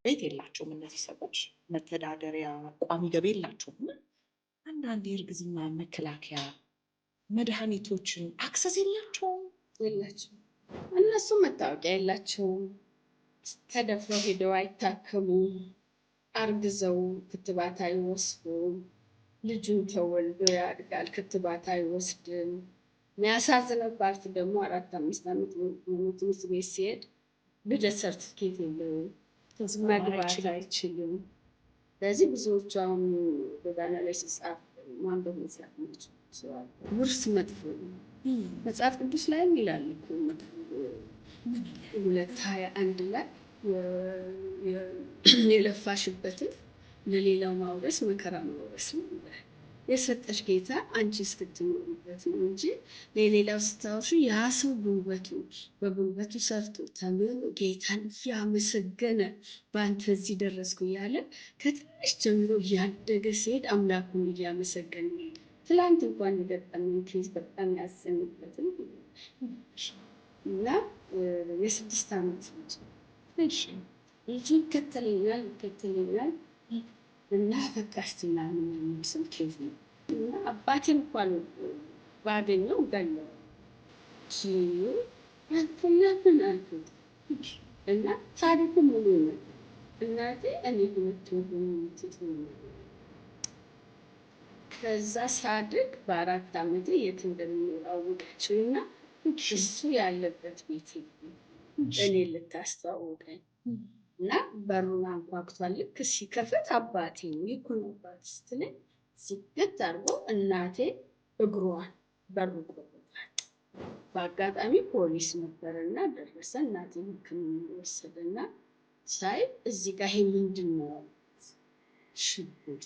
ቤት የላቸውም እነዚህ ሰዎች መተዳደሪያ ቋሚ ገቢ የላቸውም። አንዳንድ የእርግዝና መከላከያ መድኃኒቶችን አክሰስ የላቸውም። እነሱ መታወቂያ የላቸውም። ተደፍረው ሄደው አይታከሙም። አርግዘው ክትባት አይወስዱም። ልጁን ተወልዶ ያድጋል፣ ክትባት አይወስድም። የሚያሳዝነው ፓርት ደግሞ 4-5 ዓመት ትምህርት ቤት ሲሄድ ልደት ሰርቲፊኬት የለውም፣ መግባት አይችልም። ስለዚህ ብዙዎቹ አሁን ጎዳና ላይ ሲጻፍ ማንበብ መጽሐፍ ናቸው። ውርስ መጥፎ ነው። መጽሐፍ ቅዱስ ላይም ይላል እኮ 2:21 ላይ የለፋሽበትን ለሌላው ማውረስ መከራ ማውረስ ነው። የሰጠሽ ጌታ አንቺ እስክትኖሪበት ነው እንጂ ለሌላው ስታወርሺ ያ ሰው በጉልበቱ ሰርቶ ተምሮ ጌታን እያመሰገነ በአንተ እዚህ ደረስኩ እያለ ከትንሽ ጀምሮ እያደገ ሲሄድ አምላኩን እያመሰገነ ትላንት እንኳን የገጠመኝ ኬዝ በጣም ያዘንበትን እና የ6 ዓመት ልጅ ልጁ ይከተለኛል እና በቃስትና የሚመስል ኬዝ ነው። እና አባቴን እንኳን ባገኘው ገለው ያንተኛትን አልኩት እና ታሪኩ ሙሉ ነው። እናቴ እኔ ሁለት ከዛ ሳድግ በ4 ዓመቴ የት እንደሚኖር አወቀችው እና እሱ ያለበት ቤት እኔ ልታስተዋውቀኝ እና በሩን አንኳኩቷል። ልክ ሲከፍት አባቴ ነው ይኩን አባት ስትለኝ ዝግት አድርጎ እናቴ እግሯን በሩ ቆርጧል። በአጋጣሚ ፖሊስ ነበርና ደረሰ። እናቴ ሕክምና ወሰደና ሳይ እዚህ ጋር ይሄ ምንድን ነው ሽጉጥ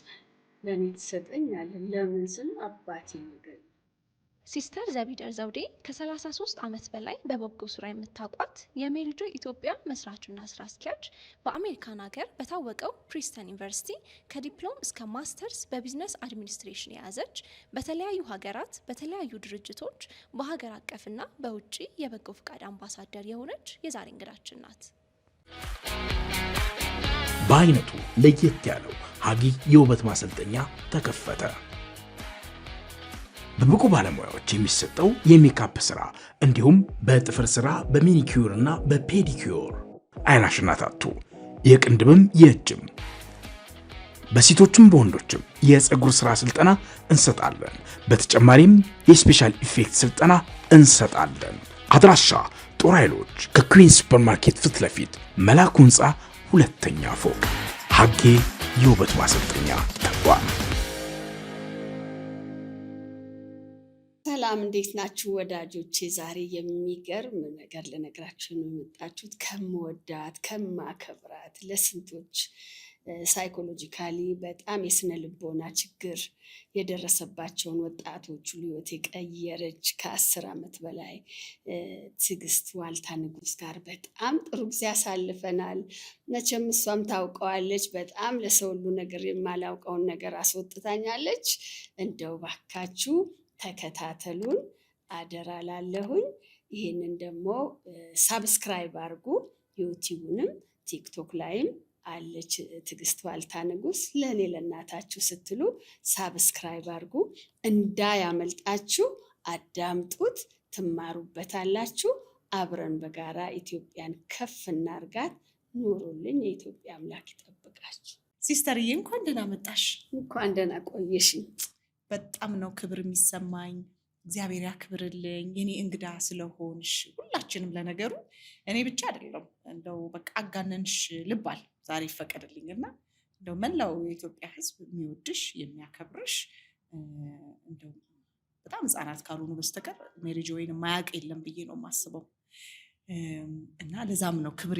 ለእኔ ትሰጠኛለህ? ለምን ስል አባቴ ነገር ሲስተር ዘቢደር ዘውዴ ከ33 ዓመት በላይ በበጎ ስራ የምታውቋት የሜሪ ጆይ ኢትዮጵያ መስራችና ስራ አስኪያጅ፣ በአሜሪካን ሀገር በታወቀው ፕሪስተን ዩኒቨርሲቲ ከዲፕሎም እስከ ማስተርስ በቢዝነስ አድሚኒስትሬሽን የያዘች፣ በተለያዩ ሀገራት በተለያዩ ድርጅቶች በሀገር አቀፍና በውጭ የበጎ ፍቃድ አምባሳደር የሆነች የዛሬ እንግዳችን ናት። በአይነቱ ለየት ያለው ሀጊ የውበት ማሰልጠኛ ተከፈተ። በብቁ ባለሙያዎች የሚሰጠው የሜካፕ ስራ እንዲሁም በጥፍር ስራ፣ በሜኒኪዩር እና በፔዲኪዩር አይላሽና ታቱ፣ የቅንድብም የእጅም፣ በሴቶችም በወንዶችም የፀጉር ስራ ስልጠና እንሰጣለን። በተጨማሪም የስፔሻል ኢፌክት ስልጠና እንሰጣለን። አድራሻ ጦር ኃይሎች ከኩዊን ሱፐርማርኬት ፊት ለፊት መላኩ ህንፃ 2ኛ ፎቅ ሀጌ የውበት ማሰልጠኛ ተቋም። ሰላም፣ እንዴት ናችሁ ወዳጆቼ? ዛሬ የሚገርም ነገር ልነግራችሁ ነው የመጣችሁት። ከምወዳት ከማከብራት ለስንቶች ሳይኮሎጂካሊ በጣም የስነ ልቦና ችግር የደረሰባቸውን ወጣቶች ህይወት የቀየረች ከ10 ዓመት በላይ ትዕግስት ዋልታ ንጉስ ጋር በጣም ጥሩ ጊዜ አሳልፈናል። መቼም እሷም ታውቀዋለች። በጣም ለሰው ሁሉ ነገር የማላውቀውን ነገር አስወጥታኛለች። እንደው ባካችሁ ተከታተሉን አደራ ላለሁኝ። ይህንን ደግሞ ሳብስክራይብ አድርጉ። ዩቲዩብንም ቲክቶክ ላይም አለች ትዕግስት ዋልታ ንጉስ። ለእኔ ለእናታችሁ ስትሉ ሳብስክራይብ አድርጉ፣ እንዳያመልጣችሁ። አዳምጡት፣ ትማሩበታላችሁ። አብረን በጋራ ኢትዮጵያን ከፍ እናርጋት። ኑሩልኝ። የኢትዮጵያ አምላክ ይጠብቃችሁ። ሲስተርዬ እንኳን ደህና መጣሽ። እንኳን ደህና ቆየሽኝ። በጣም ነው ክብር የሚሰማኝ። እግዚአብሔር ያክብርልኝ የኔ እንግዳ ስለሆንሽ። ሁላችንም ለነገሩ እኔ ብቻ አይደለም እንደው በቃ አጋነንሽ ልባል ዛሬ ይፈቀድልኝና እንደው መላው የኢትዮጵያ ሕዝብ የሚወድሽ የሚያከብርሽ እንደው በጣም ህፃናት ካልሆኑ በስተቀር ሜሪ ጆይን ማያውቅ የለም ብዬ ነው የማስበው። እና ለዛም ነው ክብር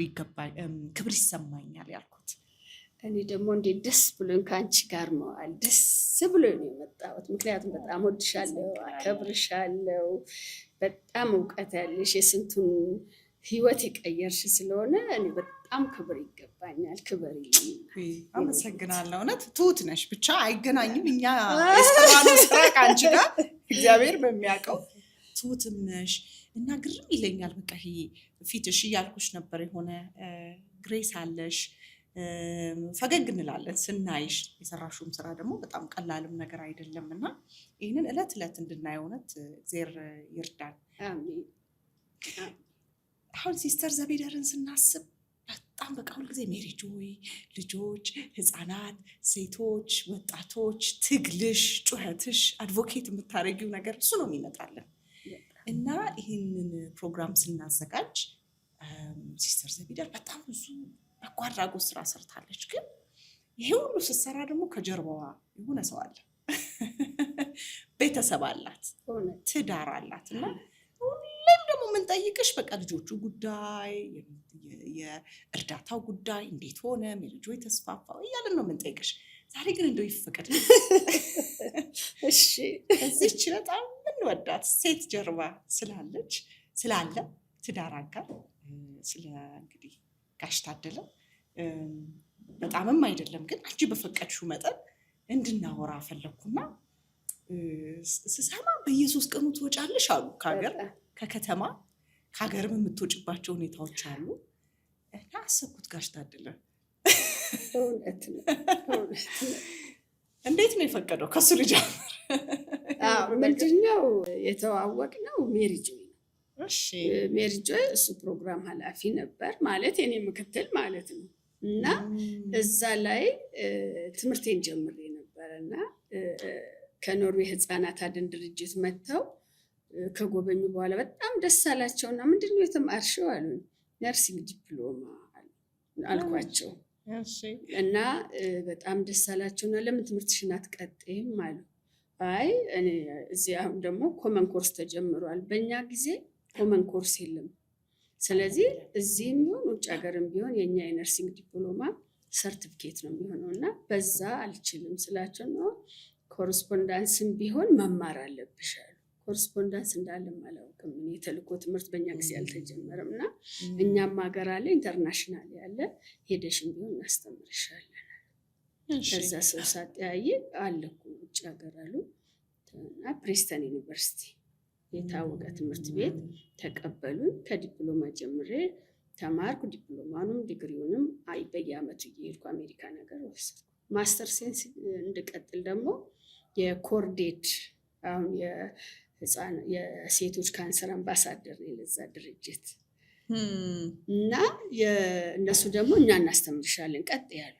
ይሰማኛል ያልኩት። እኔ ደግሞ እንዴት ደስ ብሎኝ ከአንቺ ጋር መዋል ደስ ብሎኝ ነው የመጣሁት። ምክንያቱም በጣም ወድሻለሁ፣ አከብርሻለሁ። በጣም እውቀት ያለሽ የስንቱን ህይወት የቀየርሽ ስለሆነ እኔ በጣም ክብር ይገባኛል። ክብር ይልኝ። አመሰግናለሁ። እውነት ትሁት ነሽ። ብቻ አይገናኝም እኛ የሰራነው ስራ ከአንቺ ጋር እግዚአብሔር በሚያውቀው ትሁትም ነሽ እና ግርም ይለኛል። በቃ ይሄ ፊትሽ እያልኩሽ ነበር የሆነ ግሬስ አለሽ ፈገግ እንላለን ስናይሽ። የሰራሹም ስራ ደግሞ በጣም ቀላልም ነገር አይደለም እና ይህንን እለት እለት እንድናየው እውነት እግዚአብሔር ይርዳል። አሁን ሲስተር ዘቢደርን ስናስብ በጣም በቃ ሁልጊዜ ሜሪ ጆይ፣ ልጆች፣ ህፃናት፣ ሴቶች፣ ወጣቶች፣ ትግልሽ፣ ጩኸትሽ፣ አድቮኬት የምታደርጊው ነገር እሱ ነው የሚመጣለን እና ይህንን ፕሮግራም ስናዘጋጅ ሲስተር ዘቢደር በጣም ብዙ በጎ አድራጎት ስራ ሰርታለች። ግን ይሄ ሁሉ ስትሰራ ደግሞ ከጀርባዋ የሆነ ሰው አለ፣ ቤተሰብ አላት፣ ትዳር አላት እና ሁሌም ደግሞ የምንጠይቅሽ በቃ ልጆቹ ጉዳይ፣ የእርዳታው ጉዳይ እንዴት ሆነ፣ ሜሪጆ የተስፋፋው እያለን ነው የምንጠይቅሽ። ዛሬ ግን እንደው ይፈቀድ እሺ፣ እዚች በጣም የምንወዳት ሴት ጀርባ ስላለ ትዳር አጋር ስለ እንግዲህ ጋሽ ታደለ በጣምም አይደለም ግን አንቺ በፈቀድሽው መጠን እንድናወራ ፈለግኩና ስሰማ በየሶስት ቀኑ ትወጫለሽ አሉ ከሀገር ከከተማ ከሀገርም የምትወጭባቸው ሁኔታዎች አሉ እና አሰብኩት ጋሽ ታደለ እንዴት ነው የፈቀደው? ከሱ ልጀምር። ምንድነው የተዋወቅነው ሜሪጆ እሺ ሜሪጆ እሱ ፕሮግራም ኃላፊ ነበር ማለት የኔ ምክትል ማለት ነው እና እዛ ላይ ትምህርቴን ጀምሬ ነበርና ከኖርዌይ ህፃናት አድን ድርጅት መጥተው ከጎበኙ በኋላ በጣም ደስ አላቸውና ምንድነው የተማርሽው አሉኝ። ነርሲንግ ዲፕሎማ አልኳቸው እና በጣም ደስ አላቸውና ለምን ትምህርትሽን አትቀጥይም አሉ። አይ እኔ እዚህ አሁን ደግሞ ኮመን ኮርስ ተጀምሯል፣ በእኛ ጊዜ ኮመን ኮርስ የለም፣ ስለዚህ እዚህም ቢሆን ውጭ ሀገርም ቢሆን የኛ የነርሲንግ ዲፕሎማ ሰርቲፊኬት ነው የሚሆነው እና በዛ አልችልም ስላቸው ነው ኮረስፖንዳንስም ቢሆን መማር አለብሽ አሉ። ኮረስፖንዳንስ እንዳለም አላውቅም፣ የተልእኮ ትምህርት በእኛ ጊዜ አልተጀመረም እና እኛም ሀገር አለ ኢንተርናሽናል ያለ ሄደሽም ቢሆን እናስተምርሻለን። ከዛ ሰው ሳጠያይቅ አለኩ ውጭ ሀገር አሉ እና ፕሪስተን ዩኒቨርሲቲ የታወቀ ትምህርት ቤት ተቀበሉን። ከዲፕሎማ ጀምሬ ተማርኩ። ዲፕሎማኑም ዲግሪውንም በየአመቱ እየሄድኩ አሜሪካ ነገር ወሰድኩ። ማስተር ሴንስ እንድቀጥል ደግሞ የኮርዴድ አሁን የሴቶች ካንሰር አምባሳደር ነው ለዛ ድርጅት እና እነሱ ደግሞ እኛ እናስተምርሻለን ቀጥ ያሉ።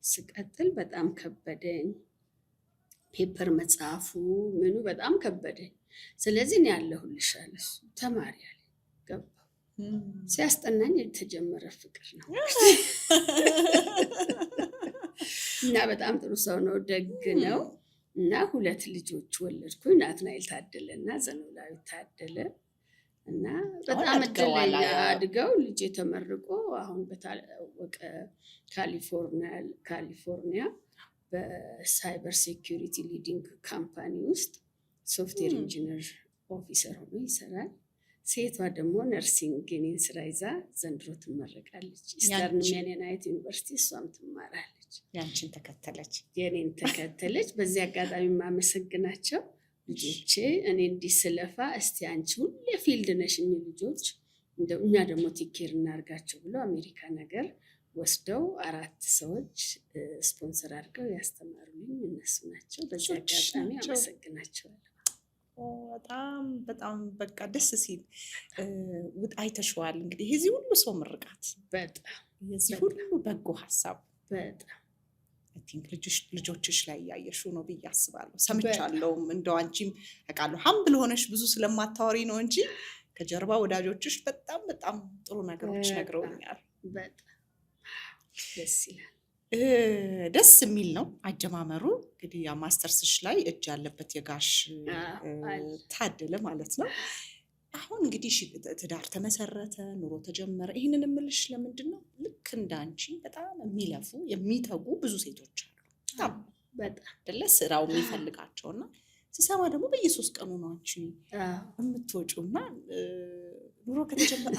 ስቀጥል በጣም ከበደኝ፣ ፔፐር መጽሐፉ ምኑ በጣም ከበደኝ። ስለዚህ እኔ ያለሁልሽ አለ እሱ ተማሪ አለ። ገባሁ። ሲያስጠናኝ የተጀመረ ፍቅር ነው እና በጣም ጥሩ ሰው ነው፣ ደግ ነው እና 2 ልጆች ወለድኩኝ። ናትናኤል ታደለ እና ዘኖላዊ ታደለ እና በጣም እድለኛ አድገው ልጅ ተመርቆ አሁን በታወቀ ካሊፎርኒያ በሳይበር ሴኩሪቲ ሊዲንግ ካምፓኒ ውስጥ ሶፍትዌር ኢንጂነር ኦፊሰር ሆኖ ይሰራል። ሴቷ ደግሞ ነርሲንግ የኔን ስራ ይዛ ዘንድሮ ትመረቃለች። ኢስተርን ሜኔናይት ዩኒቨርሲቲ እሷም ትማራለች። ያንቺን ተከተለች፣ የኔን ተከተለች። በዚህ አጋጣሚ የማመሰግናቸው ልጆቼ እኔ እንዲህ ስለፋ እስቲ አንቺ ሁሌ ፊልድ ነሽኝ ልጆች እኛ ደግሞ ቲኬር እናርጋቸው ብለው አሜሪካ ነገር ወስደው 4 ሰዎች ስፖንሰር አድርገው ያስተማሩልኝ እነሱ ናቸው። በዚህ አጋጣሚ አመሰግናቸዋለሁ። በጣም በጣም በቃ ደስ ሲል አይተሽዋል። እንግዲህ የዚህ ሁሉ ሰው ምርቃት፣ በጣም የዚህ ሁሉ በጎ ሀሳብ በጣም አይ ቲንክ ልጆችሽ ላይ ያየሽው ነው ብዬ አስባለሁ። ሰምቻለሁም እንደው አንቺም አውቃለሁ ሀምብል ሆነሽ ብዙ ስለማታወሪ ነው እንጂ ከጀርባ ወዳጆችሽ በጣም በጣም ጥሩ ነገሮች ነግረውኛል። በጣም ደስ ይላል። ደስ የሚል ነው አጀማመሩ። እንግዲህ ያ ማስተርስሽ ላይ እጅ ያለበት የጋሽ ታደለ ማለት ነው። አሁን እንግዲህ ትዳር ተመሰረተ፣ ኑሮ ተጀመረ። ይህንን የምልሽ ለምንድን ነው ልክ እንዳንቺ በጣም የሚለፉ የሚተጉ ብዙ ሴቶች አሉ። በጣም አይደለ ስራው የሚፈልጋቸውና ስሰማ ደግሞ በየ3 ቀኑ ነው አንቺ የምትወጪው እና ኑሮ ከተጀመረ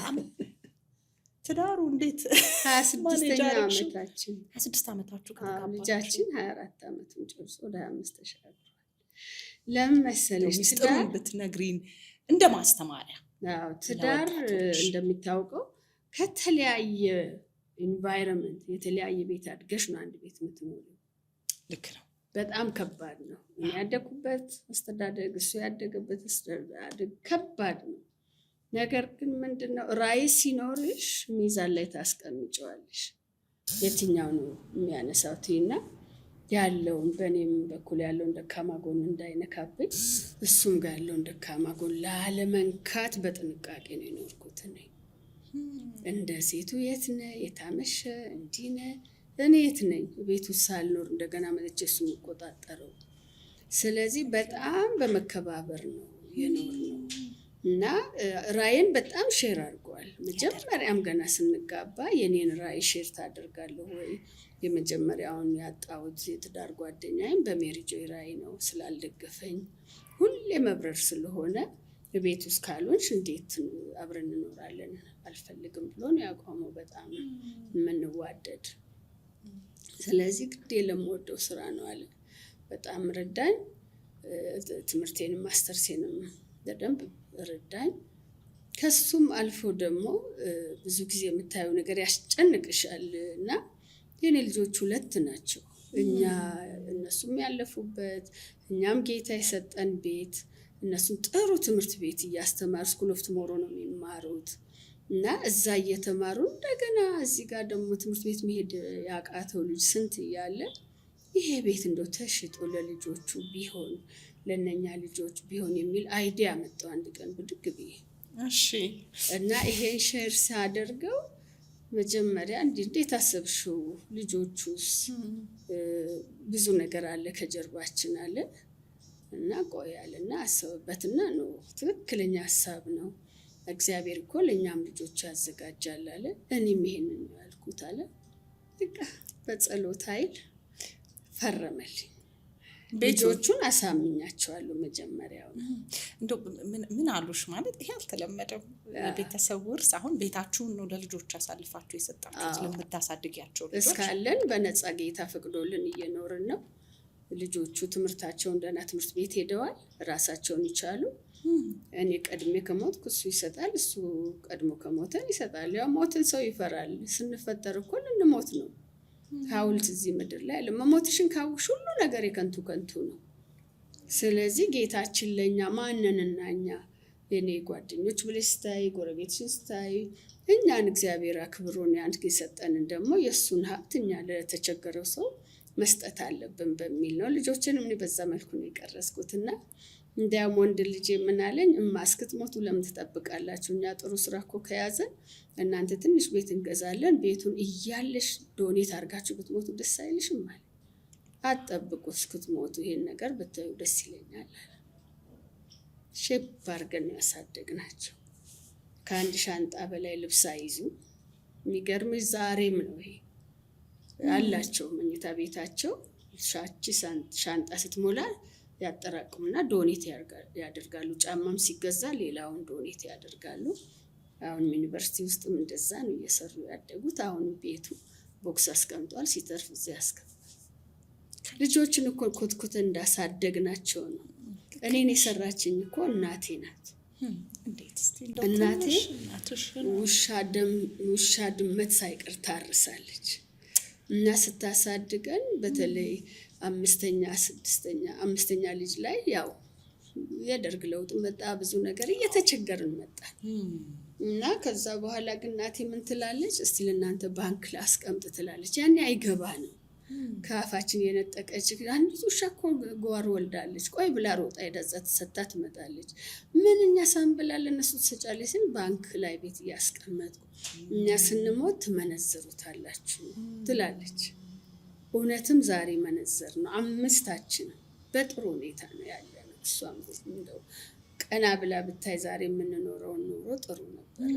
ትዳሩ እንዴት 26 ዓመታችን 26 ዓመታችሁ ከተጋባችሁ ልጃችን 24 ዓመቱን ጨርሶ ወደ 25 ተሻግሯል። ለምን መሰለሽ ትዳር ብትነግሪን እንደ ማስተማሪያ። ትዳር እንደሚታወቀው ከተለያየ ኢንቫይሮንመንት የተለያየ ቤት አድገሽ ነው አንድ ቤት የምትኖሪው። ልክ ነው። በጣም ከባድ ነው። እኔ ያደኩበት አስተዳደግ፣ እሱ ያደገበት አስተዳደግ ከባድ ነው። ነገር ግን ምንድነው ራዕይ ሲኖርሽ ሚዛን ላይ ታስቀምጨዋለሽ። የትኛው ነው የሚያነሳው ትይና ያለውን በእኔም በኩል ያለውን ደካማ ጎን እንዳይነካብኝ እሱም ጋር ያለውን ደካማ ጎን ላለመንካት በጥንቃቄ ነው የኖርኩት። እንደ ሴቱ የት ነህ የታመሸ እንዲህ ነህ እኔ የት ነኝ ቤት ውስጥ ሳልኖር እንደገና መጥቼ እሱ የሚቆጣጠረው። ስለዚህ በጣም በመከባበር ነው የኖርነው እና ራዕይን በጣም ሼር አድርገዋል። መጀመሪያም ገና ስንጋባ የኔን ራዕይ ሼር ታደርጋለሁ ወይ? የመጀመሪያውን ያጣሁት የትዳር ጓደኛዬም በሜሪጆይ ራዕይ ነው ስላልደገፈኝ ሁሌ መብረር ስለሆነ ቤት ውስጥ ካልሆንሽ እንዴት አብረን እንኖራለን አልፈልግም ብሎ ነው ያቆመው። በጣም የምንዋደድ ስለዚህ ግዴ ለምወደው ስራ ነው አለ። በጣም ረዳኝ። ትምህርቴንም ማስተርሴንም በደንብ ረዳኝ። ከሱም አልፎ ደግሞ ብዙ ጊዜ የምታየው ነገር ያስጨንቅሻል እና የኔ ልጆች 2 ናቸው። እነሱም ያለፉበት እኛም ጌታ የሰጠን ቤት እነሱም ጥሩ ትምህርት ቤት እያስተማሩ ስኩል ኦፍ ቱሞሮ ነው የሚማሩት እና እዛ እየተማሩ እንደገና እዚህ ጋር ደግሞ ትምህርት ቤት መሄድ ያቃተው ልጅ ስንት እያለ ይሄ ቤት እንደው ተሽጦ ለልጆቹ ቢሆን ለነኛ ልጆች ቢሆን የሚል አይዲያ መጣው አንድ ቀን ብድግ ብዬ። እሺ። እና ይሄን ሼር ሳደርገው መጀመሪያ እንዴት አሰብሽው? ልጆቹስ ብዙ ነገር አለ ከጀርባችን አለ እና ቆያልና አሰበበትና ነው ትክክለኛ ሀሳብ ነው። እግዚአብሔር እኮ ለኛም ልጆች ያዘጋጃል አለ። እኔም ይሄንን ነው ያልኩት አለ። በቃ በጸሎት ኃይል ፈረመልኝ። ልጆቹን አሳምኛቸዋለሁ። መጀመሪያው እንደው ምን አሉሽ? ማለት ይሄ አልተለመደም። ቤተሰብ ውርስ አሁን ቤታችሁን ነው ለልጆች አሳልፋችሁ የሰጣችሁት ለምታሳድጊያቸው ልጆች። እስካለን በነፃ ጌታ ፈቅዶልን እየኖርን ነው። ልጆቹ ትምህርታቸውን ደህና ትምህርት ቤት ሄደዋል። ራሳቸውን ይቻሉ። እኔ ቀድሜ ከሞትኩ እሱ ይሰጣል፣ እሱ ቀድሞ ከሞተን ይሰጣል። ያው ሞትን ሰው ይፈራል። ስንፈጠር እኮ ልንሞት ነው። ሐውልት እዚህ ምድር ላይ አለ። መሞትሽን ካወቅሽ ሁሉ ነገር የከንቱ ከንቱ ነው። ስለዚህ ጌታችን ለኛ ማንንና እኛ የኔ ጓደኞች ብለሽ ስታይ፣ ጎረቤትሽን ስታይ እኛን እግዚአብሔር አክብሮን ያን የሰጠንን ደግሞ የእሱን ሀብት እኛ ለተቸገረው ሰው መስጠት አለብን በሚል ነው። ልጆችንም እኔ በዛ መልኩ ነው የቀረስኩትና እንዲያውም ወንድ ልጅ የምናለኝ እስክትሞቱ ለምን ትጠብቃላችሁ? እኛ ጥሩ ስራ እኮ ከያዘን እናንተ ትንሽ ቤት እንገዛለን፣ ቤቱን እያለሽ ዶኔት አድርጋችሁ ብትሞቱ ደስ አይልሽም? ማለት አትጠብቁ እስክትሞቱ፣ ይሄን ነገር ብታዩ ደስ ይለኛል አለ። ሼፕ አድርገን ያሳደግናቸው ከአንድ ሻንጣ በላይ ልብስ አይዙ። የሚገርምሽ ዛሬም ነው ይሄ አላቸው መኝታ ቤታቸው። ሻንጣ ስትሞላ ያጠራቅሙና ዶኔት ያደርጋሉ። ጫማም ሲገዛ ሌላውን ዶኔት ያደርጋሉ። አሁን ዩኒቨርሲቲ ውስጥም እንደዛ ነው እየሰሩ ያደጉት። አሁን ቤቱ ቦክስ አስቀምጧል፣ ሲተርፍ እዚያ ያስቀምጣል። ልጆችን እኮ ኮትኩተን እንዳሳደግናቸው ነው። እኔን የሰራችኝ እኮ እናቴ ናት። እናቴ ውሻ ድመት ሳይቀር ታርሳለች። እና ስታሳድገን በተለይ አምስተኛ ልጅ ላይ ያው የደርግ ለውጥ መጣ፣ ብዙ ነገር እየተቸገርን መጣን። እና ከዛ በኋላ ግን እናቴ ምን ትላለች? እስቲ ለእናንተ ባንክ ላስቀምጥ ትላለች። ያኔ አይገባ ነው ከአፋችን የነጠቀች አንዲት ውሻ እኮ ጓሮ ወልዳለች፣ ቆይ ብላ ሮጣ ሄዳ ሰታ ትመጣለች። ምን እኛ ሳንበላ ለእነሱ ትሰጫለች ስን ባንክ ላይ ቤት እያስቀመጥኩ እኛ ስንሞት ትመነዝሩታላችሁ ትላለች። እውነትም ዛሬ መነዘር ነው። 5ታችን በጥሩ ሁኔታ ነው ያለ ነው። እሷም እንደው ቀና ብላ ብታይ ዛሬ የምንኖረውን ኑሮ ጥሩ ነበር።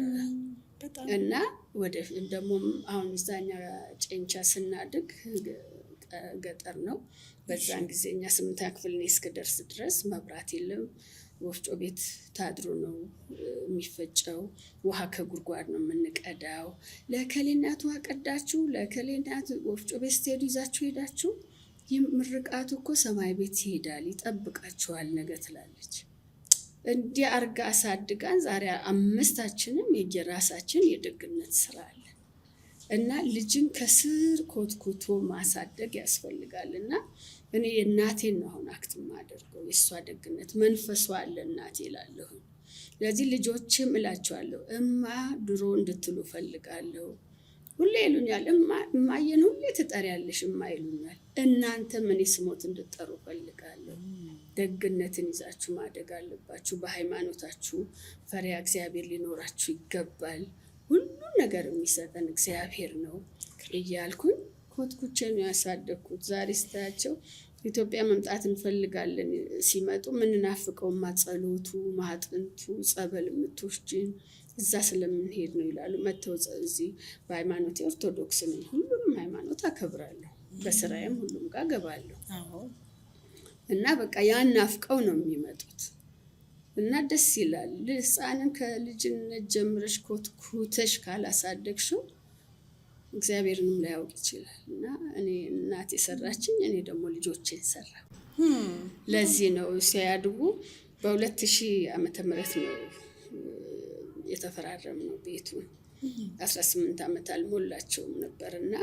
እና ወደፊት ደግሞ አሁን እዛኛ ጨንቻ ስናድግ ገጠር ነው። በዛን ጊዜ እኛ 8ኛ ክፍል እኔ እስክደርስ ድረስ መብራት የለም። ወፍጮ ቤት ታድሮ ነው የሚፈጨው። ውሃ ከጉድጓድ ነው የምንቀዳው። ለከሌ እናት ውሃ ቀዳችሁ፣ ለከሌ እናት ወፍጮ ቤት ስትሄዱ ይዛችሁ ሄዳችሁ፣ ምርቃቱ እኮ ሰማይ ቤት ይሄዳል ይጠብቃችኋል ነገ ትላለች። እንዲህ አርጋ አሳድጋን ዛሬ 5ታችንም የየራሳችን የደግነት ስራ አለ። እና ልጅን ከስር ኮትኩቶ ማሳደግ ያስፈልጋል። እና እኔ የእናቴን ነው አሁን አክት የማደርገው፣ የእሷ ደግነት መንፈሷ አለ እናቴ እላለሁ። ስለዚህ ልጆችም እላቸዋለሁ እማ ድሮ እንድትሉ ፈልጋለሁ። ሁሌ ይሉኛል እማዬን ሁሌ ትጠሪያለሽ እማ ይሉኛል። እናንተም እኔ ስሞት እንድትጠሩ ፈልጋለሁ። ደግነትን ይዛችሁ ማደግ አለባችሁ። በሃይማኖታችሁ ፈሪሃ እግዚአብሔር ሊኖራችሁ ይገባል። ሁሉም ነገር የሚሰጠን እግዚአብሔር ነው እያልኩኝ ኮትኩቼ ነው ያሳደግኩት። ዛሬ ስታያቸው ኢትዮጵያ መምጣት እንፈልጋለን ሲመጡ ምንናፍቀው ጸሎቱ፣ ማጥንቱ፣ ጸበል የምትወስጂን እዛ ስለምንሄድ ነው ይላሉ። መተው እዚህ በሃይማኖቴ ኦርቶዶክስ ነኝ። ሁሉንም ሃይማኖት አከብራለሁ። በስራዬም ሁሉም ጋር ገባለሁ እና በቃ ያን ናፍቀው ነው የሚመጡት እና ደስ ይላል። ህፃንን ከልጅነት ጀምረሽ ኮትኩተሽ ካላሳደግሽው እግዚአብሔርንም ላያውቅ ይችላል። እና እኔ እናቴ ሰራችኝ፣ እኔ ደግሞ ልጆቼን ሰራሁ። ለዚህ ነው ሲያድጉ በ2000 ዓመተ ምህረት ነው የተፈራረምነው ቤቱን። 18 ዓመት አልሞላቸውም ነበርና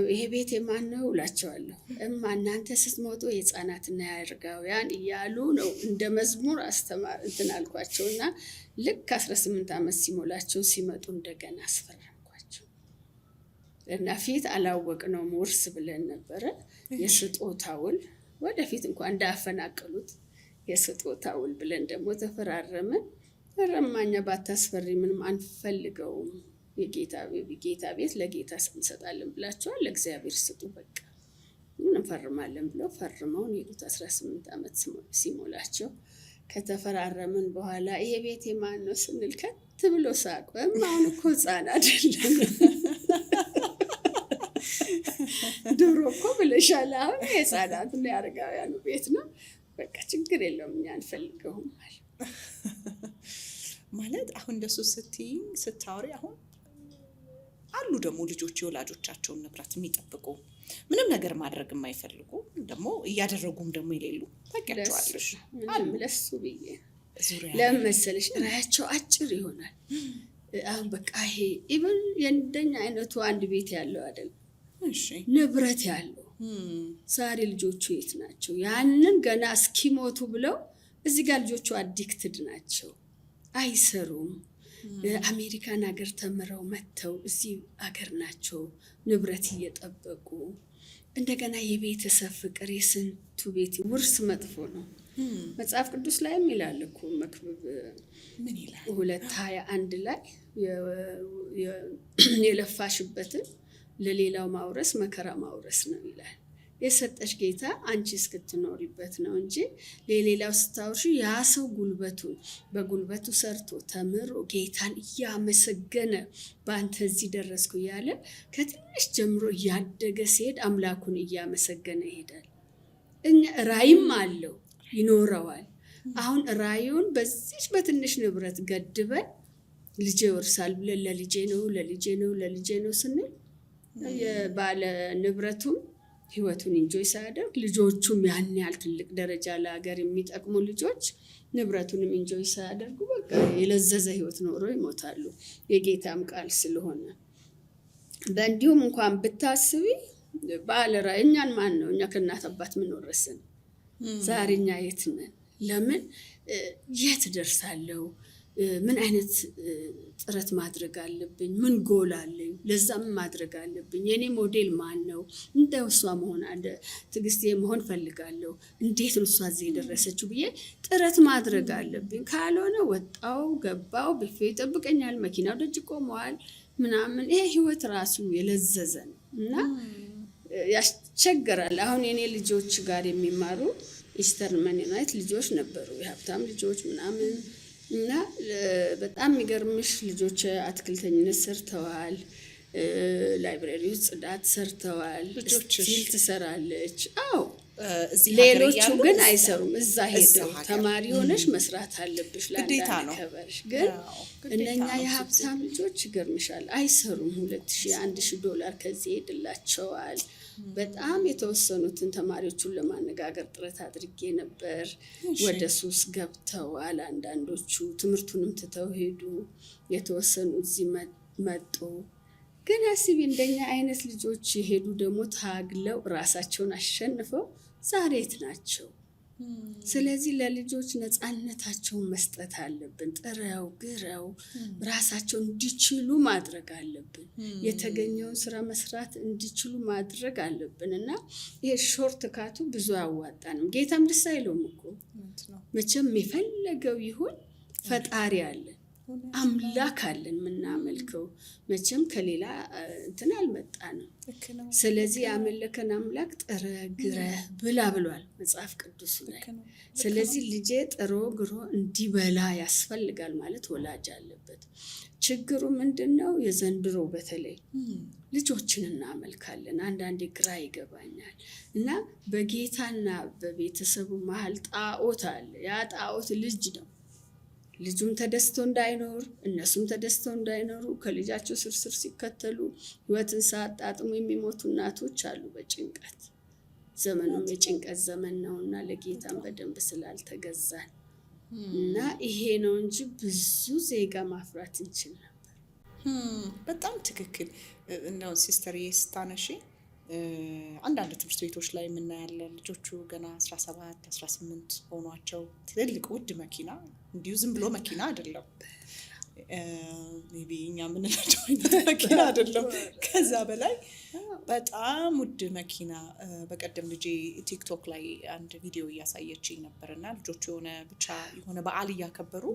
ይሄ ቤት የማን ነው እላቸዋለሁ። እማ እናንተ ስትሞቱ የህፃናትና የአረጋውያን እያሉ ነው እንደ መዝሙር አስተማር እንትን አልኳቸውና ልክ 18 ዓመት ሲሞላቸው ሲመጡ እንደገና አስፈረምኳቸው እና ፊት አላወቅነውም ውርስ ብለን ነበረ። የስጦታ ውል ወደፊት እንኳን እንዳያፈናቅሉት የስጦታ ውል ብለን ደግሞ ተፈራረምን። ረማኛ ባታስፈሪ ምንም አንፈልገውም፣ የጌታ ቤት ለጌታ እንሰጣለን ብላችኋል፣ ለእግዚአብሔር ስጡ በቃ እንፈርማለን ብለው ፈርመውን ሄዱት። 18 ዓመት ሲሞላቸው ከተፈራረምን በኋላ ይሄ ቤት የማን ነው ስንል ከት ብሎ ሳቁ። አሁን እኮ ህፃን አይደለም ድሮ እኮ ብለሻል፣ አሁን የህፃናት እና የአረጋውያኑ ቤት ነው፣ በቃ ችግር የለውም እኛ አንፈልገውም ማለት። አሁን እንደሱ ስታወሪ አሁን አሉ ደግሞ ልጆች የወላጆቻቸውን ንብረት የሚጠብቁ ምንም ነገር ማድረግ የማይፈልጉ ደግሞ እያደረጉም ደግሞ የሌሉ ታውቂያቸዋለሽ። ለሱ ብዬ ለምን መሰለሽ ራያቸው አጭር ይሆናል። አሁን በቃ ይሄ ኢቭን የእንደኛ አይነቱ አንድ ቤት ያለው አይደል ንብረት ያለው ዛሬ ልጆቹ የት ናቸው? ያንን ገና እስኪሞቱ ብለው እዚህ ጋር ልጆቹ አዲክትድ ናቸው፣ አይሰሩም። አሜሪካን ሀገር ተምረው መጥተው እዚህ ሀገር ናቸው ንብረት እየጠበቁ። እንደገና የቤተሰብ ፍቅር የስንቱ ቤት ውርስ መጥፎ ነው። መጽሐፍ ቅዱስ ላይም ይላል እኮ መክብብ 2:21 ላይ የለፋሽበትን ለሌላው ማውረስ መከራ ማውረስ ነው ይላል። የሰጠሽ ጌታ አንቺ እስክትኖሪበት ነው እንጂ ለሌላው ስታውርሽ ያ ሰው በጉልበቱ ሰርቶ ተምሮ ጌታን እያመሰገነ በአንተ እዚህ ደረስኩ እያለ ከትንሽ ጀምሮ እያደገ ሲሄድ አምላኩን እያመሰገነ ይሄዳል። እኛ ራይም አለው ይኖረዋል። አሁን ራዩን በዚህ በትንሽ ንብረት ገድበን ልጄ ይወርሳል ብለን ለልጄ ነው ስንል የባለ ንብረቱም ህይወቱን ኢንጆይ ሳያደርግ ልጆቹም ያን ያህል ትልቅ ደረጃ ለሀገር የሚጠቅሙ ልጆች ንብረቱንም ኢንጆይ ሳያደርጉ በቃ የለዘዘ ህይወት ኖሮ ይሞታሉ። የጌታም ቃል ስለሆነ በእንዲሁም እንኳን ብታስቢ ባለራዕይ እኛን ማን ነው? እኛ ከእናት አባት ምን ወረስን? ዛሬ እኛ የት ነን? ለምን የት ደርሳለሁ? ምን አይነት ጥረት ማድረግ አለብኝ? ምን ጎል አለኝ? ለዛም ማድረግ አለብኝ። የኔ ሞዴል ማን ነው? እንደው እሷ መሆን ትዕግስቴ መሆን ፈልጋለሁ። እንዴት ነው እሷ እዚህ የደረሰችው ብዬ ጥረት ማድረግ አለብኝ። ካልሆነ ወጣው ገባው ብፌ ይጠብቀኛል፣ መኪናው ደጅ ቆመዋል ምናምን። ይሄ ህይወት ራሱ የለዘዘ ነው እና ያስቸግራል። አሁን የኔ ልጆች ጋር የሚማሩ ኢስተርን መኒናይት ልጆች ነበሩ፣ የሀብታም ልጆች ምናምን እና በጣም የሚገርምሽ ልጆች አትክልተኝነት ሰርተዋል፣ ላይብረሪ ውስጥ ጽዳት ሰርተዋል፣ ስቲል ትሰራለች። አዎ ሌሎቹ ግን አይሰሩም። እዛ ሄደው ተማሪ ሆነሽ መስራት አለብሽ ለአንዳንድ ከበርሽ። ግን እነኛ የሀብታም ልጆች ይገርምሻል አይሰሩም። $2,000 ከዚህ ሄድላቸዋል። በጣም የተወሰኑትን ተማሪዎቹን ለማነጋገር ጥረት አድርጌ ነበር። ወደ ሱስ ገብተዋል። አንዳንዶቹ ትምህርቱንም ትተው ሄዱ። የተወሰኑ እዚህ መጡ። ግን አስቢ እንደኛ አይነት ልጆች የሄዱ ደግሞ ታግለው ራሳቸውን አሸንፈው ዛሬ የት ናቸው? ስለዚህ ለልጆች ነፃነታቸውን መስጠት አለብን። ጥረው ግረው ራሳቸውን እንዲችሉ ማድረግ አለብን። የተገኘውን ስራ መስራት እንዲችሉ ማድረግ አለብን እና ይሄ ሾርት ካቱ ብዙ አያዋጣንም። ጌታም ደስ አይለውም እኮ መቼም የፈለገው ይሁን ፈጣሪ አለ፣ አምላክ አለን የምናመልከው። መቼም ከሌላ እንትን አልመጣንም። ስለዚህ ያመለከን አምላክ ጥረ ግረ ብላ ብሏል መጽሐፍ ቅዱስ ላይ። ስለዚህ ልጄ ጥሮ ግሮ እንዲበላ ያስፈልጋል ማለት ወላጅ አለበት። ችግሩ ምንድነው? የዘንድሮ በተለይ ልጆችን እናመልካለን። አንዳንዴ ግራ ይገባኛል እና በጌታና በቤተሰቡ መሀል ጣዖት አለ። ያ ጣዖት ልጅ ነው። ልጁም ተደስቶ እንዳይኖር እነሱም ተደስቶ እንዳይኖሩ ከልጃቸው ስርስር ሲከተሉ ህይወትን ሳያጣጥሙ የሚሞቱ እናቶች አሉ በጭንቀት። ዘመኑም የጭንቀት ዘመን ነውና ለጌታም በደንብ ስላልተገዛን እና ይሄ ነው እንጂ ብዙ ዜጋ ማፍራት እንችል ነበር። በጣም ትክክል ነው ሲስተር ስታነሺ። አንዳንድ ትምህርት ቤቶች ላይ የምናያለን ልጆቹ ገና 17 18 ሆኗቸው ትልልቅ ውድ መኪና፣ እንዲሁ ዝም ብሎ መኪና አይደለም፣ እኛ የምንላቸው አይነት መኪና አይደለም፣ ከዛ በላይ በጣም ውድ መኪና። በቀደም ልጄ ቲክቶክ ላይ አንድ ቪዲዮ እያሳየችኝ ነበርና ልጆቹ የሆነ በዓል እያከበሩ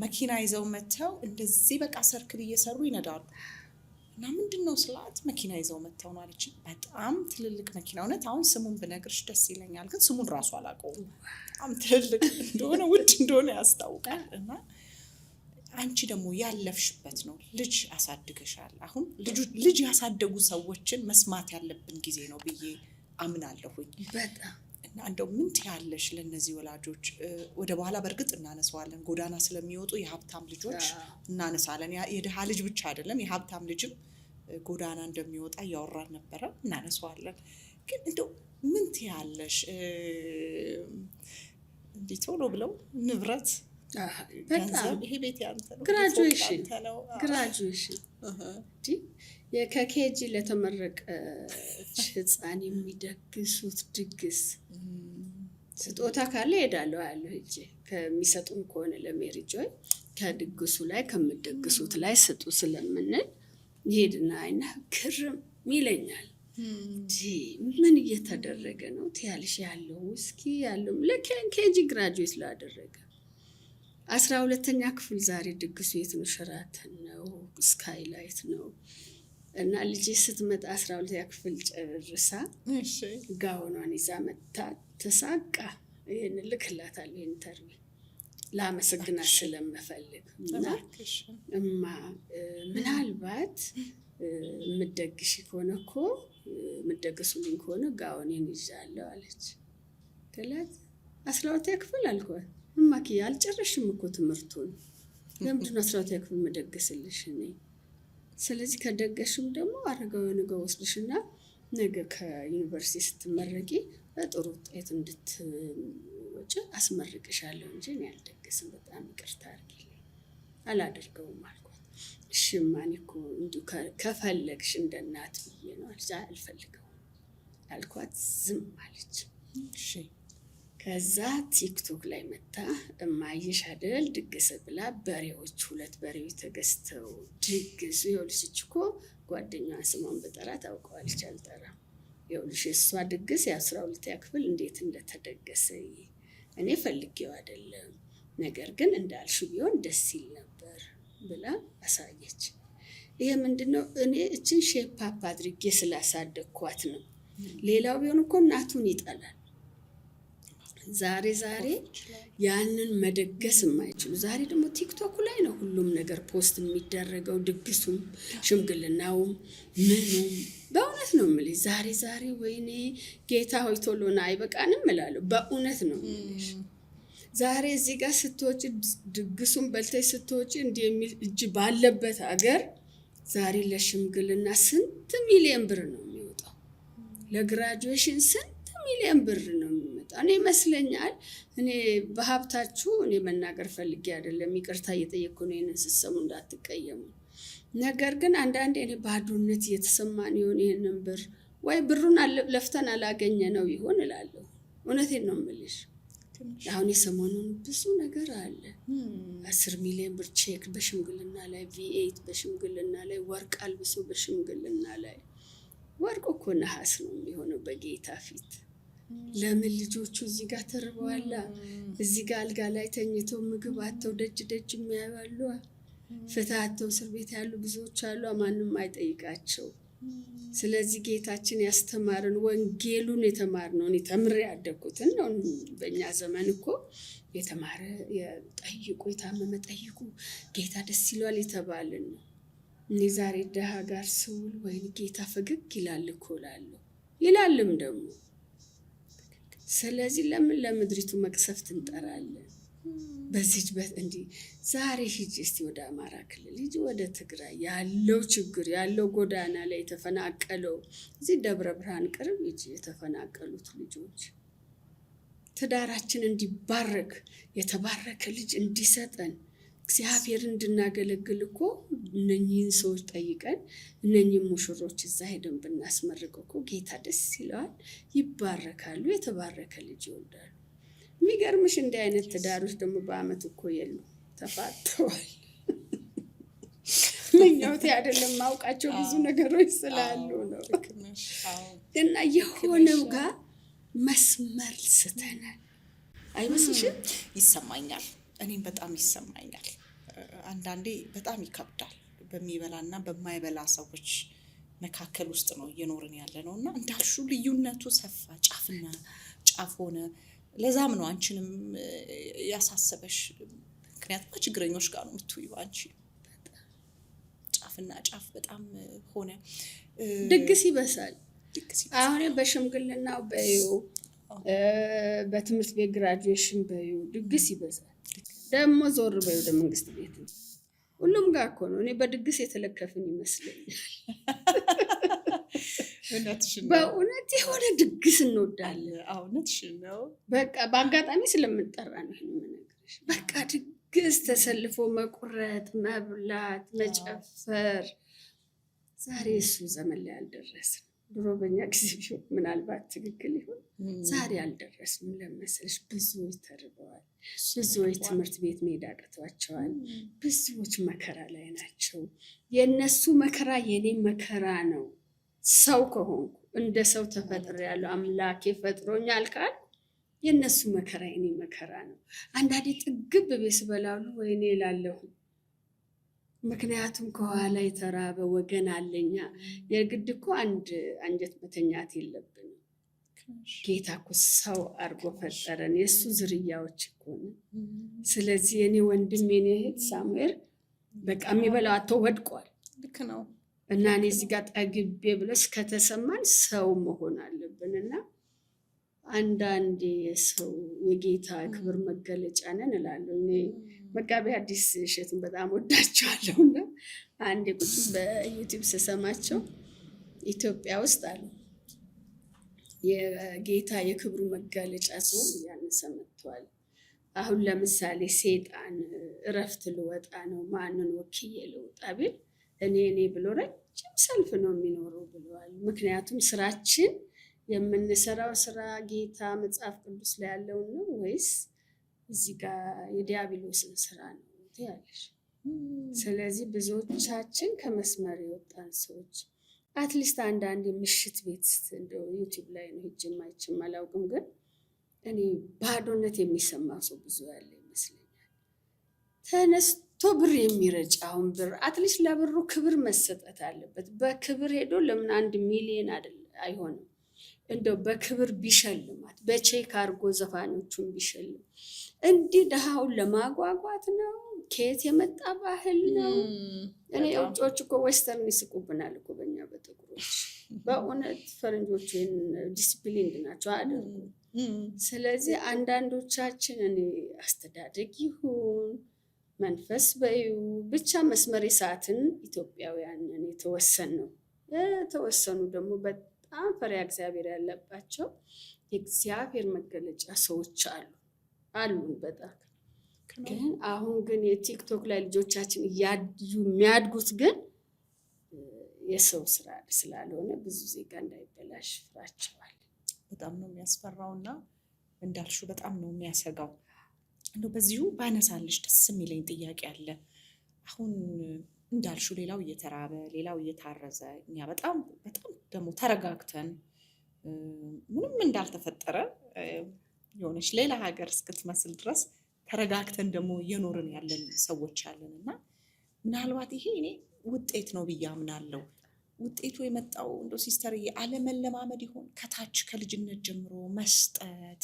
መኪና ይዘው መጥተው እንደዚህ በቃ ሰርክል እየሰሩ ይነዳሉ። እና ምንድነው ስላት መኪና ይዘው መጥተው ነው አለች። በጣም ትልልቅ መኪና፣ እውነት አሁን ስሙን ብነግርሽ ደስ ይለኛል፣ ግን ስሙን ራሱ አላውቀውም። በጣም ትልልቅ እንደሆነ ውድ እንደሆነ ያስታውቃል። እና አንቺ ደግሞ ያለፍሽበት ነው፣ ልጅ አሳድገሻል። አሁን ልጅ ያሳደጉ ሰዎችን መስማት ያለብን ጊዜ ነው ብዬ አምናለሁኝ በጣም። እና እንደው ምን ትያለሽ ለነዚህ ወላጆች? ወደ በኋላ በእርግጥ እናነሳዋለን፣ ጎዳና ስለሚወጡ የሀብታም ልጆች እናነሳለን። የድሃ ልጅ ብቻ አይደለም፣ የሀብታም ልጅም ጎዳና እንደሚወጣ እያወራን ነበረ፣ እናነሳዋለን። ግን እንደው ምን ትያለሽ? እንዲህ ቶሎ ብለው ንብረት፣ ገንዘብ፣ ይሄ ቤት ያንተ ነው፣ ግራጁዌሽን ከኬጂ ለተመረቀች ህፃን የሚደግሱት ድግስ ስጦታ ካለ ሄዳለሁ ያለው ሂጄ ከሚሰጡም ከሆነ ለሜሪ ጆይ ከድግሱ ላይ ከምደግሱት ላይ ስጡ ስለምንል ይሄድና አይና ክርም ይለኛል። ምን እየተደረገ ነው ትያለሽ? ያለው እስኪ ያለው ለኬጂ ግራጁዌት ላደረገ 12ኛ ክፍል ዛሬ ድግሱ የት ነው? ሸራተን ነው፣ ስካይላይት ነው። እና ልጄ ስትመጣ 12ኛ ክፍል ጨርሳ ጋውኗን ይዛ መታ ተሳቃ ይህን ልክላታለሁ ኢንተርቪው ላመሰግናት ስለምፈልግ እና እማ ምናልባት የምትደግሺ ከሆነ እኮ የምትደግሱልኝ ከሆነ ጋውኔን ይዣለሁ አለች። ከላት 12ኛ ክፍል አልኳት። እማኪ አልጨረሽም እኮ ትምህርቱን ለምንድን ነው 12ኛ ክፍል መደገስልሽ? እኔ ስለዚህ ከደገሽም ደግሞ አረጋዊ ነገ ወስድሽና ነገ ከዩኒቨርሲቲ ስትመረቂ በጥሩ ውጤት እንድትወጪ አስመርቅሻለሁ እንጂ እኔ አልደገስም፣ በጣም ይቅርታ አድርጊልኝ፣ አላደርገውም አልኳት። እሺ እማኔ እኮ እንዲሁ ከፈለግሽ እንደ እናት ብዬ ነው አለች። አልፈልገውም አልኳት። ዝም አለች። እሺ ከዛ ቲክቶክ ላይ መታ እማየሽ አይደል ድግስ ብላ በሬዎች 2 በሬዎች ተገዝተው ድግስ። ይኸውልሽ እኮ ጓደኛዋን ስሟን በጠራ ታውቀዋለች፣ አልጠራም። ይኸውልሽ የእሷ ድግስ የ12ኛ ክፍል እንዴት እንደተደገሰ እኔ ፈልጌው አይደለም፣ ነገር ግን እንዳልሽው ቢሆን ደስ ይል ነበር ብላ አሳየች። ይሄ ምንድነው? እኔ እችን ሼፕ አፕ አድርጌ ስላሳደግኳት ነው። ሌላው ቢሆን እኮ እናቱን ይጠላል። ዛሬ ያንን መደገስ የማይችሉ ዛሬ ደግሞ ቲክቶክ ላይ ነው ሁሉም ነገር ፖስት የሚደረገው፣ ድግሱም ሽምግልናውም ምኑም። በእውነት ነው የምልሽ ዛሬ ወይኔ ጌታ ሆይ ቶሎና አይበቃንም እላለሁ። በእውነት ነው የምልሽ። ዛሬ እዚህ ጋር ስትወጪ ድግሱን በልተሽ ስትወጪ እንዲህ የሚል እጅ ባለበት ሀገር ዛሬ ለሽምግልና ስንት ሚሊዮን ብር ነው የሚወጣው፣ ለግራጁዌሽን ስንት ሚሊዮን ብር ነው የሚወጣው። እኔ ይመስለኛል እኔ በሀብታችሁ እኔ መናገር ፈልጌ አይደለም፣ ይቅርታ እየጠየቅኩ ነው፣ ይህንን ስትሰሙ እንዳትቀየሙ። ነገር ግን አንዳንዴ እኔ ባዶነት እየተሰማን ይሆን ይህንን ብር ወይ ብሩን ለፍተን አላገኘ ነው ይሆን እላለሁ። እውነቴን ነው የምልሽ። አሁን የሰሞኑን ብዙ ነገር አለ። 10 ሚሊዮን ብር ቼክ በሽምግልና ላይ፣ V8 በሽምግልና ላይ፣ ወርቅ አልብሶ በሽምግልና ላይ። ወርቅ እኮ ነሐስ ነው የሚሆነው በጌታ ፊት። ለምን ልጆቹ እዚህ ጋር ተርበዋላ፣ እዚህ ጋር አልጋ ላይ ተኝተው ምግብ አጥተው ደጅ ደጅ የሚያዩ አሉ። ፍትህ አጥተው እስር ቤት ያሉ ብዙዎች አሉ። ማንም አይጠይቃቸው። ስለዚህ ጌታችን ያስተማረን ወንጌሉን የተማርነው እኔ ተምሬ ያደግኩትን ነው። በእኛ ዘመን እኮ የተማረ ጠይቁ፣ የታመመ ጠይቁ፣ ጌታ ደስ ይለዋል የተባልን ነው። እኔ ዛሬ ደሃ ጋር ስውል ወይም ጌታ ፈገግ ይላል እኮ እላለሁ፣ ይላልም ደግሞ። ስለዚህ ለምን ለምድሪቱ መቅሰፍት እንጠራለን? በዚህ እንዲህ ዛሬ ሂጂ እስቲ ወደ አማራ ክልል ሂጂ፣ ወደ ትግራይ ያለው ችግር ያለው ጎዳና ላይ የተፈናቀለው እዚህ ደብረ ብርሃን ቅርብ ሂጂ፣ የተፈናቀሉት ልጆች ትዳራችን እንዲባረክ የተባረከ ልጅ እንዲሰጠን እግዚአብሔር እንድናገለግል እኮ እነኚህን ሰዎች ጠይቀን እነኚህን ሙሽሮች እዛ ሄደን ብናስመርቀው እኮ ጌታ ደስ ይለዋል፣ ይባረካሉ፣ የተባረከ ልጅ ይወልዳሉ። የሚገርምሽ እንዲህ አይነት ትዳሮች ደግሞ በአመት እኮ የሉ፣ ተፋተዋል። ምኞቴ አይደለም ማውቃቸው ብዙ ነገሮች ስላሉ ነው። እና የሆነው ጋር መስመር ስተናል አይመስልሽም? ይሰማኛል። እኔም በጣም ይሰማኛል። አንዳንዴ በጣም ይከብዳል። በሚበላና በማይበላ ሰዎች መካከል ውስጥ ነው እየኖርን ያለ ነው እና እንዳልሹ ልዩነቱ ሰፋ፣ ጫፍና ጫፍ ሆነ። ለዛም ነው አንቺንም ያሳሰበሽ። ምክንያቱም ከችግረኞች ጋር ነው የምትውይው አንቺ። ጫፍና ጫፍ በጣም ሆነ። ድግስ ይበሳል። አሁን በሽምግልናው በዩ፣ በትምህርት ቤት ግራጁዌሽን በዩ ድግስ ይበሳል። ደግሞ ዞር በዩ ወደ መንግስት ቤት ሁሉም ጋር እኮ ነው። እኔ በድግስ የተለከፍን ይመስለኛል። በእውነት የሆነ ድግስ እንወዳለን። እውነትሽን ነው። በቃ በአጋጣሚ ስለምንጠራ ነው የምነግርሽ። በቃ ድግስ ተሰልፎ መቁረጥ፣ መብላት፣ መጨፈር። ዛሬ እሱ ዘመን ላይ አልደረስም። ድሮ በኛ ጊዜ ቢሆን ምናልባት ትክክል ይሆን። ዛሬ አልደረስም። ለመሰለሽ ብዙዎች ተርበዋል። ብዙዎች ትምህርት ቤት መሄድ አቅቷቸዋል። ብዙዎች መከራ ላይ ናቸው። የእነሱ መከራ የኔ መከራ ነው። ሰው ከሆንኩ እንደ ሰው ተፈጥሬያለሁ፣ አምላኬ ፈጥሮኛል ካል የእነሱ መከራ የኔ መከራ ነው። አንዳንዴ ጥግብ ቤት ስበላሉ ወይኔ እላለሁ። ምክንያቱም ከኋላ የተራበ ወገን አለኛ። የግድ እኮ አንድ አንጀት መተኛት የለብንም። ጌታ እኮ ሰው አድርጎ ፈጠረን፣ የእሱ ዝርያዎች እኮ ነው። ስለዚህ የኔ ወንድም የኔ እህት ሳሙኤል በቃ የሚበላው አቶ ወድቋል። ልክ ነው። እና እኔ እዚህ ጋር ጠግቤ ብለሽ ከተሰማን ሰው መሆን አለብን። እና አንዳንዴ የሰው የጌታ ክብር መገለጫ ነን እላለሁ። እኔ መጋቢ ሐዲስ እሸቱን በጣም ወዳቸዋለሁ። እና አንዴ ቁጭ በዩቲዩብ ስሰማቸው ኢትዮጵያ ውስጥ አሉ የጌታ የክብሩ መገለጫ ሲሆን ያነሰ መጥቷል። አሁን ለምሳሌ ሴጣን እረፍት ልወጣ ነው ማንን ወክዬ ልውጣ ቢል እኔ ብሎ ረጅም ሰልፍ ነው የሚኖረው ብለዋል። ምክንያቱም ስራችን የምንሰራው ስራ ጌታ መጽሐፍ ቅዱስ ላይ ያለውን ነው ወይስ እዚህ ጋር የዲያብሎስን ስራ ነው ያለሽ? ስለዚህ ብዙዎቻችን ከመስመር የወጣን ሰዎች አትሊስት አንዳንድ ምሽት ቤት እንደው ዩቲዩብ ላይ ነው ሂጅም አይችም አላውቅም፣ ግን እኔ ባዶነት የሚሰማው ሰው ብዙ ያለ ይመስለኛል። ተነስቶ ብር የሚረጫውን ብር አትሊስት ለብሩ ክብር መሰጠት አለበት። በክብር ሄዶ ለምን 1 ሚሊዮን አይሆንም? እንደው በክብር ቢሸልማት፣ በቼክ አድርጎ ዘፋኖቹን ቢሸልም። እንዲህ ድሃውን ለማጓጓት ነው? ከየት የመጣ ባህል ነው? እኔ ውጮች እኮ ዌስተርን ይስቁብናል እኮ በእኛ በጥቁሮች። በእውነት ፈረንጆቹ ዲስፕሊን ናቸው አያደርጉ። ስለዚህ አንዳንዶቻችን እኔ አስተዳደግ ይሁን መንፈስ በዩ ብቻ መስመር ሰዓትን ኢትዮጵያውያንን የተወሰን ነው። የተወሰኑ ደግሞ በጣም ፈሪሃ እግዚአብሔር ያለባቸው የእግዚአብሔር መገለጫ ሰዎች አሉን በጣም ግን። አሁን ግን የቲክቶክ ላይ ልጆቻችን እያዩ የሚያድጉት ግን የሰው ስራ ስላልሆነ ብዙ ዜጋ እንዳይበላሽ ፍራቸዋል። በጣም ነው የሚያስፈራውና እንዳልሹ በጣም ነው የሚያሰጋው። እንደው በዚሁ ባነሳልሽ ደስ የሚለኝ ጥያቄ አለ። አሁን እንዳልሹ ሌላው እየተራበ ሌላው እየታረዘ እኛ በጣም በጣም ደግሞ ተረጋግተን ምንም እንዳልተፈጠረ የሆነች ሌላ ሀገር እስክትመስል ድረስ ተረጋግተን ደግሞ እየኖርን ያለን ሰዎች አለን እና ምናልባት ይሄ እኔ ውጤት ነው ብዬ አምናለሁ። ውጤቱ የመጣው እንደው ሲስተርዬ አለመለማመድ ይሆን? ከታች ከልጅነት ጀምሮ መስጠት፣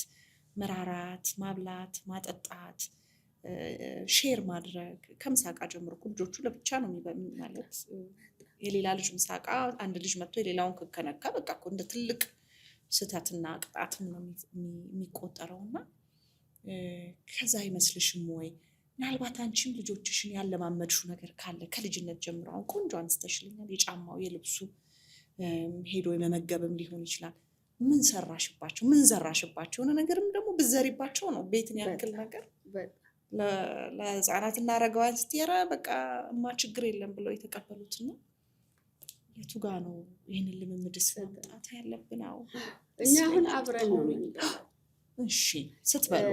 መራራት፣ ማብላት፣ ማጠጣት፣ ሼር ማድረግ ከምሳቃ ጀምሮ ልጆቹ ለብቻ ነው ማለት የሌላ ልጅ ምሳቃ አንድ ልጅ መጥቶ የሌላውን ከነካ በቃ እኮ እንደ ትልቅ ስህተትና ቅጣትም ነው የሚቆጠረውና ከዛ አይመስልሽም ወይ? ምናልባት አንቺም ልጆችሽን ያለማመድሽው ነገር ካለ ከልጅነት ጀምሮ አሁን ቆንጆ አንስተሽልኛል። የጫማው የልብሱ ሄዶ የመመገብም ሊሆን ይችላል። ምን ሰራሽባቸው? ምን ዘራሽባቸው? የሆነ ነገርም ደግሞ ብዘሪባቸው ነው ቤትን ያክል ነገር ለህፃናትና አረጋውያን ስትየራ በቃ እማ ችግር የለም ብለው የተቀበሉትና የቱ ጋ ነው ይህንን ልምምድስ ማምጣት ያለብን? አዎ እኛ አሁን አብረን ነው የምንበላው። እሺ ስትበሉ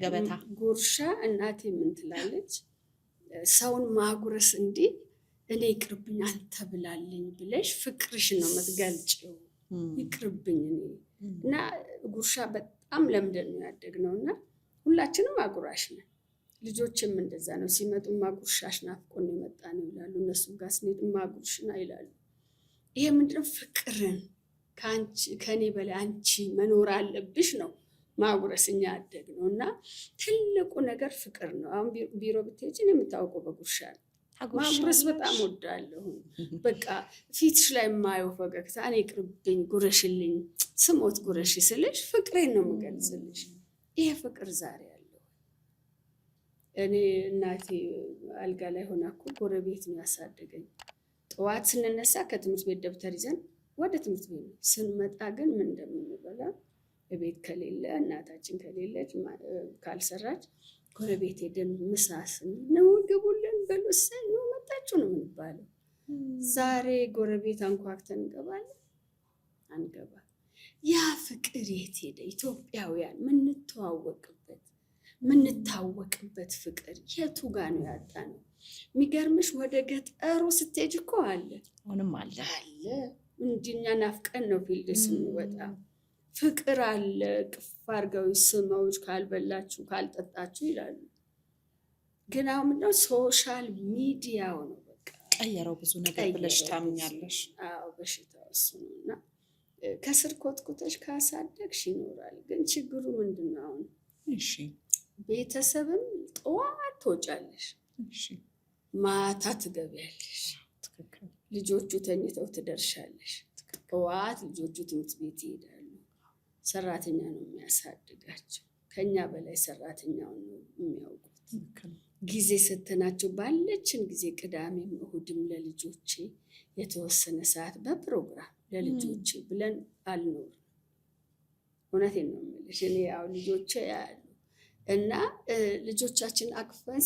ገበታ ጉርሻ እናቴ ምን ትላለች? ሰውን ማጉረስ እንዲህ እኔ ይቅርብኝ አንተ ብላልኝ ብለሽ ፍቅርሽን ነው የምትገልጪው። ይቅርብኝ እኔ እና ጉርሻ በጣም ለምደን ነው ያደግነው እና ሁላችንም አጉራሽ ነን። ልጆችም እንደዛ ነው። ሲመጡ ማጉርሻሽ ናፍቆን ነው የመጣ ነው ይላሉ። እነሱ ጋር ስንሄድ ማጉርሽና ይላሉ። ይሄ ምንድነው? ፍቅርን ከኔ በላይ አንቺ መኖር አለብሽ ነው ማጉረስኛ ያደግ ነው እና ትልቁ ነገር ፍቅር ነው። አሁን ቢሮ ብትሄጂ የምታውቀው በጉርሻ ነው። ማጉረስ በጣም ወዳለሁ። በቃ ፊትሽ ላይ የማየው ፈገግታ እኔ ይቅርብኝ ጉረሽልኝ፣ ስሞት ጉረሽ ስልሽ ፍቅሬን ነው የምገልጽልሽ። ይሄ ፍቅር ዛሬ ያለው እኔ እናቴ አልጋ ላይ ሆና እኮ ጎረቤት ነው ያሳደገኝ። ጠዋት ስንነሳ ከትምህርት ቤት ደብተር ይዘን ወደ ትምህርት ቤት ነው ስንመጣ ግን ምን እንደምንበላ ቤት ከሌለ እናታችን ከሌለች ካልሰራች ጎረቤት ሄደን ምሳስ ነው ግቡልን በሉሰን ነው መጣችሁ ነው የምንባለው። ዛሬ ጎረቤት አንኳክተን እንገባለን አንገባ። ያ ፍቅር የት ሄደ? ኢትዮጵያውያን ምንታወቅበት ፍቅር የቱ ጋ ነው ያጣ ነው? የሚገርምሽ ወደ ገጠሩ ስትሄጅ እኮ አለ አሁንም አለ እንዲኛ ናፍቀን ነው ፊልድ ስንወጣ ፍቅር አለ። ቅፍ አድርገው ስመውች ካልበላችሁ ካልጠጣችሁ ይላሉ። ግን አሁን ምንድነው ሶሻል ሚዲያው ነው በቃ ቀየረው ብዙ ነገር ብለሽ ታምኛለሽ? አዎ በሽታው እሱ ነው። እና ከስር ኮትኩተሽ ካሳደግሽ ይኖራል። ግን ችግሩ ምንድነው? አሁን እሺ ቤተሰብም ጠዋት ትወጫለሽ፣ ማታ ትገቢያለሽ፣ ልጆቹ ተኝተው ትደርሻለሽ። ጠዋት ልጆቹ ትምህርት ቤት ይሄዳሉ። ሰራተኛ ነው የሚያሳድጋቸው። ከኛ በላይ ሰራተኛውን ነው የሚያውቁት። ጊዜ ሰተናቸው ባለችን ጊዜ ቅዳሜም እሁድም ለልጆቼ የተወሰነ ሰዓት በፕሮግራም ለልጆቼ ብለን አልኖርም። እውነቴን ነው የምልሽ። እኔ ያው ልጆቼ ያሉ እና ልጆቻችን አቅፈን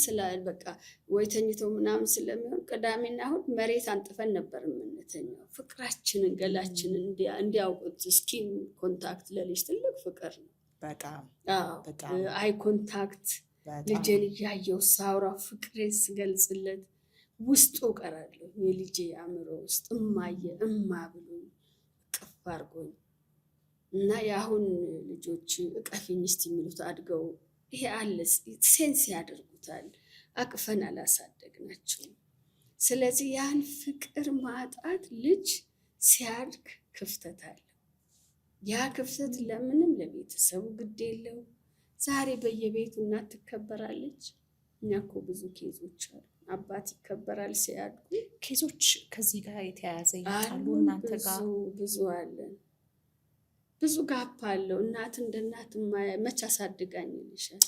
በቃ ወይ ተኝተው ምናምን ስለሚሆን ቅዳሜና እሁድ መሬት አንጥፈን ነበር የምንተኛው። ፍቅራችንን ገላችንን እንዲያውቁት ስኪን ኮንታክት ለልጅ ትልቅ ፍቅር ነው። በጣም አይ ኮንታክት ልጄን እያየው ሳውራው ፍቅሬን ስገልጽለት ውስጡ ቀራለሁ። የልጄ አእምሮ ውስጥ እማ ብሎኝ ቅፍ አድርጎኝ እና የአሁን ልጆች እቀፊኝ እስቲ የሚሉት አድገው ይሄ አለ ሴንስ ያደርጉታል። አቅፈን አላሳደግናቸውም። ስለዚህ ያን ፍቅር ማጣት ልጅ ሲያድግ ክፍተት አለ። ያ ክፍተት ለምንም ለቤተሰቡ ግድ የለው። ዛሬ በየቤቱ እናት ትከበራለች። እኛ እኮ ብዙ ኬዞች አሉ። አባት ይከበራል ሲያድጉ። ኬዞች ከዚህ ጋር የተያያዘ ይመጣሉ እናንተ ጋር? ብዙ አለን። ብዙ ጋፕ አለው። እናት እንደ እናት መች አሳድጋኝ ይልሻል።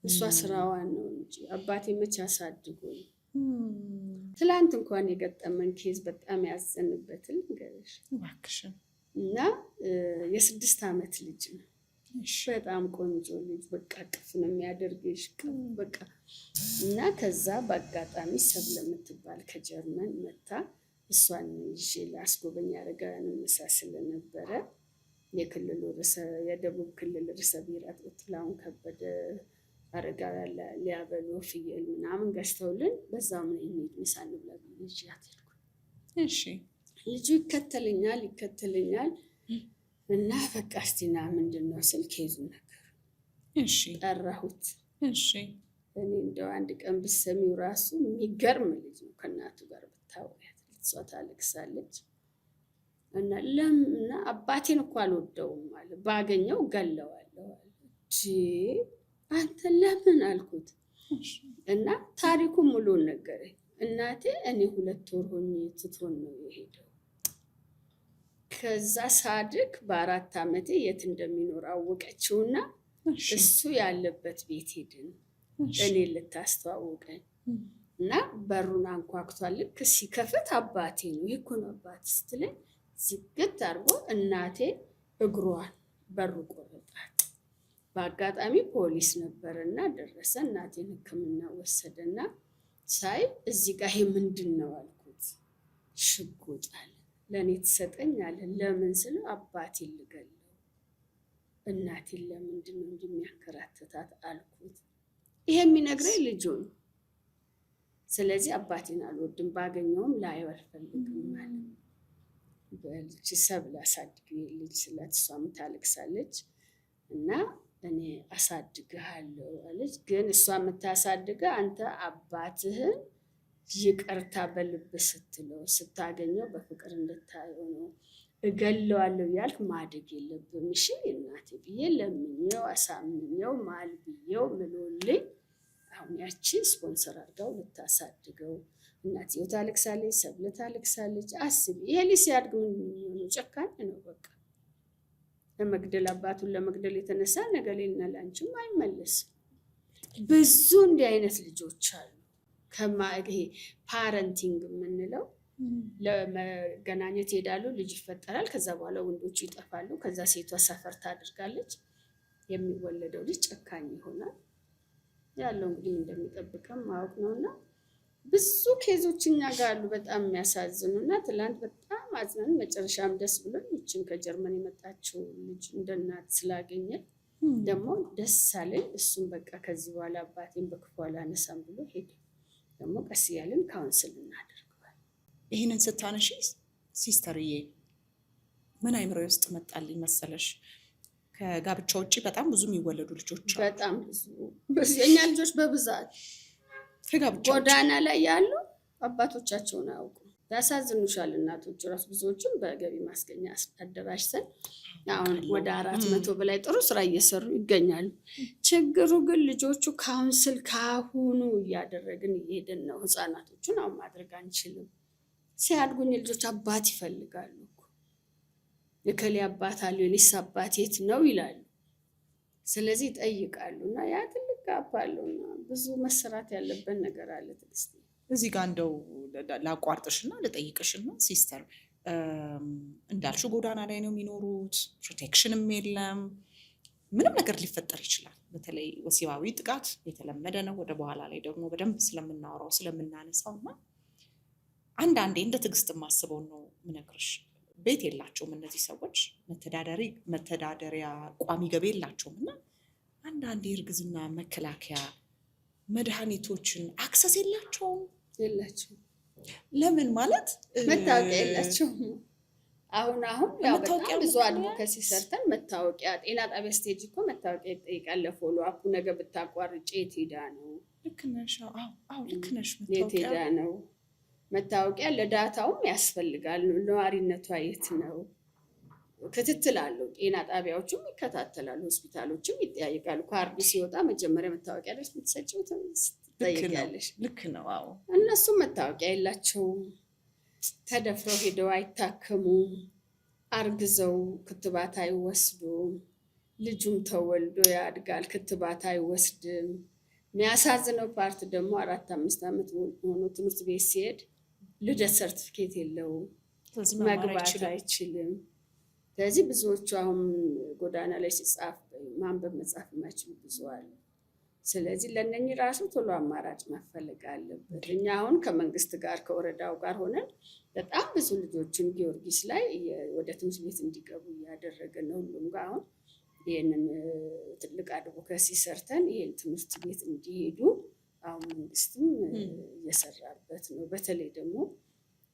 እሷ ስራዋን ነው እንጂ አባቴ መች አሳድጎኝ። ትላንት እንኳን የገጠመን ኬዝ በጣም ያዘንበትን ንገርሽ እባክሽን። እና የ6 ዓመት ልጅ ነው። በጣም ቆንጆ ልጅ በቃ ቅፍ ነው የሚያደርግሽ በቃ። እና ከዛ በአጋጣሚ ሰብለ የምትባል ከጀርመን መታ እሷን ይዤ ላስጎበኝ አረጋውያን መሳሰል ነበረ። የክልሉ የደቡብ ክልል ርዕሰ ብሔራት ጥላሁን ከበደ አረጋውያን ሊያበሉ ፍየል ምናምን ገዝተውልን በዛው ምን እንሂድ ምሳ እንብላ ብዬ ይዣት ሄድኩ። እሺ ልጁ ይከተለኛል እና በቃ እስቲ ና ምንድን ነው ስል ኬዙን ነገር እሺ ጠራሁት። እሺ እኔ እንደው አንድ ቀን ብትሰሚው ራሱ የሚገርም ልጅ ነው። ከእናቱ ጋር ብታወሪያት እሷ ታለቅሳለች። እና ለምን አባቴን እኮ አልወደውም አለ፣ ባገኘው ገለዋለሁ አለ። አንተ ለምን አልኩት እና ታሪኩ ሙሉን ነገረኝ። እናቴ እኔ 2 ወር ሆኜ ትቶን ነው የሄደው። ከዛ ሳድግ በ4 ዓመቴ የት እንደሚኖር አወቀችውና እሱ ያለበት ቤት ሄድን እኔ ልታስተዋውቀኝ እና በሩን አንኳኩቷል። ልክ ሲከፍት አባቴ ነው። ይሄ እኮ ነው አባት ስትለኝ ዝግት አድርጎ እናቴ እግሯን በሩ ቆረጣት። በአጋጣሚ ፖሊስ ነበርና ደረሰ። እናቴን ሕክምና ወሰደና ሳይ እዚህ ጋር ይሄ ምንድን ነው አልኩት። ሽጉጥ አለ። ለእኔ ትሰጠኛለ? ለምን ስለው አባቴን ልገለው፣ እናቴን ለምንድን ነው እንደሚያከራተታት አልኩት። ይሄ የሚነግረኝ ልጁ ነው። ስለዚህ አባቴን አልወድም፣ ባገኘውም ላየው አልፈልግም ማለት ነው። በልጅ ሰብለ አሳድግ ልጅ ስላት እሷም ታለቅሳለች እና እኔ አሳድግሃለሁ አለች። ግን እሷ የምታሳድገ አንተ አባትህን ይቅርታ በልብ ስትለው ስታገኘው በፍቅር እንድታየው ነው። እገለዋለሁ ያልክ ማደግ የለብም እሺ እናቴ ብዬ ለምኜው አሳምኜው ማል ብዬው ምሎልኝ አሁን ያቺ ስፖንሰር አድርጋው ልታሳድገው እናትየው ታለቅሳለች፣ ሰብለ ታለቅሳለች። አስቢ ይሄ ልጅ ሲያድግ ምን የሚሆነው? ጨካኝ ነው በቃ። ለመግደል አባቱን ለመግደል የተነሳ ነገ ሌልና ላንቺም አይመለስም። ብዙ እንዲህ አይነት ልጆች አሉ። ይሄ ፓረንቲንግ የምንለው ለመገናኘት ይሄዳሉ፣ ልጅ ይፈጠራል። ከዛ በኋላ ወንዶቹ ይጠፋሉ። ከዛ ሴቷ ሰፈር ታደርጋለች። የሚወለደው ልጅ ጨካኝ ይሆናል። ያለው እንግዲህ እንደሚጠብቀም ማወቅ ነውና ብዙ ኬዞች እኛ ጋር አሉ በጣም የሚያሳዝኑ እና ትላንት በጣም አዝነን መጨረሻም ደስ ብሎን ይችን ከጀርመን የመጣችው ልጅ እንደ እናት ስላገኘ ደግሞ ደስ አለኝ። እሱም በቃ ከዚህ በኋላ አባቴን በክፉ አላነሳም ብሎ ሄደ። ደግሞ ቀስ እያልን ካውንስል እናደርገዋል። ይህንን ስታነሺ ሲስተርዬ ምን አይምሮ ውስጥ መጣልኝ መሰለሽ? ከጋብቻ ውጭ በጣም ብዙ የሚወለዱ ልጆች አሉ። በጣም ብዙ የኛ ልጆች በብዛት ጎዳና ላይ ያሉ አባቶቻቸውን አያውቁም። ያሳዝኑሻል እናቶች ራሱ። ብዙዎችም በገቢ ማስገኛ አደራጅተን አሁን ወደ 400 በላይ ጥሩ ስራ እየሰሩ ይገኛሉ። ችግሩ ግን ልጆቹ ካውንስል ካሁኑ እያደረግን እየሄድን ነው። ህፃናቶቹን አሁን ማድረግ አንችልም። ሲያድጉኝ ልጆች አባት ይፈልጋሉ እኮ የከሌ አባት አለ የኔስ አባት የት ነው ይላሉ። ስለዚህ ይጠይቃሉ እና ያ ትልቅ ጋፕ አለውና ብዙ መሰራት ያለበት ነገር አለ። ትዕግስት እዚህ ጋር እንደው ላቋርጥሽና ልጠይቅሽና ሲስተር እንዳልሽው ጎዳና ላይ ነው የሚኖሩት፣ ፕሮቴክሽንም የለም፣ ምንም ነገር ሊፈጠር ይችላል። በተለይ ወሲባዊ ጥቃት የተለመደ ነው። ወደ በኋላ ላይ ደግሞ በደንብ ስለምናወራው ስለምናነሳው እና አንዳንዴ እንደ ትዕግስት የማስበው ነው ምነግርሽ። ቤት የላቸውም እነዚህ ሰዎች፣ መተዳደሪያ ቋሚ ገቢ የላቸውም እና አንዳንዴ እርግዝና መከላከያ መድኃኒቶችን አክሰስ የላቸውም። ለምን ማለት መታወቂያ የላቸውም። አሁን ያው በጣም ብዙ አድቮኬሲ ሰርተን መታወቂያ ጤና ጣቢያ ስቴጅ እኮ መታወቂያ ይጠይቃል። ለፎሎ አፑ ነገ ብታቋርጭ የት ሄዳ ነው? ልክ ነሽ። አዎ ልክ ነሽ። የት ሄዳ ነው? መታወቂያ ለዳታውም ያስፈልጋል። ነዋሪነቷ የት ነው? ክትትል አለው። ጤና ጣቢያዎችም ይከታተላሉ፣ ሆስፒታሎችም ይጠያይቃሉ። ካርድ ሲወጣ መጀመሪያ መታወቂያ ደስ የምትሰጪው ትጠይቂያለሽ። ልክ ነው። አዎ እነሱም መታወቂያ የላቸውም። ተደፍረው ሄደው አይታከሙም። አርግዘው ክትባት አይወስዱም። ልጁም ተወልዶ ያድጋል፣ ክትባት አይወስድም። የሚያሳዝነው ፓርት ደግሞ 4-5 ዓመት ሆኖ ትምህርት ቤት ሲሄድ ልደት ሰርቲፊኬት የለውም፣ መግባት አይችልም። ስለዚህ ብዙዎቹ አሁን ጎዳና ላይ ሲጻፍ ማንበብ መጻፍ የማይችሉ ብዙ አሉ። ስለዚህ ለእነኚህ ራሱ ቶሎ አማራጭ መፈለግ አለበት። እኛ አሁን ከመንግስት ጋር ከወረዳው ጋር ሆነን በጣም ብዙ ልጆችን ጊዮርጊስ ላይ ወደ ትምህርት ቤት እንዲገቡ እያደረገ ነው። ሁሉም ጋር አሁን ይህንን ትልቅ አድቮካሲ ሰርተን ይህን ትምህርት ቤት እንዲሄዱ አሁን መንግስትም እየሰራበት ነው። በተለይ ደግሞ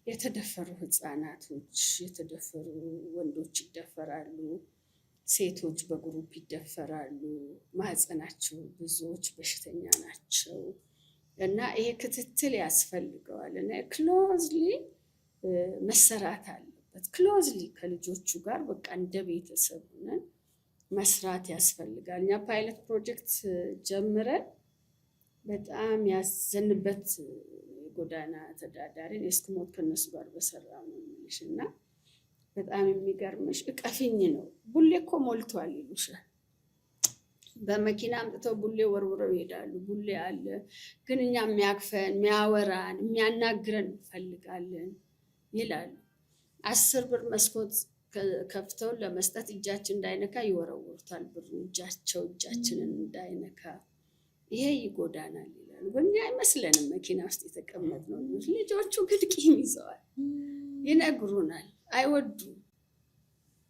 የተደፈሩ ህፃናቶች፣ የተደፈሩ ወንዶች ይደፈራሉ፣ ሴቶች በግሩፕ ይደፈራሉ። ማህፀናቸው ብዙዎች በሽተኛ ናቸው እና ይሄ ክትትል ያስፈልገዋል እና ክሎዝሊ መሰራት አለበት። ክሎዝሊ ከልጆቹ ጋር በቃ እንደ ቤተሰብ ሆነን መስራት ያስፈልጋል። እኛ ፓይለት ፕሮጀክት ጀምረን በጣም ያዘንበት የጎዳና ተዳዳሪን እስክሞት ከነሱ ጋር በሰራ ነው የሚልሽ እና በጣም የሚገርምሽ እቀፊኝ ነው። ቡሌ እኮ ሞልቷል ይሉሻል። በመኪና አምጥተው ቡሌ ወርውረው ይሄዳሉ። ቡሌ አለ፣ ግን እኛ የሚያቅፈን የሚያወራን የሚያናግረን እንፈልጋለን ይላሉ። 10 ብር መስኮት ከፍተው ለመስጠት እጃችን እንዳይነካ ይወረውሩታል ብሩ፣ እጃችንን እንዳይነካ። ይሄ ይጎዳናል ይላሉ። ግን አይመስለንም መኪና ውስጥ የተቀመጥነው። ልጆቹ ግን ቂም ይዘዋል፣ ይነግሩናል፣ አይወዱም።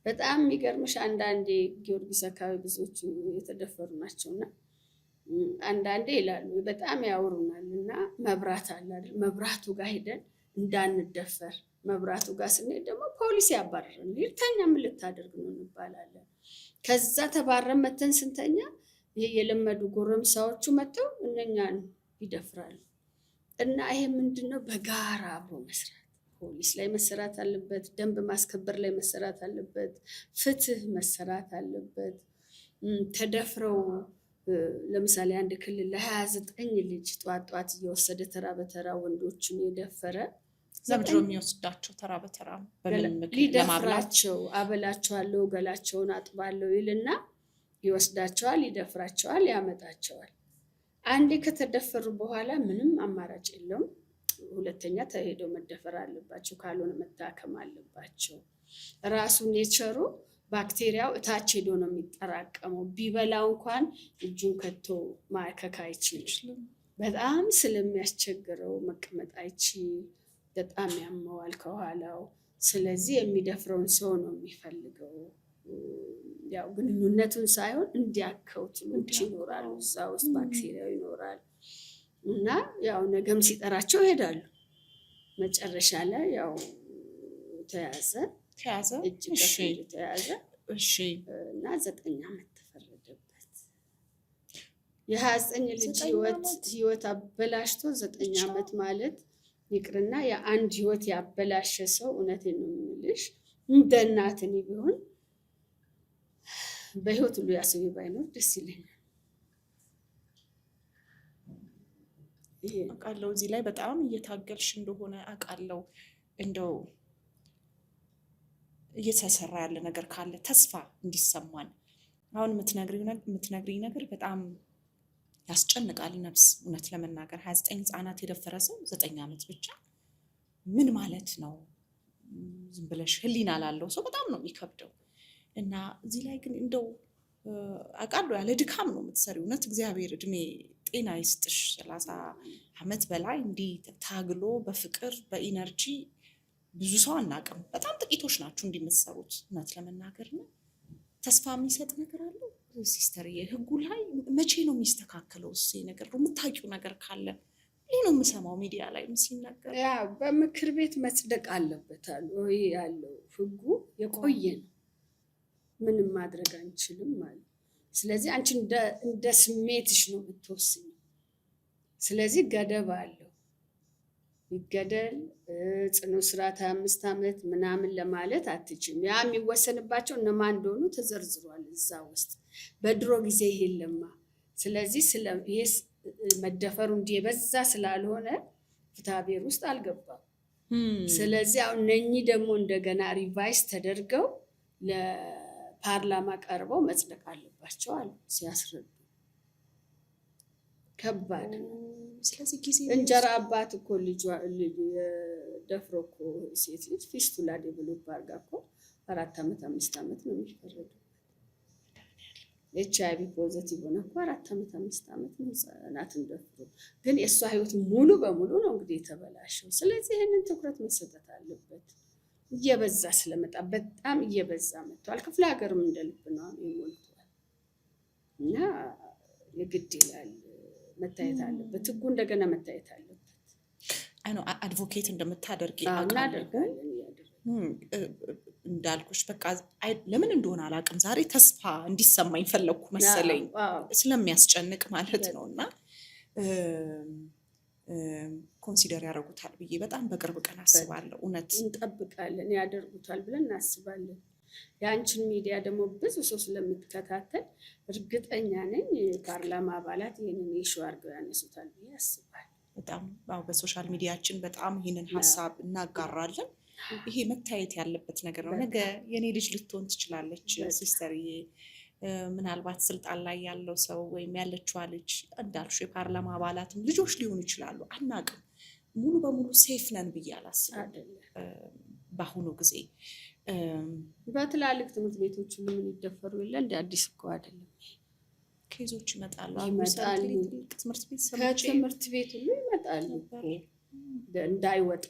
በጣም የሚገርምሽ አንዳንዴ ጊዮርጊስ አካባቢ ብዙዎቹ የተደፈሩ ናቸውና አንዳንዴ ይላሉ በጣም ያወሩናል እና መብራት አለ አይደል፣ መብራቱ ጋር ሄደን እንዳንደፈር። መብራቱ ጋር ስንሄድ ደግሞ ፖሊስ ያባረረን። ልተኛ ምን ልታደርግ ነው እንባላለን። ከዛ ተባረን መተን ስንተኛ የለመዱ ጎረምሳዎቹ መጥተው እነኛን ይደፍራሉ። እና ይሄ ምንድነው? በጋራ አብሮ መስራት፣ ፖሊስ ላይ መሰራት አለበት፣ ደንብ ማስከበር ላይ መሰራት አለበት፣ ፍትህ መሰራት አለበት። ተደፍረው ለምሳሌ አንድ ክልል ለ29 ልጅ ጧት እየወሰደ ተራ በተራ ወንዶችን የደፈረ ዘምድሮ የሚወስዳቸው ተራ በተራ ሊደፍራቸው፣ አበላቸዋለሁ፣ ገላቸውን አጥባለሁ ይልና ይወስዳቸዋል፣ ይደፍራቸዋል፣ ያመጣቸዋል። አንዴ ከተደፈሩ በኋላ ምንም አማራጭ የለውም። ሁለተኛ ተሄደው መደፈር አለባቸው፣ ካልሆነ መታከም አለባቸው። ራሱ ኔቸሩ ባክቴሪያው እታች ሄዶ ነው የሚጠራቀመው። ቢበላው እንኳን እጁን ከቶ ማከክ አይችልም። በጣም ስለሚያስቸግረው መቀመጥ አይችል፣ በጣም ያመዋል ከኋላው። ስለዚህ የሚደፍረውን ሰው ነው የሚፈልገው። ያው ግንኙነቱን ሳይሆን እንዲያከው ትሎች ይኖራሉ፣ እዛ ውስጥ ባክቴሪያው ይኖራል እና ያው ነገም ሲጠራቸው ይሄዳሉ። መጨረሻ ላይ ያው ተያዘ እጅ ከፍንጅ ተያዘ እና 9 ዓመት ተፈረደበት። የ29 ልጅ ህይወት አበላሽቶ 9 ዓመት ማለት ይቅርና የአንድ ህይወት ያበላሸ ሰው እውነቴን ነው የምልሽ እንደ እናት እኔ ቢሆን በህይወት ሁሉ ያሰው ባይኖር ደስ ይለኛል። አውቃለሁ እዚህ ላይ በጣም እየታገልሽ እንደሆነ አውቃለሁ። እንደው እየተሰራ ያለ ነገር ካለ ተስፋ እንዲሰማን አሁን የምትነግሪኝ ነገር በጣም ያስጨንቃል ነፍስ። እውነት ለመናገር 29 ህፃናት የደፈረ ሰው 9 ዓመት ብቻ ምን ማለት ነው? ዝም ብለሽ ህሊና ላለው ሰው በጣም ነው የሚከብደው። እና እዚህ ላይ ግን እንደው አውቃለሁ ያለ ድካም ነው የምትሰሪው። እውነት እግዚአብሔር እድሜ ጤና ይስጥሽ። 30 ዓመት በላይ እንዲህ ታግሎ በፍቅር በኢነርጂ ብዙ ሰው አናውቅም። በጣም ጥቂቶች ናችሁ እንዲህ የምትሰሩት እውነት ለመናገር ነው። ተስፋ የሚሰጥ ነገር አለው ሲስተር። ህጉ ላይ መቼ ነው የሚስተካከለው? እሱ ነገር ነው የምታውቂው ነገር ካለ ይህ ነው የምሰማው ሚዲያ ላይ ሲነገር። ያ በምክር ቤት መጽደቅ አለበት አሉ። ይሄ ያለው ህጉ የቆየ ነው፣ ምንም ማድረግ አንችልም ማለት። ስለዚህ አንቺ እንደ ስሜትሽ ነው የምትወስኝ። ስለዚህ ገደብ አለው። ይገደል ጽኑ እስራት 25 ዓመት ምናምን ለማለት አትችልም። ያ የሚወሰንባቸው እነማን እንደሆኑ ተዘርዝሯል እዛ ውስጥ። በድሮ ጊዜ የለማ። ስለዚህ ይሄ መደፈሩ እንዲህ የበዛ ስላልሆነ ፍትሐ ብሔር ውስጥ አልገባም። ስለዚህ አሁን እነኚህ ደግሞ እንደገና ሪቫይስ ተደርገው ለፓርላማ ቀርበው መጽደቅ አለባቸው አሉ ሲያስረዱ። ከባድ ነው። ስለዚህ ጊዜ እንጀራ አባት እኮ ልጅ ደፍሮ እኮ ሴት ልጅ ፊስቱላ ዴቨሎፕ አድርጋ እኮ 4 ዓመት 5 ዓመት ነው የሚፈረደው። HIV ፖዚቲቭ ሆነ እኮ 4 ዓመት 5 ዓመት ነው ህጻናትን ደፍሮ። ግን የእሷ ህይወት ሙሉ በሙሉ ነው እንግዲህ የተበላሸው። ስለዚህ ይህንን ትኩረት መሰጠት አለበት። እየበዛ ስለመጣ በጣም እየበዛ መጥቷል። ክፍለ ሀገርም እንደልብ ነው የሚሞልቷል እና የግድ ይላል መታየት አለበት። ህጉ እንደገና መታየት አለበት። አይ ነው አድቮኬት እንደምታደርጊ እናደርጋለን። እንዳልኩሽ በቃ ለምን እንደሆነ አላውቅም። ዛሬ ተስፋ እንዲሰማኝ ፈለግኩ መሰለኝ ስለሚያስጨንቅ ማለት ነው። እና ኮንሲደር ያደርጉታል ብዬ በጣም በቅርብ ቀን አስባለሁ። እውነት እንጠብቃለን፣ ያደርጉታል ብለን እናስባለን። የአንችን ሚዲያ ደግሞ ብዙ ሰው ስለሚከታተል እርግጠኛ ነኝ የፓርላማ አባላት ይህንን ኢሹ አድርገው ያነሱታል ብዬ አስባለሁ። በጣም በሶሻል ሚዲያችን በጣም ይህንን ሀሳብ እናጋራለን። ይሄ መታየት ያለበት ነገር ነው። ነገ የኔ ልጅ ልትሆን ትችላለች ሲስተርዬ። ምናልባት ስልጣን ላይ ያለው ሰው ወይም ያለችዋ ልጅ እንዳልሹ የፓርላማ አባላትም ልጆች ሊሆኑ ይችላሉ። አናቅም። ሙሉ በሙሉ ሴፍ ነን ብዬ አላስብም። በአሁኑ ጊዜ በትላልቅ ትምህርት ቤቶች ምን ይደፈሩ የለ እንደ አዲስ እኮ አይደለም። ኬዞች ይመጣሉ። ከትምህርት ቤት ሁሉ ይመጣሉ። እንዳይወጣ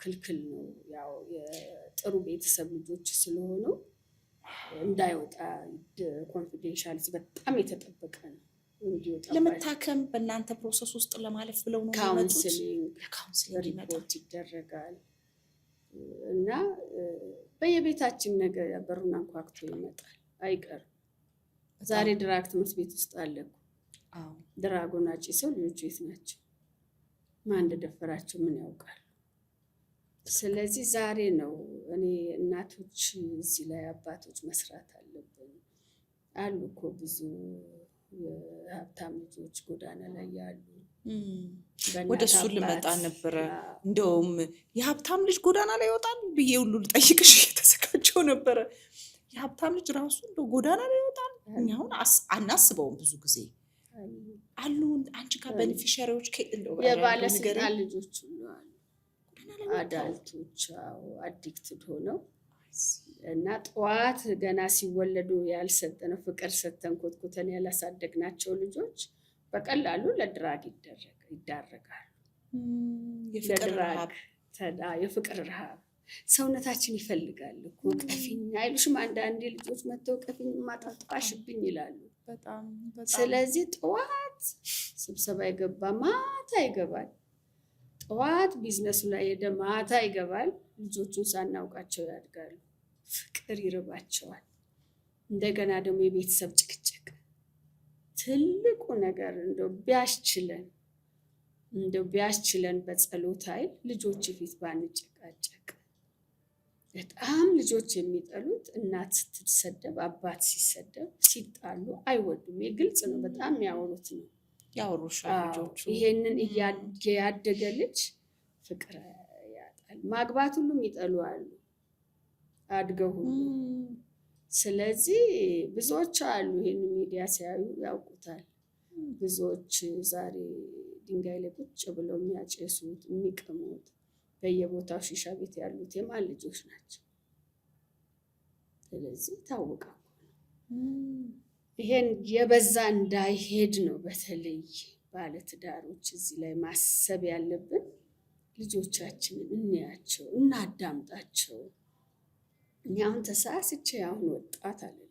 ክልክል ነው። ያው የጥሩ ቤተሰብ ልጆች ስለሆኑ እንዳይወጣ ኮንፊደንሻሊቲ በጣም የተጠበቀ ነው። እንዲወጣ ለመታከም በእናንተ ፕሮሰስ ውስጥ ለማለፍ ብለው ነው ካውንስሊንግ ሪፖርት ይደረጋል እና በየቤታችን ነገር በሩን አንኳኩቶ ይመጣል፣ አይቀርም። ዛሬ ድራግ ትምህርት ቤት ውስጥ አለ እኮ። ድራጎን አጭሰው ልጆቹ የት ናቸው? ማን እንደደፈራቸው ምን ያውቃል? ስለዚህ ዛሬ ነው እኔ እናቶች እዚህ ላይ አባቶች መስራት አለብን። አሉ እኮ ብዙ የሀብታም ልጆች ጎዳና ላይ ያሉ። ወደ እሱ ልመጣ ነበረ። እንደውም የሀብታም ልጅ ጎዳና ላይ ይወጣል ብዬ ሁሉ ልጠይቅሽ እየተዘጋጀው ነበረ። የሀብታም ልጅ ራሱ እንደ ጎዳና ላይ ይወጣል? እኛ አሁን አናስበውም ብዙ ጊዜ አሉ። አንቺ ጋር ቤኔፊሻሪዎች የባለስልጣን ልጆች ሁሉ አሉ፣ አዳልቶች አዲክትድ ሆነው እና ጠዋት ገና ሲወለዱ ያልሰጠነው ፍቅር ሰተን ኮትኩተን ያላሳደግናቸው ልጆች በቀላሉ ለድራግ ይዳረጋሉ። የፍቅር ረሃብ ሰውነታችን ይፈልጋል እኮ። ቀፊኝ አይሉሽም? አንዳንዴ ልጆች መጥተው ቀፊኝ ማጣጣሽብኝ ይላሉ። ስለዚህ ጠዋት ስብሰባ ይገባ ማታ ይገባል፣ ጠዋት ቢዝነሱ ላይ ሄደ ማታ ይገባል። ልጆቹን ሳናውቃቸው ያድጋሉ። ፍቅር ይርባቸዋል። እንደገና ደግሞ የቤተሰብ ጭቅጭቅ ትልቁ ነገር እንደው ቢያስችለን በጸሎት ኃይል ልጆች ፊት ባንጨቃጨቅ። በጣም ልጆች የሚጠሉት እናት ስትሰደብ፣ አባት ሲሰደብ፣ ሲጣሉ አይወዱም። ግልጽ ነው። በጣም የሚያወሩት ነው ያወሩሻል ልጆቹ። ይሄንን ያደገ ልጅ ፍቅር ያጣል። ማግባት ሁሉም ይጠሉ አሉ አድገው ሁሉ። ስለዚህ ብዙዎች አሉ ይሄን ሚዲያ ሲያዩ ያውቁታል። ብዙዎች ዛሬ ድንጋይ ላይ ቁጭ ብለው የሚያጨሱት የሚቀሙት በየቦታው ሺሻ ቤት ያሉት የማን ልጆች ናቸው? ስለዚህ ታወቃ ይሄን የበዛ እንዳይሄድ ነው በተለይ ባለትዳሮች እዚህ ላይ ማሰብ ያለብን። ልጆቻችንን እንያቸው፣ እናዳምጣቸው። እኔ አሁን ተሳስቼ አሁን ወጣት አይደለም።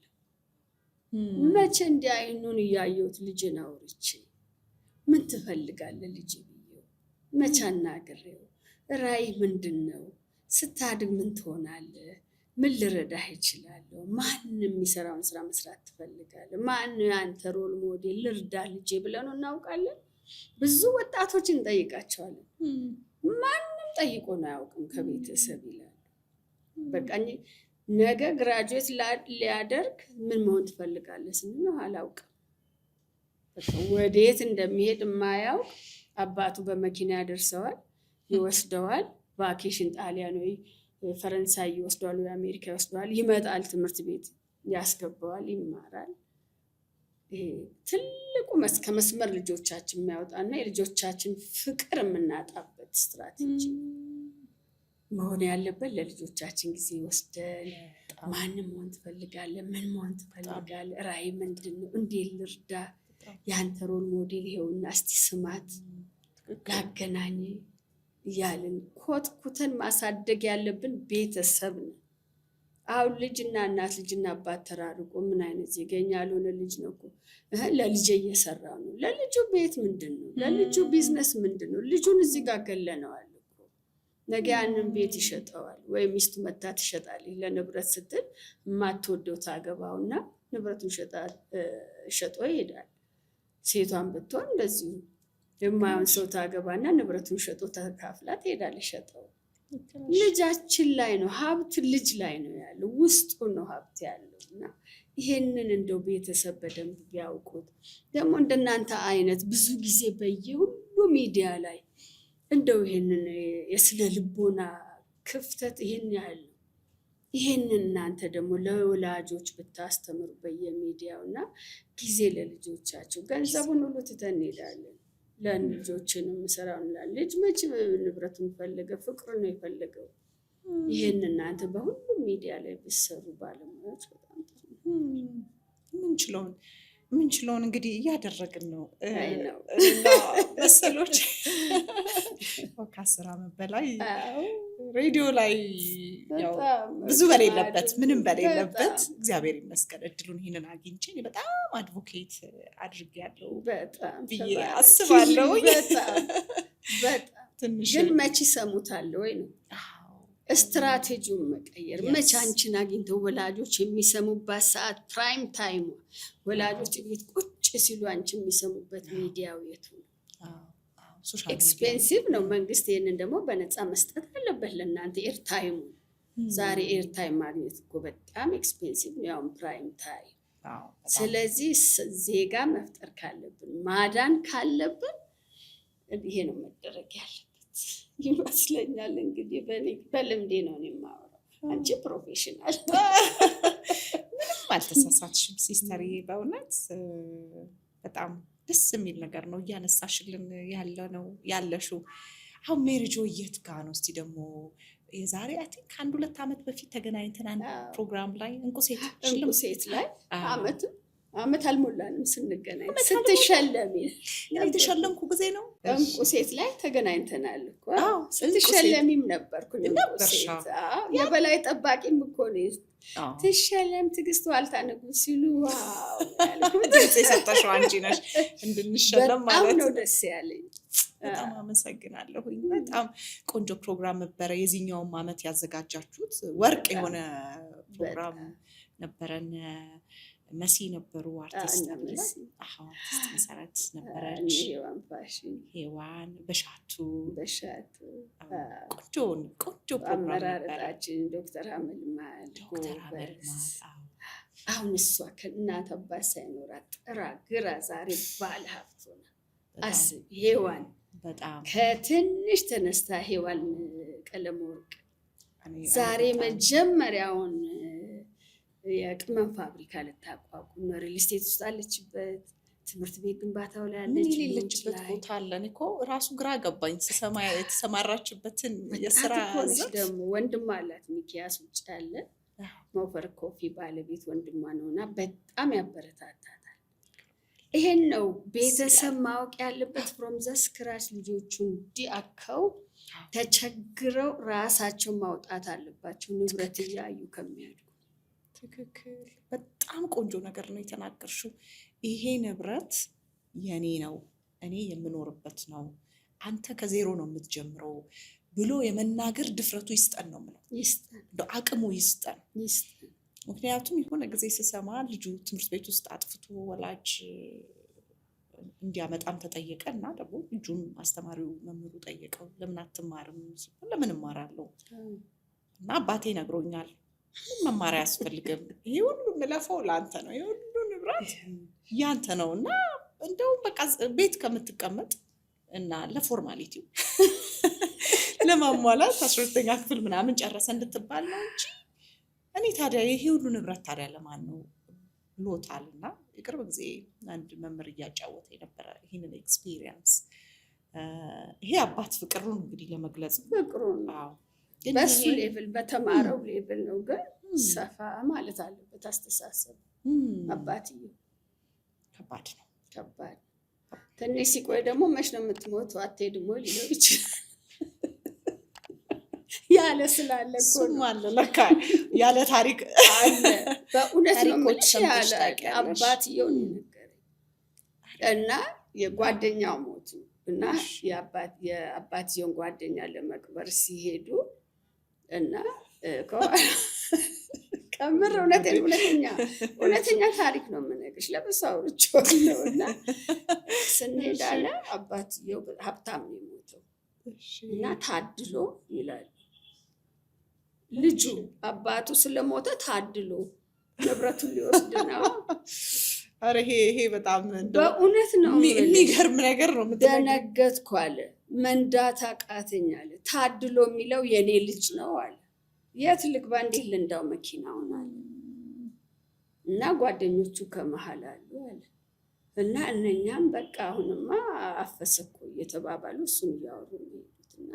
መቼ እንዲህ አይኑን እያየሁት ልጅን አውርቼ ምን ትፈልጋለህ ልጅ ብዬው መቼ አናግሬው ራዕይ ምንድን ነው? ስታድግ ምን ትሆናለህ? ምን ልረዳህ ይችላለሁ? ማንም የሚሰራውን ስራ መስራት ትፈልጋለህ? ማን አንተ ሮል ሞዴል ልርዳ ልጄ ብለን እናውቃለን? ብዙ ወጣቶች እንጠይቃቸዋለን። ማንም ጠይቆን አያውቅም ከቤተሰብ ይላሉ። በቃ ነገ ግራጁዌት ሊያደርግ ምን መሆን ትፈልጋለህ ስንለው አላውቅም። በቃ ወዴት እንደሚሄድ የማያውቅ አባቱ በመኪና ያደርሰዋል፣ ይወስደዋል። ቫኬሽን ጣሊያን ወይ ፈረንሳይ ይወስደዋል ወይ አሜሪካ ይወስደዋል። ይመጣል፣ ትምህርት ቤት ያስገባዋል፣ ይማራል። ትልቁ ከመስመር ልጆቻችን የሚያወጣና የልጆቻችን ፍቅር የምናጣበት ስትራቴጂ። መሆን ያለበት ለልጆቻችን ጊዜ ወስደን ማንም መሆን ትፈልጋለህ? ምን መሆን ትፈልጋለህ? ራዕይ ምንድን ነው? እንዴት ልርዳ? የአንተ ሮል ሞዴል ይሄውና እስቲ ስማት ላገናኝ እያልን ኮትኩተን ማሳደግ ያለብን ቤተሰብ ነው። አሁን ልጅና እናት ልጅና አባት ተራርቆ ምን አይነት ዜገኛ ያልሆነ ልጅ ነው እኮ ለልጄ እየሰራ ነው። ለልጁ ቤት ምንድን ነው? ለልጁ ቢዝነስ ምንድን ነው? ልጁን እዚህ ጋር ገለነዋል እኮ ነገ ያንን ቤት ይሸጠዋል ወይ ሚስቱ መታ ትሸጣለች። ለንብረት ስትል የማትወደው ታገባውና ንብረቱን ሸጦ ይሄዳል። ሴቷን ብትሆን እንደዚሁ የማይሆን ሰው ታገባና ንብረቱን ሸጦ ተካፍላ ትሄዳለች። ሸጠው ልጃችን ላይ ነው ሀብት፣ ልጅ ላይ ነው ያለው፣ ውስጡ ነው ሀብት ያለው። እና ይሄንን እንደው ቤተሰብ በደንብ ቢያውቁት። ደግሞ እንደናንተ አይነት ብዙ ጊዜ በየሁሉ ሚዲያ ላይ እንደው ይሄንን የስነ ልቦና ክፍተት ይሄን ያህል ነው። ይሄንን እናንተ ደግሞ ለወላጆች ብታስተምሩ በየሚዲያው እና ጊዜ ለልጆቻቸው። ገንዘቡን ሁሉ ትተን እንሄዳለን። ለልጆችንም ሰራው እንላለን። ልጅ መቼ ንብረቱን ፈለገ? ፍቅር ነው የፈለገው። ይሄን እናንተ በሁሉም ሚዲያ ላይ ብትሰሩ ባለሙያዎች በጣም ጥሩ ነው። ምንችለውን እንግዲህ እያደረግን ነው እና መሰሎች ከ10 ዓመት በላይ ሬዲዮ ላይ ያው ብዙ በሌለበት ምንም በሌለበት እግዚአብሔር ይመስገን እድሉን ይሄንን አግኝቼ በጣም አድቮኬት አድርጌያለሁ ብዬ አስባለሁ። ትንሽ ግን መቼ ይሰሙታል ወይ ነው ስትራቴጂውን መቀየር። መቼ አንቺን አግኝተው ወላጆች የሚሰሙባት ሰዓት ፕራይም ታይም ወላጆች ቤት ቁጭ ሲሉ አንቺ የሚሰሙበት ሚዲያው የቱ ነው? ኤክስፔንሲቭ ነው። መንግስት ይሄንን ደግሞ በነፃ መስጠት አለበት ለእናንተ ኤርታይሙ። ዛሬ ኤርታይም ማግኘት እኮ በጣም ኤክስፔንሲቭ ነው፣ ያውም ፕራይም ታይም። ስለዚህ ዜጋ መፍጠር ካለብን ማዳን ካለብን ይሄ ነው መደረግ ያለበት ይመስለኛል። እንግዲህ በልምዴ ነው የማወራው፣ አንቺ ፕሮፌሽናል። ምንም አልተሳሳትሽም ሲስተርዬ፣ በእውነት በጣም ደስ የሚል ነገር ነው እያነሳሽልን ያለሽው። አሁን ሜሪጆ የት ጋ ነው? እስቲ ደግሞ የዛሬ አይ ቲንክ 1-2 ዓመት በፊት ተገናኝተን አንድ ፕሮግራም ላይ እንቁ ሴት ላይ አመት አልሞላንም ስንገናኝ ስትሸለሚ የተሸለምኩ ጊዜ ነው። እንቁ ሴት ላይ ተገናኝተናል እኮ ስትሸለሚም ነበርኩኝ። የበላይ ጠባቂም እኮ ነው። ትሸለም ትዕግስት ዋልታ ንጉስ ሲሉ የሰጠሽው አንቺ ነሽ እንድንሸለም ማለት ነው። ደስ ያለኝ በጣም አመሰግናለሁኝ። በጣም ቆንጆ ፕሮግራም ነበረ። የዚህኛውም አመት ያዘጋጃችሁት ወርቅ የሆነ ፕሮግራም ነበረን። መሲ ነበሩ አርቲስት መሰረት ነበረች፣ ሄዋን በሻቱ ቆንጆ አመራረጣችን ዶክተር አመልማል አሁን እሷ ከእናት አባት ሳይኖራት ጥራ ግራ ዛሬ ባለ ሀብት ሆና አስብ። ሄዋን ከትንሽ ተነስታ ሄዋን ቀለመወርቅ ዛሬ መጀመሪያውን የቅመም ፋብሪካ ልታቋቁም ነው። ሪል ስቴት ውስጥ አለችበት። ትምህርት ቤት ግንባታው ላይ ያለችበት ቦታ አለን እኮ ራሱ ግራ ገባኝ ስሰማ የተሰማራችበትን የስራ ደግሞ ወንድም አላት ሚኪያስ ውጭ ያለ ሞፈር ኮፊ ባለቤት ወንድሟ ነውና በጣም ያበረታታታል። ይሄን ነው ቤተሰብ ማወቅ ያለበት። ፍሮም ዘ ስክራች ልጆቹ እንዲአከው ተቸግረው ራሳቸው ማውጣት አለባቸው ንብረት እያዩ ከሚያዱ። ትክክል። በጣም ቆንጆ ነገር ነው የተናገርሽው። ይሄ ንብረት የኔ ነው፣ እኔ የምኖርበት ነው፣ አንተ ከዜሮ ነው የምትጀምረው ብሎ የመናገር ድፍረቱ ይስጠን ነው የምለው። እንደው አቅሙ ይስጠን። ምክንያቱም የሆነ ጊዜ ስሰማ ልጁ ትምህርት ቤት ውስጥ አጥፍቶ ወላጅ እንዲያመጣም ተጠየቀ እና ደግሞ ልጁን አስተማሪው መምህሩ ጠየቀው፣ ለምን አትማርም ሲባል ለምን እማራለሁ እና አባቴ ነግሮኛል መማር አያስፈልግም፣ ይሄ ሁሉ የምለፈው ለአንተ ነው፣ ይሄ ሁሉ ንብረት ያንተ ነው እና እንደውም በቃ ቤት ከምትቀመጥ እና ለፎርማሊቲው ለማሟላት 12ኛ ክፍል ምናምን ጨረሰ እንድትባል ነው እንጂ እኔ ታዲያ ይሄ ሁሉ ንብረት ታዲያ ለማን ነው ብሎታል። እና የቅርብ ጊዜ አንድ መምህር እያጫወተ የነበረ ይህንን ኤክስፒሪየንስ ይሄ አባት ፍቅሩን እንግዲህ ለመግለጽ ፍቅሩን በሱ ሌቭል በተማረው ሌቭል ነው፣ ግን ሰፋ ማለት አለበት አስተሳሰብ። አባትየው ከባድ ነው። ከባድ ትንሽ ሲቆይ ደግሞ መች ነው የምትሞተው አትሄድም ወይ ሊለው ይችላል። ያለ ስላለ እሱም አለ ለካ ያለ ታሪክ አለ። በእውነት ነው የምልሽ ያለ አባትየው ነገረኝ። እና የጓደኛው ሞቱ እና የአባትየውን ጓደኛ ለመቅበር ሲሄዱ እና ከምር እውነተኛ ታሪክ ነው የምነግርሽ። ለብሳው ርቾለው እና ስንሄድ አለ አባትየው ሀብታም ነው የሞተው እና ታድሎ ይላል ልጁ። አባቱ ስለሞተ ታድሎ ንብረቱን ሊወስድ ነው። ኧረ ይሄ በጣም በእውነት ነው የሚገርም ነገር ነው። ደነገጥኩ አለ። መንዳት አቃተኝ አለ። ታድሎ የሚለው የኔ ልጅ ነው አለ። የት ልግባ እንዴት ልንዳው መኪናውን አለ። እና ጓደኞቹ ከመሀል አሉ አለ። እና እነኛም በቃ አሁንማ አፈሰኮ እየተባባሉ እሱን እያወሩ እና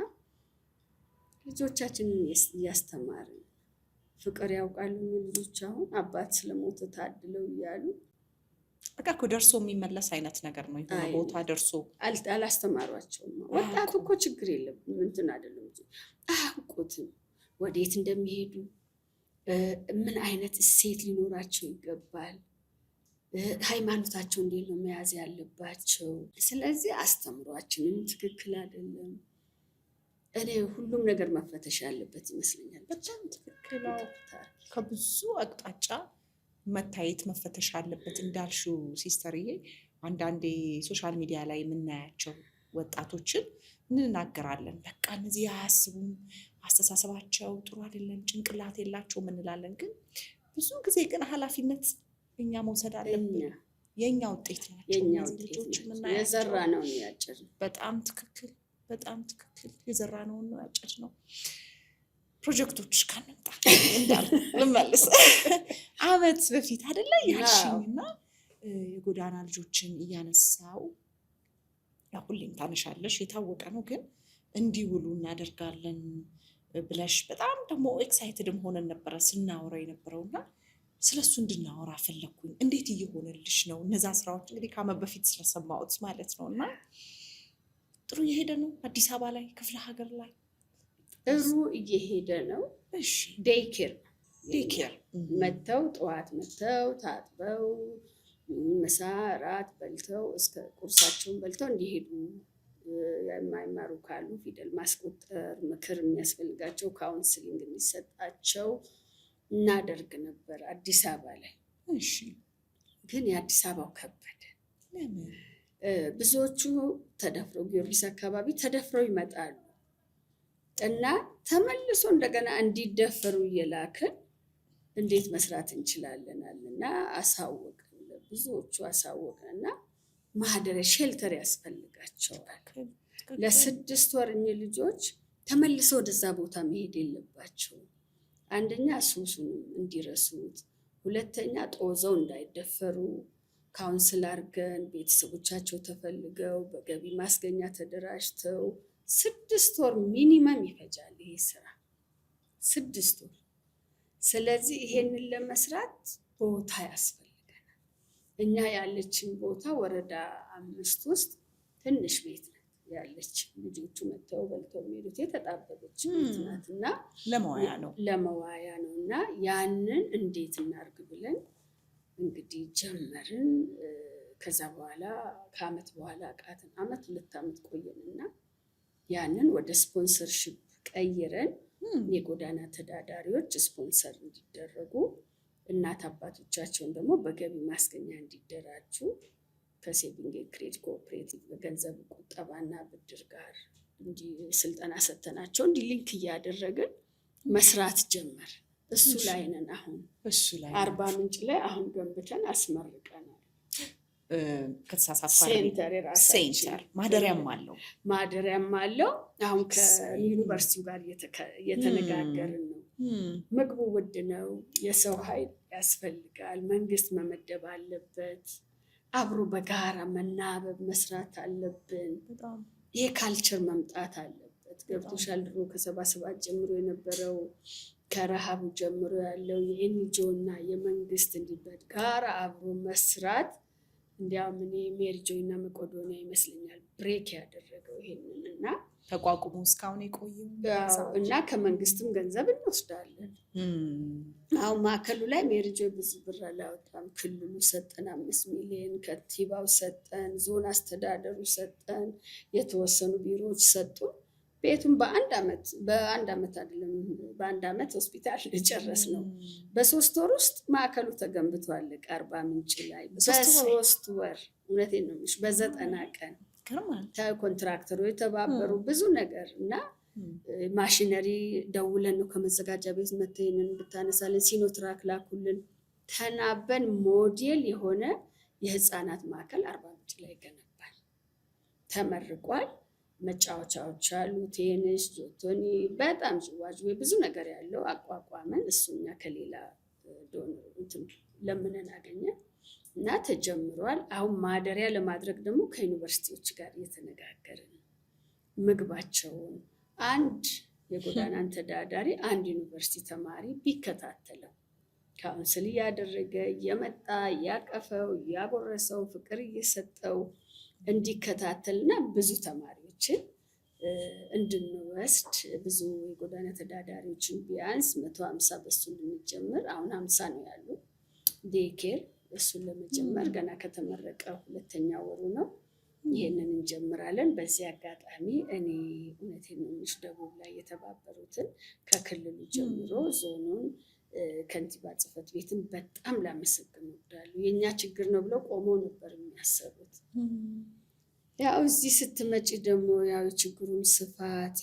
ልጆቻችንን እያስተማርን ፍቅር ያውቃሉ ልጆች። አሁን አባት ስለሞተ ታድለው እያሉ በቃ እኮ ደርሶ የሚመለስ አይነት ነገር ነው። የሆነ ቦታ ደርሶ አላስተማሯቸውም። ወጣቱ እኮ ችግር የለብንም እንትን አይደለም እንጂ አያውቁትም ወዴት እንደሚሄዱ፣ ምን አይነት እሴት ሊኖራቸው ይገባል፣ ሃይማኖታቸው እንዴት ነው መያዝ ያለባቸው። ስለዚህ አስተምሯችንም ትክክል አይደለም። እኔ ሁሉም ነገር መፈተሽ ያለበት ይመስለኛል። በጣም ትክክል ነው። ከብዙ አቅጣጫ መታየት መፈተሽ አለበት እንዳልሽው ሲስተርዬ። አንዳንዴ ሶሻል ሚዲያ ላይ የምናያቸው ወጣቶችን እንናገራለን። በቃ እነዚህ አያስቡም፣ አስተሳሰባቸው ጥሩ አይደለም፣ ጭንቅላት የላቸውም እንላለን። ግን ብዙ ጊዜ ግን ኃላፊነት እኛ መውሰድ አለብን። የእኛ ውጤት ናቸው ልጆች የምናያቸው። የዘራ ነው ያጭድ። በጣም ትክክል፣ በጣም ትክክል። የዘራ ነው ያጭድ ነው። ፕሮጀክቶች ካንምጣ እንዳል ልመልስ አመት በፊት አይደለ ያልሽኝና የጎዳና ልጆችን እያነሳው ያው ሁሌም ታነሻለሽ የታወቀ ነው። ግን እንዲውሉ እናደርጋለን ብለሽ በጣም ደግሞ ኤክሳይትድም ሆነን ነበረ ስናወራ የነበረውና ስለሱ እንድናወራ ፈለኩኝ። እንዴት እየሆነልሽ ነው? እነዛ ስራዎች እንግዲህ ከአመት በፊት ስለሰማሁት ማለት ነው። እና ጥሩ እየሄደ ነው አዲስ አበባ ላይ ክፍለ ሀገር ላይ ጥሩ እየሄደ ነው። እሺ ዴይኬር መተው ጠዋት መተው ታጥበው ምሳ እራት በልተው እስከ ቁርሳቸውን በልተው እንዲሄዱ፣ የማይማሩ ካሉ ፊደል ማስቆጠር፣ ምክር የሚያስፈልጋቸው ካውንስሊንግ እንዲሰጣቸው እናደርግ ነበር አዲስ አበባ ላይ። እሺ ግን የአዲስ አበባው ከበደ። ብዙዎቹ ተደፍረው ጊዮርጊስ አካባቢ ተደፍረው ይመጣሉ እና ተመልሶ እንደገና እንዲደፈሩ እየላክን እንዴት መስራት እንችላለን እና አሳወቅን፣ ብዙዎቹ አሳወቅን እና ማህደሪያ ሼልተር ያስፈልጋቸዋል። ለ6 ወር እኚህ ልጆች ተመልሰው ወደዛ ቦታ መሄድ የለባቸውም። አንደኛ ሱሱንም እንዲረሱት፣ ሁለተኛ ጦዘው እንዳይደፈሩ ካውንስል አድርገን ቤተሰቦቻቸው ተፈልገው በገቢ ማስገኛ ተደራጅተው 6 ወር ሚኒመም ይፈጃል ይሄ ስራ 6 ወር። ስለዚህ ይሄንን ለመስራት ቦታ ያስፈልገናል። እኛ ያለችን ቦታ ወረዳ 5 ውስጥ ትንሽ ቤት ናት ያለች። ልጆቹ መጥተው በልተው የሚሄዱት የተጣበበች ቤት ናት እና ለመዋያ ነው እና ያንን እንዴት እናርግ ብለን እንግዲህ ጀመርን። ከዛ በኋላ ከአመት በኋላ ቃትን አመት 2 አመት ቆየንና ያንን ወደ ስፖንሰርሺፕ ቀይረን የጎዳና ተዳዳሪዎች ስፖንሰር እንዲደረጉ፣ እናት አባቶቻቸውን ደግሞ በገቢ ማስገኛ እንዲደራጁ ከሴቪንግ ክሬዲት ኮኦፕሬቲቭ በገንዘብ ቁጠባና ብድር ጋር ስልጠና ሰተናቸው እንዲ ሊንክ እያደረግን መስራት ጀመር። እሱ ላይ ነን አሁን። እሱ ላይ አርባ ምንጭ ላይ አሁን ገንብተን አስመርቀናል። ከተሳሳት ሴንተር ማደሪያም አለው። አሁን ከዩኒቨርሲቲው ጋር እየተነጋገርን ነው። ምግቡ ውድ ነው፣ የሰው ኃይል ያስፈልጋል፣ መንግስት መመደብ አለበት፣ አብሮ በጋራ መናበብ መስራት አለብን። ይሄ ካልቸር መምጣት አለበት። አለበት። ገብቶሻል? ድሮ ከ77 ጀምሮ የነበረው ከረሃቡ ጀምሮ ያለው የኤንጂኦ እና የመንግስት እንዲበት ጋር አብሮ መስራት እንዲያውም እኔ ሜሪጆይ እና መቄዶንያ ይመስለኛል ብሬክ ያደረገው ይሄንን እና ተቋቁሞ እስካሁን የቆየው እና ከመንግስትም ገንዘብ እንወስዳለን። አሁን ማዕከሉ ላይ ሜሪጆይ ብዙ ብር አላወጣም። ክልሉ ሰጠን 5 ሚሊዮን፣ ከንቲባው ሰጠን፣ ዞን አስተዳደሩ ሰጠን፣ የተወሰኑ ቢሮዎች ሰጡን። ቤቱን በአንድ አመት አይደለም በአንድ አመት ሆስፒታል ጨረስ ነው። በ3 ወር ውስጥ ማዕከሉ ተገንብቷል። አርባ ምንጭ ላይ በ3 ወር እውነቴን ነው የምልሽ በ90 ቀን ኮንትራክተሩ የተባበሩ ብዙ ነገር እና ማሽነሪ ደውለን ነው ከመዘጋጃ ቤት መተይንን ብታነሳለን ሲኖትራክ ላኩልን። ተናበን ሞዴል የሆነ የህፃናት ማዕከል አርባ ምንጭ ላይ ይገነባል። ተመርቋል። መጫወቻዎች አሉ፣ ቴኒስ፣ ጆቶኒ፣ በጣም ዥዋዥዌ ብዙ ነገር ያለው አቋቋመን። እሱኛ ከሌላ ለምነን አገኘን እና ተጀምሯል። አሁን ማደሪያ ለማድረግ ደግሞ ከዩኒቨርሲቲዎች ጋር እየተነጋገርን ምግባቸውን አንድ የጎዳናን ተዳዳሪ አንድ ዩኒቨርሲቲ ተማሪ ቢከታተለው ካውንስል እያደረገ እየመጣ እያቀፈው እያጎረሰው ፍቅር እየሰጠው እንዲከታተልና ብዙ ተማሪዎችን እንድንወስድ ብዙ የጎዳና ተዳዳሪዎችን ቢያንስ 150 በሱ እንድንጀምር አሁን 50 ነው ያሉ ዴኬር እሱን ለመጀመር ገና ከተመረቀ 2ኛ ወሩ ነው። ይሄንን እንጀምራለን። በዚህ አጋጣሚ እኔ እውነቴን ነው የምልሽ ደቡብ ላይ የተባበሩትን ከክልሉ ጀምሮ ዞኑን ከንቲባ ጽሕፈት ቤትን በጣም ላመሰግን እወዳለሁ። የኛ ችግር ነው ብለው ቆመው ነበር የሚያሰሩት። ያው እዚህ ስትመጪ ደግሞ ያው የችግሩን ስፋት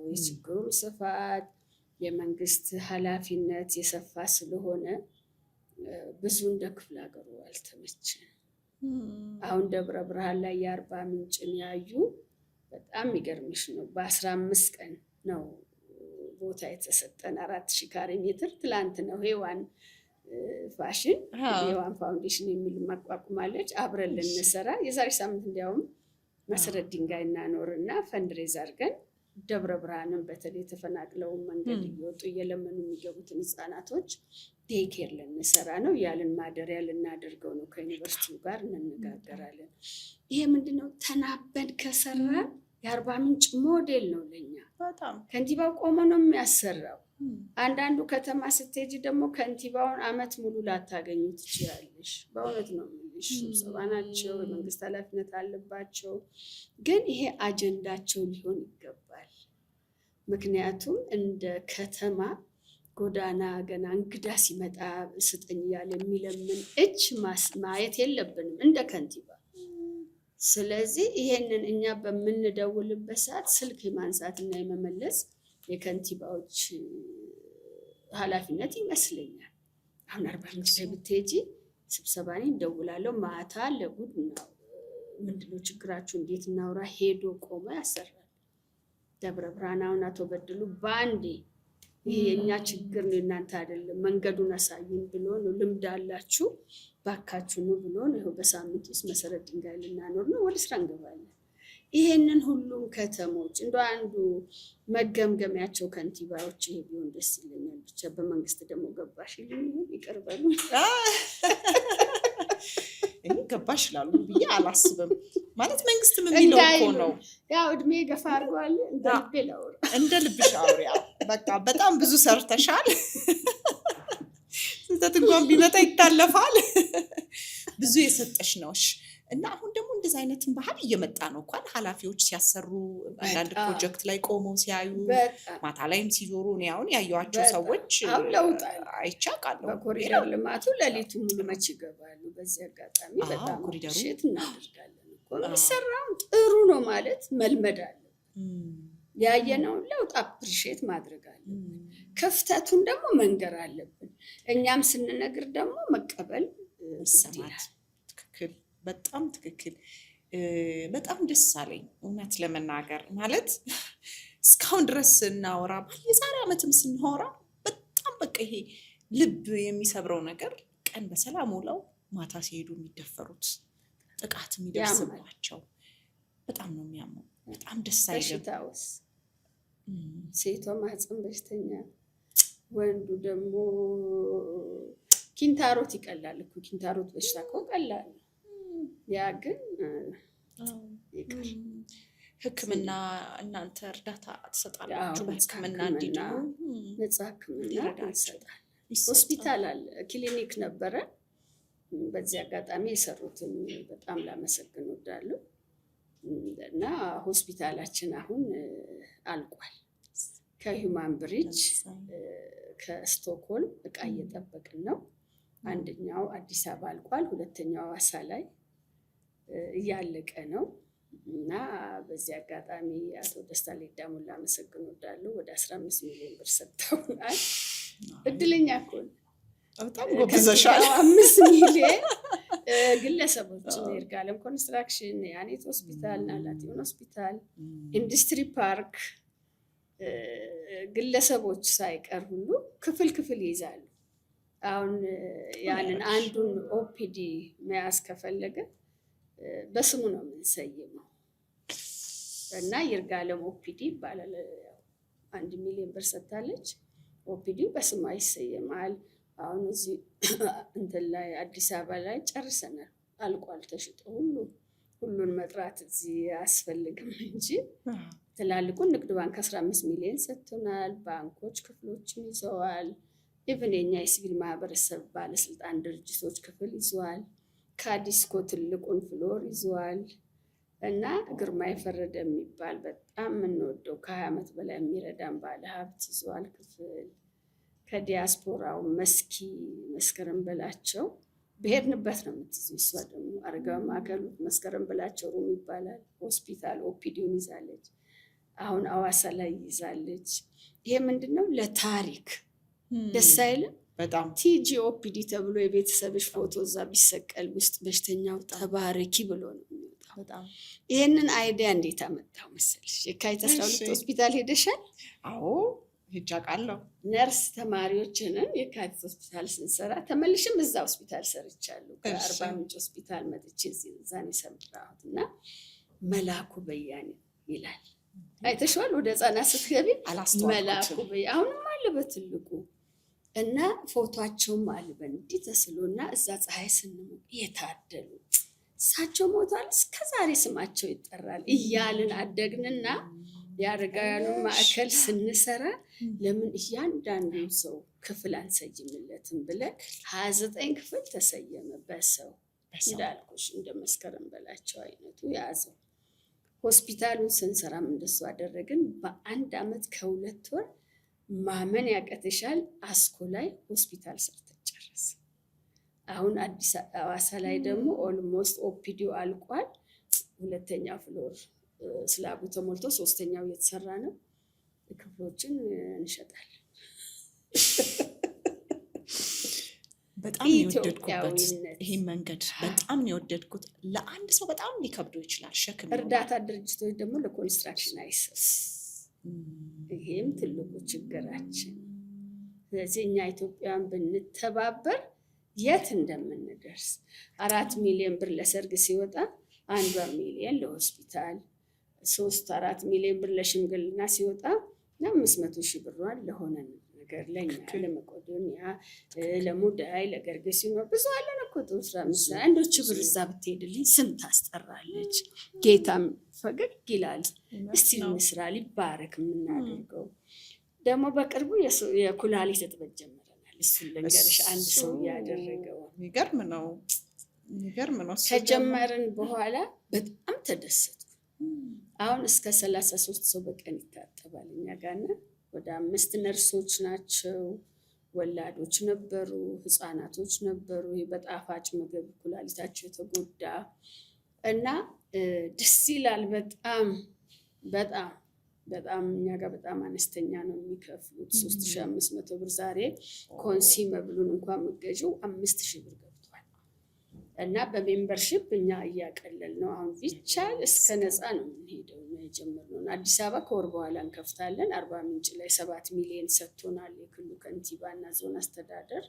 የችግሩን ስፋት የመንግስት ኃላፊነት የሰፋ ስለሆነ ብዙ እንደ ክፍለ ሀገሩ አልተመቸም። አሁን ደብረ ብርሃን ላይ የአርባ ምንጭን ያዩ በጣም የሚገርምሽ ነው። በ15 ቀን ነው ቦታ የተሰጠን 4000 ካሬ ሜትር። ትላንት ነው ሄዋን ፋሽን ሄዋን ፋውንዴሽን የሚል ማቋቁማለች። አብረን ልንሰራ የዛሬ ሳምንት እንዲያውም መሰረት ድንጋይ እናኖርና ፈንድሬዝ አድርገን ደብረ ብርሃንን በተለይ ተፈናቅለውን መንገድ እየወጡ እየለመኑ የሚገቡትን ህፃናቶች ዴይኬር ልንሰራ ነው። ያልን ማደሪያ ልናደርገው ነው። ከዩኒቨርሲቲው ጋር እንነጋገራለን። ይሄ ምንድነው ተናበን ከሰራን የአርባ ምንጭ ሞዴል ነው ለኛ። ከንቲባው ቆሞ ነው የሚያሰራው። አንዳንዱ ከተማ ስትሄጂ ደግሞ ከንቲባውን አመት ሙሉ ላታገኙ ትችላለሽ። በእውነት ነው የምልሽ። ስብሰባ ናቸው፣ የመንግስት ኃላፊነት አለባቸው። ግን ይሄ አጀንዳቸው ሊሆን ይገባል። ምክንያቱም እንደ ከተማ ጎዳና ገና እንግዳ ሲመጣ ስጠኝ ያለ የሚለምን እጅ ማየት የለብንም እንደ ከንቲባ። ስለዚህ ይሄንን እኛ በምንደውልበት ሰዓት ስልክ የማንሳትና የመመለስ የከንቲባዎች ኃላፊነት ይመስለኛል። አሁን አርባ ምንጭ ላይ ብትሄጂ ስብሰባ ላይ እንደውላለሁ። ማታ ለጉድ ነው ምንድነው ችግራችሁ እንዴት እናውራ ሄዶ ቆሞ ያሰራል። ደብረ ብርሃን አሁን አቶ በድሉ ባንዴ ይሄ የኛ ችግር ነው እናንተ አይደለም መንገዱን አሳዩን ብሎ ነው ልምድ አላችሁ ባካችሁ ነው ብሎ ነው። ይሄው በሳምንት ውስጥ መሰረት ድንጋይ ልናኖር ነው፣ ወደ ስራ እንገባለን። ይሄንን ሁሉም ከተሞች እንደ አንዱ መገምገሚያቸው ከንቲባዎች ይሄ ቢሆን ደስ ይለኛል። ብቻ በመንግስት ደግሞ ገባሽ ይቀርባሉ እኔ ገባሽ ይላሉ ብዬ አላስብም። ማለት መንግስትም የሚለው እኮ ነው ያው እድሜ ገፋ አድርጓል። እንደ ልቤ ላውራ እንደ ልብሽ አውሪ። በቃ በጣም ብዙ ሰርተሻል። ስህተት እንኳን ቢመጣ ይታለፋል። ብዙ የሰጠሽ ነውሽ እና አሁን ደግሞ እንደዚህ አይነትን ባህል እየመጣ ነው። እንኳን ኃላፊዎች ሲያሰሩ አንዳንድ ፕሮጀክት ላይ ቆመው ሲያዩ ማታ ላይም ሲዞሩ እኔ አሁን ያየኋቸው ሰዎች አይቻቃለሁ። በኮሪደር ልማቱ ሌሊቱ ሙሉ መች ይገባሉ። በዚህ አጋጣሚ በጣም ኮሪደሩ ሽት እናደርጋለን። የሚሰራው ጥሩ ነው ማለት መልመድ አለ። ያየነውን ለውጥ አፕሪሼት ማድረግ አለብን። ክፍተቱን ደግሞ መንገር አለብን። እኛም ስንነግር ደግሞ መቀበል ይሰማል። ትክክል፣ በጣም ትክክል። በጣም ደስ አለኝ እውነት ለመናገር ማለት እስካሁን ድረስ ስናወራ የዛሬ ዓመትም ስናወራ በጣም በቃ ይሄ ልብ የሚሰብረው ነገር ቀን በሰላም ውለው ማታ ሲሄዱ የሚደፈሩት ጥቃት የሚደርስባቸው በጣም ነው የሚያመው። በጣም ደስ አይልም። በሽታውስ ሴቷ ማህፀን በሽተኛ፣ ወንዱ ደግሞ ኪንታሮት ይቀላል እኮ። ኪንታሮት በሽታ እኮ ቀላል፣ ያ ግን ይቀር። ሕክምና እናንተ እርዳታ ትሰጣላችሁ? በሕክምና እንዲድኑ ነፃ ሕክምና እንሰጣለን። ሆስፒታል አለ፣ ክሊኒክ ነበረ። በዚህ አጋጣሚ የሰሩትን በጣም ላመሰግን እወዳለሁ። እና ሆስፒታላችን አሁን አልቋል። ከሂውማን ብሪጅ ከስቶክሆልም እቃ እየጠበቅን ነው። አንደኛው አዲስ አበባ አልቋል፣ ሁለተኛው ሐዋሳ ላይ እያለቀ ነው። እና በዚህ አጋጣሚ አቶ ደስታ ሌዳሞን ላመሰግን እወዳለሁ። ወደ 15 ሚሊዮን ብር ሰጥተውናል። እድለኛ እኮ ነው። በጣም ጎብዘሻል። 5 ሚሊዮን ግለሰቦችን ይርጋለም ኮንስትራክሽን፣ ያኔት ሆስፒታል፣ ናላቲዮን ሆስፒታል፣ ኢንዱስትሪ ፓርክ ግለሰቦች ሳይቀር ሁሉ ክፍል ይይዛሉ። አሁን ያንን አንዱን ኦፒዲ መያዝ ከፈለገ በስሙ ነው የምንሰይመው እና ይርጋለም ኦፒዲ ይባላል። 1 ሚሊዮን ብር ሰጥታለች። ኦፒዲው በስሟ ይሰየማል። አሁን እዚህ እንትን ላይ አዲስ አበባ ላይ ጨርሰናል፣ አልቋል፣ ተሽጦ ሁሉን መጥራት እዚህ አያስፈልግም እንጂ ትላልቁን ንግድ ባንክ 15 ሚሊዮን ሰጥቶናል። ባንኮች ክፍሎችን ይዘዋል። ኢቭን የኛ የሲቪል ማህበረሰብ ባለስልጣን ድርጅቶች ክፍል ይዘዋል። ካዲስኮ ትልቁን ፍሎር ይዘዋል። እና ግርማ የፈረደ የሚባል በጣም የምንወደው ከ20 ዓመት በላይ የሚረዳን ባለሀብት ይዘዋል ክፍል። ከዲያስፖራው መስኪ መስከረም በላቸው በሄድንበት ነው የምትይዘው። እሷ ደግሞ አረጋዊ ማዕከሉ መስከረም በላቸው ሩም ይባላል። ሆስፒታል ኦፒዲውን ይዛለች። አሁን ሐዋሳ ላይ ይዛለች። ይሄ ምንድነው? ለታሪክ ደስ አይልም? በጣም ቲጂ ኦፒዲ ተብሎ የቤተሰብሽ ፎቶ እዛ ቢሰቀል ውስጥ በሽተኛው ተባረኪ ብሎ ነው የሚወጣው። በጣም ይሄንን አይዲያ እንዴት አመጣው መሰልሽ? የካቲት 12 ሆስፒታል ሄደሻል? አዎ ሄጄ አውቃለሁ። ነርስ ተማሪዎችንን የካቲት ሆስፒታል ስንሰራ ተመልሽም እዛ ሆስፒታል ሰርቻለሁ። ከአርባ ምንጭ ሆስፒታል መጥቼ እዛን የሰራሁት እና መላኩ በያኔ ይላል። አይተሽዋል? ወደ ህፃናት ስትገቢ መላኩ በያ አሁንም አለ በትልቁ እና ፎቶቸውም አለ በእንዲህ ተስሎና እዛ ፀሐይ ስንሞቅ የታደሉ እሳቸው ሞቷል፣ እስከዛሬ ስማቸው ይጠራል እያልን አደግንና የአረጋውያኑ ማዕከል ስንሰራ ለምን እያንዳንዱ ሰው ክፍል አንሰይምለትም ብለን 29 ክፍል ተሰየመ። በሰው እንዳልኩሽ እንደ መስከረም በላቸው አይነቱ ያዘው። ሆስፒታሉን ስንሰራም እንደሱ አደረግን። በ1 ዓመት ከ2 ወር ማመን ያቀትሻል፣ አስኮ ላይ ሆስፒታል ሰርተን ጨረስን። አሁን አዲስ ሐዋሳ ላይ ደግሞ ኦልሞስት ኦፒዲዮ አልቋል። 2ኛው ፍሎር ስላቡ ተሞልቶ 3ኛው እየተሰራ ነው። ክፍሎችን እንሸጣለን። በጣም የወደድኩበት ይሄ መንገድ በጣም የወደድኩት። ለአንድ ሰው በጣም ሊከብደው ይችላል ሸክም። እርዳታ ድርጅቶች ደግሞ ለኮንስትራክሽን አይሰስ። ይሄም ትልቁ ችግራችን። ስለዚህ እኛ ኢትዮጵያን ብንተባበር የት እንደምንደርስ 4 ሚሊዮን ብር ለሰርግ ሲወጣ 1 ሚሊዮን ለሆስፒታል 3-4 ሚሊዮን ብር ለሽምግልና ሲወጣ 500,000 ብር ለሆነ ነገር ለኛ ለመቄዶንያ ለሙዳይ ለገርገሲኖ ብዙ አለን እኮ ጥሩስራ ምስላ አንዶች ብር እዛ ብትሄድልኝ ስም ታስጠራለች። ጌታም ፈገግ ይላል። እስቲ እንስራ ሊባረክ የምናደርገው ደግሞ በቅርቡ የኩላሊት እጥበት ጀምረናል። እሱን ልንገርሽ አንድ ሰው ያደረገው የሚገርም ነው። ከጀመርን በኋላ በጣም ተደሰቱ። አሁን እስከ 33 ሰው በቀን ይታጠባል እኛ ጋርና ወደ 5 ነርሶች ናቸው። ወላዶች ነበሩ፣ ህፃናቶች ነበሩ። በጣፋጭ ምግብ ኩላሊታቸው የተጎዳ እና ደስ ይላል። በጣም እኛ ጋር በጣም አነስተኛ ነው የሚከፍሉት 3500 ብር። ዛሬ ኮንሲመብሉን እንኳን መገዢው 5000 ብር ገብቷል። እና በሜምበርሺፕ እኛ እያቀለል ነው። አሁን ቢቻል እስከ ነፃ ነው የምንሄደው። የጀመርነው አዲስ አበባ ከወር በኋላ እንከፍታለን። 40 ምንጭ ላይ 7 ሚሊዮን ሰጥቶናል የክልሉ ከንቲባና ዞን አስተዳደር።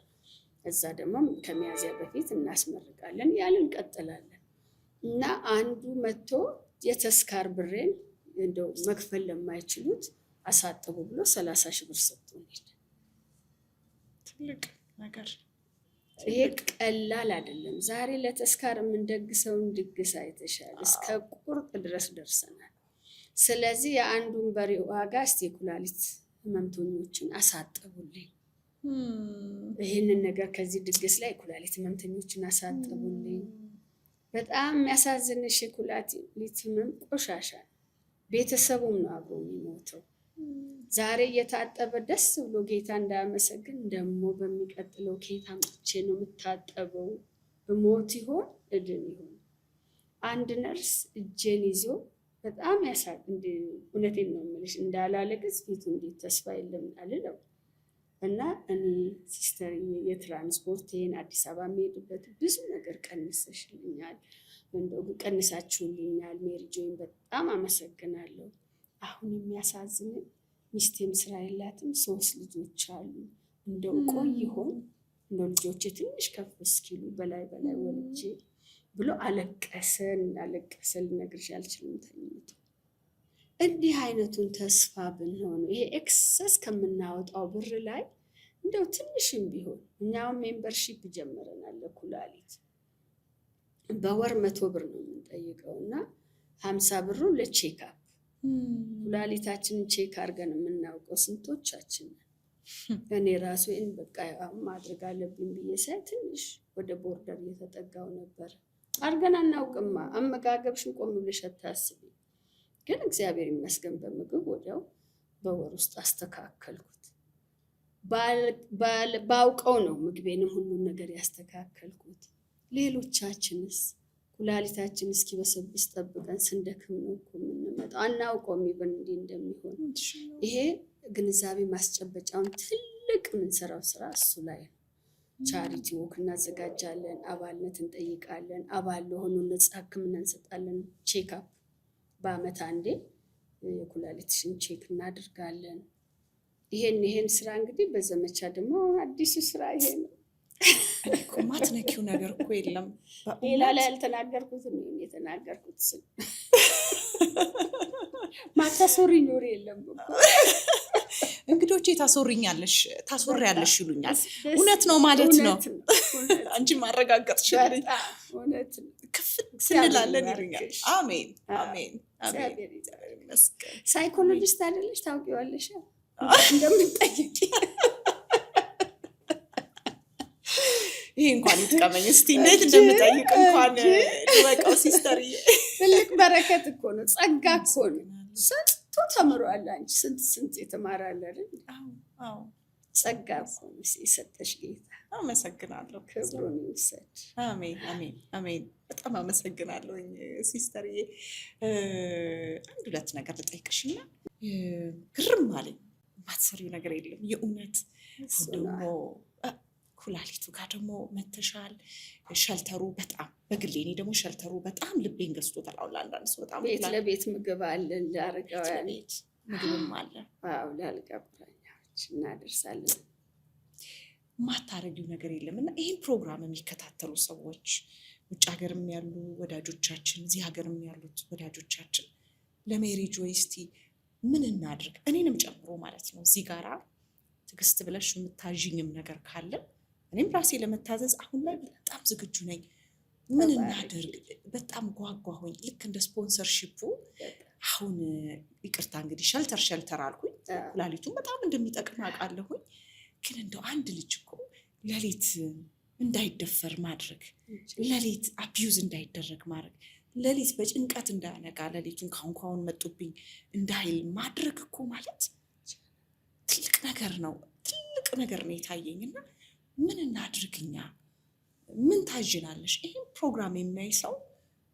እዛ ደግሞ ከሚያዝያ በፊት እናስመርቃለን። ያንን እንቀጥላለን። እና አንዱ መጥቶ የተስካር ብሬን እንደው መክፈል ለማይችሉት አሳጥቡ ብሎ 30 ሺህ ብር ሰጥቶኝ ሄደ። ትልቅ ነገር። ይሄ ቀላል አይደለም። ዛሬ ለተስካር የምንደግሰውን ድግስ አይተሻል። እስከ ቁርጥ ድረስ ደርሰናል። ስለዚህ የአንዱን በሬ ዋጋ እስቲ የኩላሊት ህመምተኞችን አሳጥቡልኝ፣ ይህንን ነገር ከዚህ ድግስ ላይ ኩላሊት ህመምተኞችን አሳጥቡልኝ። በጣም የሚያሳዝንሽ የኩላሊት ህመም ቆሻሻ ነው። ቤተሰቡም ነው አብሮ የሚሞተው። ዛሬ እየታጠበ ደስ ብሎ ጌታ እንዳያመሰግን ደግሞ በሚቀጥለው ኬታ አምጥቼ ነው የምታጠበው፣ እሞት ይሆን እድን ይሆን? አንድ ነርስ እጄን ይዞ በጣም እውነቴን ነው የምልሽ እንዳላለቅስ ፊቱ እንዴት ተስፋ የለም አልለው እና እኔ ሲስተር የትራንስፖርቴን አዲስ አበባ የሚሄድበት ብዙ ነገር ቀንሰሽልኛል፣ እንደው ቀንሳችሁልኛል፣ ሜሪጆይን በጣም አመሰግናለሁ። አሁን የሚያሳዝን ሚስቴም ስራ የላትም፣ 3 ልጆች አሉ። እንደው ቆይ ይሆን እንደው ልጆቼ ትንሽ ከፍ እስኪሉ በላይ ወልጄ ብሎ አለቀሰን ልነግርሽ አልችልም። ተኝቶ እንዲህ አይነቱን ተስፋ ብንሆን ይሄ ኤክሰስ ከምናወጣው ብር ላይ እንደው ትንሽም ቢሆን እኛውም ሜምበርሺፕ ጀምረናል ለኩላሊት በወር 100 ብር ነው የምንጠይቀው እና 50 ብሩ ለቼክአፕ ኩላሊታችንን ቼክ አድርገን የምናውቀው ስንቶቻችን ነን? እኔ ራሱ በቃ ማድረግ አለብኝ ብዬ ሳይ ትንሽ ወደ ቦርደር እየተጠጋው ነበር። አድርገን አናውቅማ። አመጋገብሽን ቆም ብለሽ አታስቢ። ግን እግዚአብሔር ይመስገን በምግብ ወዲያው በወር ውስጥ አስተካከልኩት። ባውቀው ነው ምግቤንም ሁሉን ነገር ያስተካከልኩት። ሌሎቻችንስ ኩላሊታችን እስኪበሰብስ ጠብቀን ስንደክም ነው እኮ የምንመጣው። አናውቀውም ይበን እንዲህ እንደሚሆን። ይሄ ግንዛቤ ማስጨበጫውን ትልቅ የምንሰራው ስራ እሱ ላይ ነው። ቻሪቲ ወክ እናዘጋጃለን፣ አባልነት እንጠይቃለን፣ አባል ለሆኑ ነፃ ሕክምና እንሰጣለን። ቼክአፕ በአመት አንዴ የኩላሊትሽን ቼክ እናደርጋለን። ይሄን ስራ እንግዲህ በዘመቻ ደግሞ አዲሱ ስራ ይሄ ነው። ማትነኪው ነገር እኮ የለም። ሌላ ላይ ያልተናገርኩት ነው የተናገርኩት። ማታሶሪ ኖር የለም። እንግዶቼ ታሶሪኛለሽ ታሶሪያለሽ ይሉኛል። እውነት ነው ማለት ነው። አንቺ ማረጋገጥሽልኝ። እውነት ነው። ክፍት እንላለን ይሉኛል። አሜን አሜን አሜን። ሳይኮሎጂስት አይደለሽ? ታውቂዋለሽ እንደምትጠይቂ። ይሄ እንኳን ይጥቀመኝ እስቲ እንዴት እንደምጠይቅ እንኳን ልወቀው። ሲስተርዬ ትልቅ በረከት እኮ ነው፣ ጸጋ እኮ ነው። ስንቱ ተምሯል። አንቺ ስንት የተማራለ አይደል? አዎ ጸጋ እኮ ነው የሰጠሽ ጌታ። አመሰግናለሁ። ክብሩን ይውሰድ። አሜን አሜን አሜን። በጣም አመሰግናለሁኝ ሲስተርዬ። አንድ 2 ነገር ልጠይቅሽና ግርም አለኝ። የማትሰሪው ነገር የለም የእውነት ደግሞ ኩላሊቱ ጋር ደግሞ መተሻል። ሸልተሩ በጣም በግሌ እኔ ደግሞ ሸልተሩ በጣም ልቤን ገዝቶታል። አሁን ለአንዳንድ ሰው በጣም ቤት ለቤት ምግብ አለ፣ ለአረጋውያን ምግብም አለ። አዎ ለአልጋ ቁራኛዎች እናደርሳለን። ማታረጊው ነገር የለም እና ይህን ፕሮግራም የሚከታተሉ ሰዎች ውጭ ሀገርም ያሉ ወዳጆቻችን፣ እዚህ ሀገርም ያሉት ወዳጆቻችን ለሜሪ ጆይ እስቲ ምን እናድርግ? እኔንም ጨምሮ ማለት ነው። እዚህ ጋራ ትዕግስት ብለሽ የምታዥኝም ነገር ካለ እኔም ራሴ ለመታዘዝ አሁን ላይ በጣም ዝግጁ ነኝ። ምን እናድርግ? በጣም ጓጓሁኝ። ልክ እንደ ስፖንሰርሺፑ አሁን ይቅርታ እንግዲህ ሸልተር አልኩኝ። ኩላሊቱን በጣም እንደሚጠቅም አውቃለሁኝ። ግን እንደው አንድ ልጅ እኮ ሌሊት እንዳይደፈር ማድረግ፣ ሌሊት አቢዩዝ እንዳይደረግ ማድረግ፣ ሌሊት በጭንቀት እንዳያነጋ፣ ሌሊቱን ካሁን መጡብኝ እንዳይል ማድረግ እኮ ማለት ትልቅ ነገር ነው። ትልቅ ነገር ነው የታየኝና ምን እናድርግኛ? ምን ታዥናለሽ? ይህን ፕሮግራም የሚያይ ሰው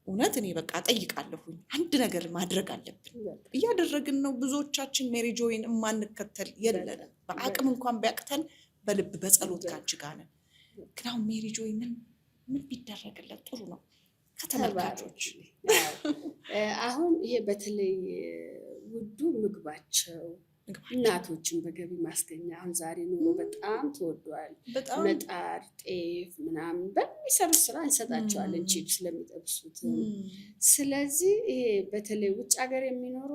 እውነት እኔ በቃ ጠይቃለሁኝ። አንድ ነገር ማድረግ አለብን። እያደረግን ነው። ብዙዎቻችን ሜሪ ጆይን የማንከተል የለንም። በአቅም እንኳን ቢያቅተን በልብ በጸሎት ካንቺ ጋር ነን። ግን አሁን ሜሪ ጆይ ምን ቢደረግለት ጥሩ ነው ከተመልካቾች? አሁን ይሄ በተለይ ውዱ ምግባቸው እናቶችን በገቢ ማስገኛ አሁን ዛሬ ኑሮ በጣም ተወዷል። መጣር፣ ጤፍ ምናምን በሚሰሩ ስራ እንሰጣቸዋለን ቺፕስ ስለሚጠብሱት። ስለዚህ በተለይ ውጭ ሀገር የሚኖሩ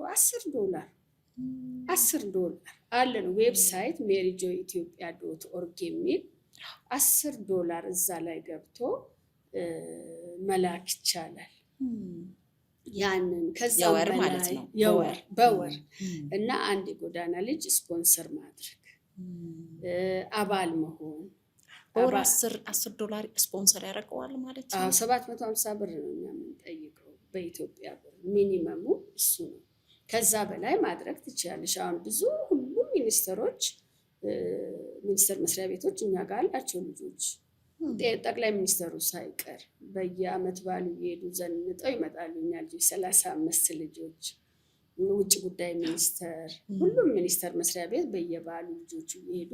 $10 አለን ዌብሳይት maryjoyethiopia.org የሚል $10 እዛ ላይ ገብቶ መላክ ይቻላል። ያንን ከዛው ማለት ነው በወር እና አንድ የጎዳና ልጅ ስፖንሰር ማድረግ አባል መሆን በወር $10 ስፖንሰር ያደርገዋል ማለት ነው። 750 ብር ነው የምንጠይቀው በኢትዮጵያ ብር ሚኒመሙ እሱ ነው። ከዛ በላይ ማድረግ ትችላለሽ። አሁን ብዙ ሁሉም ሚኒስቴር መስሪያ ቤቶች እኛ ጋር አላቸው ልጆች ጠቅላይ ሚኒስተሩ ሳይቀር በየአመት በዓሉ እየሄዱ ዘንጠው ይመጣሉ። እኛ ልጆች 35 ልጆች ውጭ ጉዳይ ሚኒስተር ሁሉም ሚኒስቴር መስሪያ ቤት በየበዓሉ ልጆቹ እየሄዱ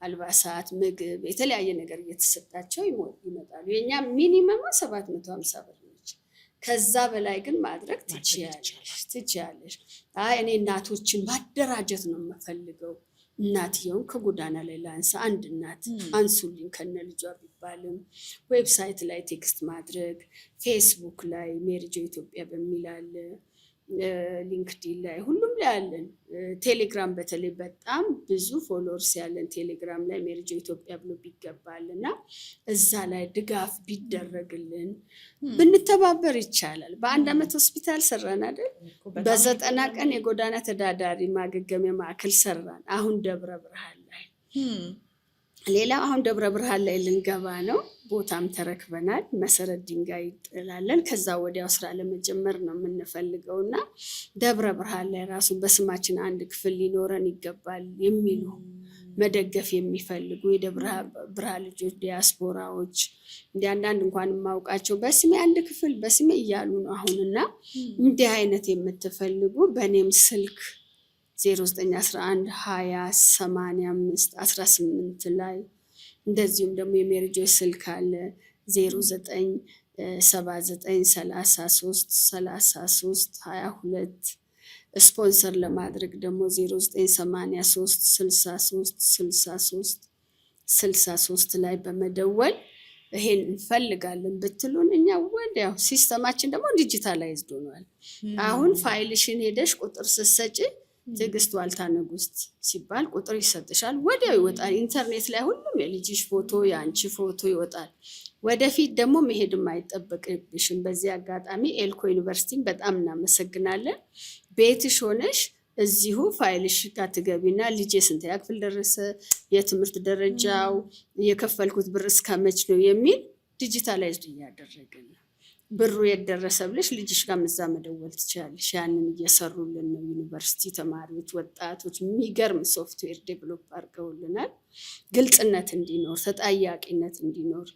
አልባሳት፣ ምግብ፣ የተለያየ ነገር እየተሰጣቸው ይመጣሉ። የኛ ሚኒመም 750 ብር ነች። ከዛ በላይ ግን ማድረግ ትችያለሽ። እኔ እናቶችን ማደራጀት ነው የምፈልገው። እናትየውን ከጎዳና ላይ ላንሳ፣ አንድ እናት አንሱልኝ ከነ ልጇ ቢባልም ዌብሳይት ላይ ቴክስት ማድረግ፣ ፌስቡክ ላይ ሜሪጆይ ኢትዮጵያ በሚል አለ፣ ሊንክዲን ላይ ሁሉም ላይ አለን። ቴሌግራም በተለይ በጣም ብዙ ፎሎወርስ ያለን ቴሌግራም ላይ ሜሪጆይ ኢትዮጵያ ብሎ ቢገባል እና እዛ ላይ ድጋፍ ቢደረግልን ብንተባበር ይቻላል። በአንድ አመት ሆስፒታል ሰራን አይደል? በ90 ቀን የጎዳና ተዳዳሪ ማገገሚያ ማዕከል ሰራን። አሁን ደብረ ብርሃን ላይ ሌላው አሁን ደብረ ብርሃን ላይ ልንገባ ነው። ቦታም ተረክበናል። መሰረት ድንጋይ ይጥላለን። ከዛ ወዲያው ስራ ለመጀመር ነው የምንፈልገው እና ደብረ ብርሃን ላይ ራሱ በስማችን አንድ ክፍል ሊኖረን ይገባል የሚሉ መደገፍ የሚፈልጉ የደብረ ብርሃን ልጆች ዲያስፖራዎች አንዳንድ እንኳን የማውቃቸው በስሜ አንድ ክፍል በስሜ እያሉ ነው አሁንና እንዲህ አይነት የምትፈልጉ በእኔም ስልክ 0911 20 85 18 ላይ እንደዚሁም ደግሞ የሜሪጆይ ስልክ አለ 0979 33 22 ስፖንሰር ለማድረግ ደግሞ 0983 63 ላይ በመደወል ይሄን እንፈልጋለን ብትሉን እኛ ወዲያው ሲስተማችን ደግሞ ዲጂታላይዝድ ሆኗል። አሁን ፋይልሽን ሄደሽ ቁጥር ስትሰጪ ትዕግስት ዋልታ ንጉስት ሲባል ቁጥር ይሰጥሻል፣ ወዲያው ይወጣል። ኢንተርኔት ላይ ሁሉም የልጅሽ ፎቶ የአንቺ ፎቶ ይወጣል። ወደፊት ደግሞ መሄድም አይጠበቅብሽም። በዚህ አጋጣሚ ኤልኮ ዩኒቨርሲቲን በጣም እናመሰግናለን። ቤትሽ ሆነሽ እዚሁ ፋይልሽ ጋር ትገቢና ልጄ ስንተኛ ክፍል ደረሰ፣ የትምህርት ደረጃው፣ የከፈልኩት ብር እስከመች ነው የሚል ዲጂታላይዝድ እያደረግን ነው። ብሩ የደረሰ ብለሽ ልጅሽ ጋር መዛ መደወል ትችላለሽ። ያንን እየሰሩልን ነው ዩኒቨርሲቲ ተማሪዎች፣ ወጣቶች የሚገርም ሶፍትዌር ዴቨሎፕ አድርገውልናል። ግልጽነት እንዲኖር፣ ተጠያቂነት እንዲኖር